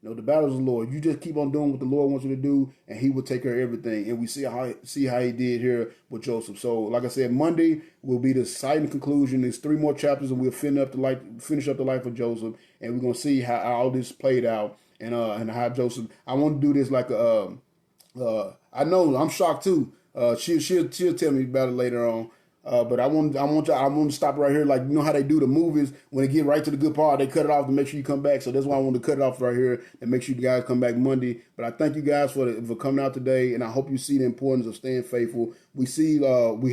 The battle is the Lord. You just keep on doing what the Lord wants you to do, and he will take care of everything. And we see how he did here with Joseph. So, like I said, Monday will be the exciting conclusion. There's 3 more chapters, and we'll finish up the life of Joseph, and we're gonna see how all this played out, and how Joseph. I want to do this like I know I'm shocked too. She'll tell me about it later on. But I want to stop right here. Like, you know how they do the movies, when they get right to the good part, they cut it off to make sure you come back. So that's why I want to cut it off right here and make sure you guys come back Monday. But I thank you guys for coming out today, and I hope you see the importance of staying faithful. We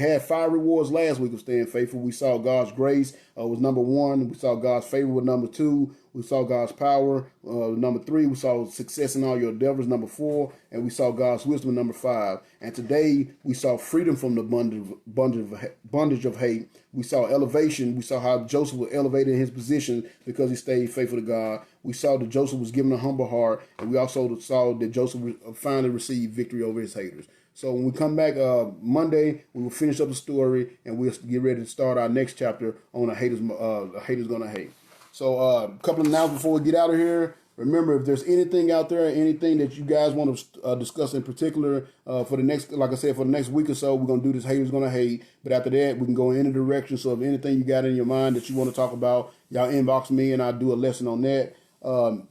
had 5 rewards last week of staying faithful. We saw God's grace was number 1. We saw God's favor with number 2. We saw God's power, number 3. We saw success in all your endeavors, number 4. And we saw God's wisdom, number 5. And today we saw freedom from the bondage of hate. We saw elevation. We saw how Joseph was elevated in his position because he stayed faithful to God. We saw that Joseph was given a humble heart. And we also saw that Joseph finally received victory over his haters. So when we come back Monday, we will finish up the story, and we'll get ready to start our next chapter on A Hater's Gonna Hate. So a couple of announcements before we get out of here. Remember, if there's anything out there, anything that you guys want to discuss in particular for the next, like I said, for the next week or so, we're going to do this Haters Gonna Hate. But after that, we can go in any direction. So if anything you got in your mind that you want to talk about, y'all inbox me and I'll do a lesson on that.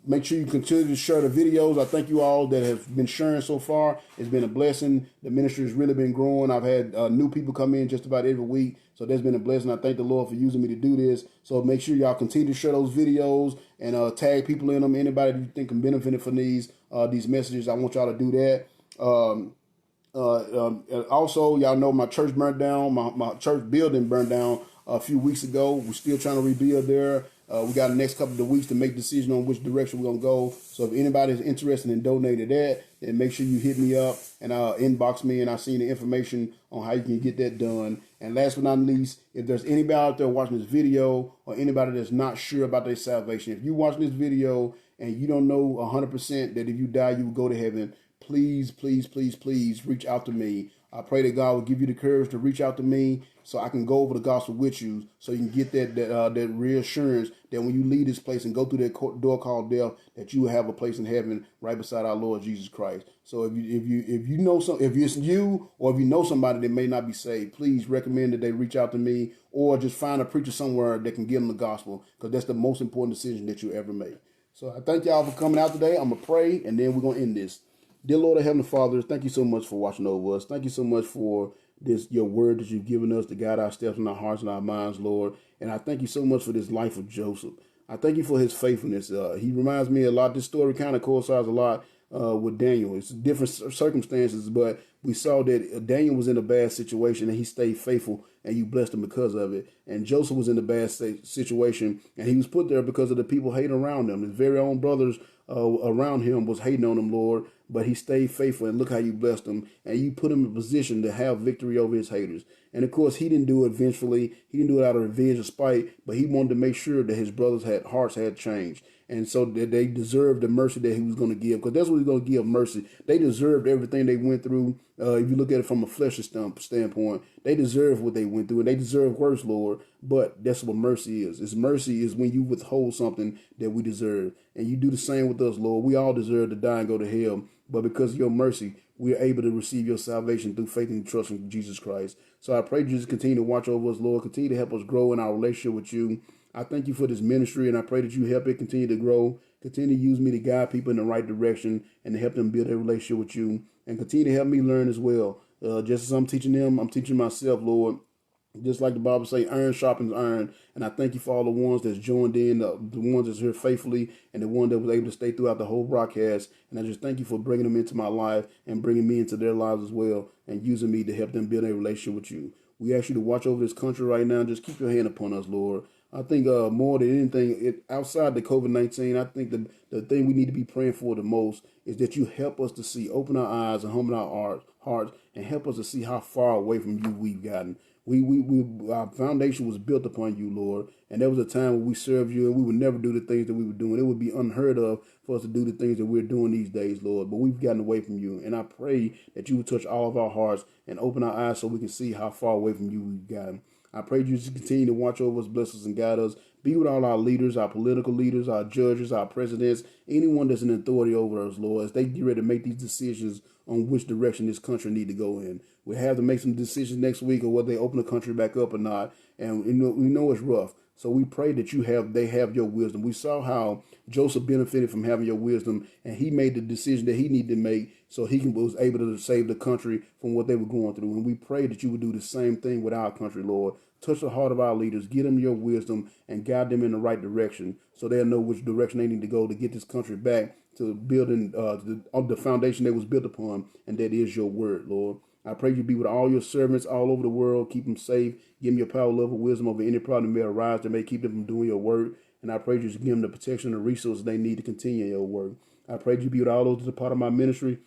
Make sure you continue to share the videos. I thank you all that have been sharing so far. It's been a blessing. The ministry has really been growing. I've had new people come in just about every week. So that's been a blessing. I thank the Lord for using me to do this. So make sure y'all continue to share those videos and tag people in them. Anybody that you think can benefit from these messages, I want y'all to do that. Also, y'all know my church burned down. My church building burned down a few weeks ago. We're still trying to rebuild there. We got the next couple of weeks to make a decision on which direction we're going to go. So if anybody is interested in donating that, then make sure you hit me up and inbox me, and I'll send you the information on how you can get that done. And last but not least, if there's anybody out there watching this video or anybody that's not sure about their salvation, if you're watching this video and you don't know 100% that if you die, you will go to heaven, please, please, please, please reach out to me. I pray that God will give you the courage to reach out to me so I can go over the gospel with you, so you can get that reassurance that when you leave this place and go through that door called death, that you will have a place in heaven right beside our Lord Jesus Christ. So if you know if it's you or if you know somebody that may not be saved, please recommend that they reach out to me or just find a preacher somewhere that can give them the gospel, because that's the most important decision that you ever make. So I thank y'all for coming out today. I'm going to pray and then we're going to end this. Dear Lord of Heavenly Father, thank you so much for watching over us. Thank you so much for your word that you've given us to guide our steps and our hearts and our minds, Lord. And I thank you so much for this life of Joseph. I thank you for his faithfulness. He reminds me a lot. This story kind of coincides a lot with Daniel. It's different circumstances, but we saw that Daniel was in a bad situation and he stayed faithful, and you blessed him because of it. And Joseph was in a bad situation, and he was put there because of the people hating around him. His very own brothers around him was hating on him, Lord, but he stayed faithful, and look how you blessed him, and you put him in a position to have victory over his haters. And of course, he didn't do it vengefully. He didn't do it out of revenge or spite, but he wanted to make sure that his brothers' hearts had changed, and so that they deserved the mercy that he was going to give, because that's what he's going to give, mercy. They deserved everything they went through. If you look at it from a fleshly standpoint, they deserve what they went through, and they deserve worse, Lord. But that's what mercy is. It's mercy is when you withhold something that we deserve, and you do the same with us, Lord. We all deserve to die and go to hell, but because of your mercy, we are able to receive your salvation through faith and trust in Jesus Christ. So I pray you just continue to watch over us, Lord. Continue to help us grow in our relationship with you. I thank you for this ministry, and I pray that you help it continue to grow. Continue to use me to guide people in the right direction and to help them build a relationship with you. And continue to help me learn as well. Just as I'm teaching them, I'm teaching myself, Lord. Just like the Bible say, iron sharpens iron. And I thank you for all the ones that's joined in, the ones that's here faithfully, and the one that was able to stay throughout the whole broadcast. And I just thank you for bringing them into my life and bringing me into their lives as well, and using me to help them build a relationship with you. We ask you to watch over this country right now. Just keep your hand upon us, Lord. I think more than anything, outside the COVID-19, I think the thing we need to be praying for the most is that you help us to see, open our eyes and humble our hearts, and help us to see how far away from you we've gotten. Our foundation was built upon you, Lord, and there was a time when we served you and we would never do the things that we were doing. It would be unheard of for us to do the things that we're doing these days, Lord, but we've gotten away from you. And I pray that you would touch all of our hearts and open our eyes so we can see how far away from you we've gotten. I pray you just continue to watch over us, bless us, and guide us. Be with all our leaders, our political leaders, our judges, our presidents, anyone that's in authority over us, Lord, as they get ready to make these decisions on which direction this country need to go in. We have to make some decisions next week, or whether they open the country back up or not. And we know it's rough. So we pray that they have your wisdom. We saw how Joseph benefited from having your wisdom, and he made the decision that he needed to make so he was able to save the country from what they were going through. And we pray that you would do the same thing with our country, Lord. Touch the heart of our leaders, give them your wisdom, and guide them in the right direction so they'll know which direction they need to go to get this country back to building the foundation that was built upon, and that is your word, Lord. I pray you be with all your servants all over the world. Keep them safe. Give them your power, love, and wisdom over any problem that may arise that may keep them from doing your work. And I pray you give them the protection and the resources they need to continue your work. I pray you be with all those that are part of my ministry.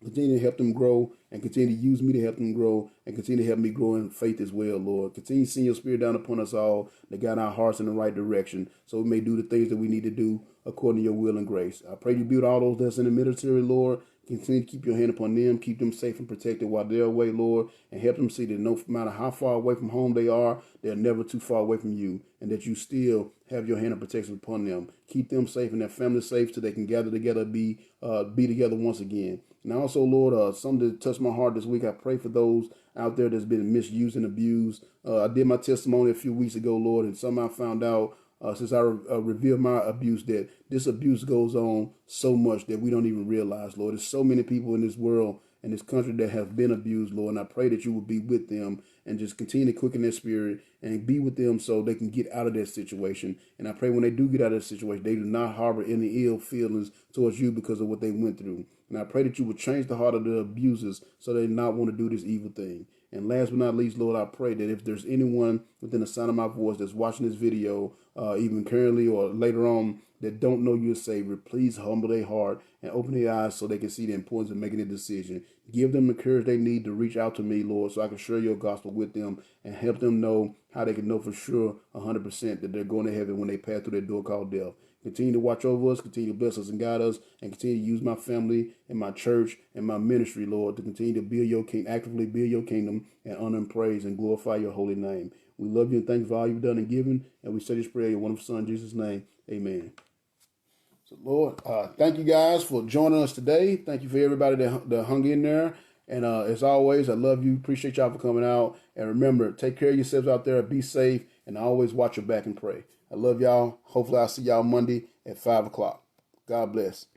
Continue to help them grow, and continue to use me to help them grow, and continue to help me grow in faith as well, Lord. Continue to send your spirit down upon us all to guide our hearts in the right direction so we may do the things that we need to do according to your will and grace. I pray you be with all those that's in the military, Lord. Continue to keep your hand upon them, keep them safe and protected while they're away, Lord, and help them see that no matter how far away from home they are, they're never too far away from you, and that you still have your hand of protection upon them. Keep them safe and their family safe so they can gather together, be together once again. And also, Lord, something that touched my heart this week, I pray for those out there that's been misused and abused. I did my testimony a few weeks ago, Lord, and somehow found out since I revealed my abuse, that this abuse goes on so much that we don't even realize, Lord. There's so many people in this world, in this country, that have been abused, Lord, and I pray that you will be with them and just continue to quicken their spirit and be with them so they can get out of that situation. And I pray when they do get out of that situation, they do not harbor any ill feelings towards you because of what they went through. And I pray that you would change the heart of the abusers so they not want to do this evil thing. And last but not least, Lord, I pray that if there's anyone within the sound of my voice that's watching this video, even currently or later on, that don't know you as Savior, please humble their heart and open their eyes so they can see the importance of making a decision. Give them the courage they need to reach out to me, Lord, so I can share your gospel with them and help them know how they can know for sure 100% that they're going to heaven when they pass through that door called death. Continue to watch over us, continue to bless us and guide us, and continue to use my family and my church and my ministry, Lord, to continue to build your kingdom, actively build your kingdom, and honor and praise and glorify your holy name. We love you and thank you for all you've done and given, and we say this prayer in your wonderful Son, Jesus' name. Amen. So, Lord, thank you guys for joining us today. Thank you for everybody that hung in there. And as always, I love you. Appreciate y'all for coming out. And remember, take care of yourselves out there. Be safe. And always watch your back and pray. I love y'all. Hopefully I'll see y'all Monday at 5 o'clock. God bless.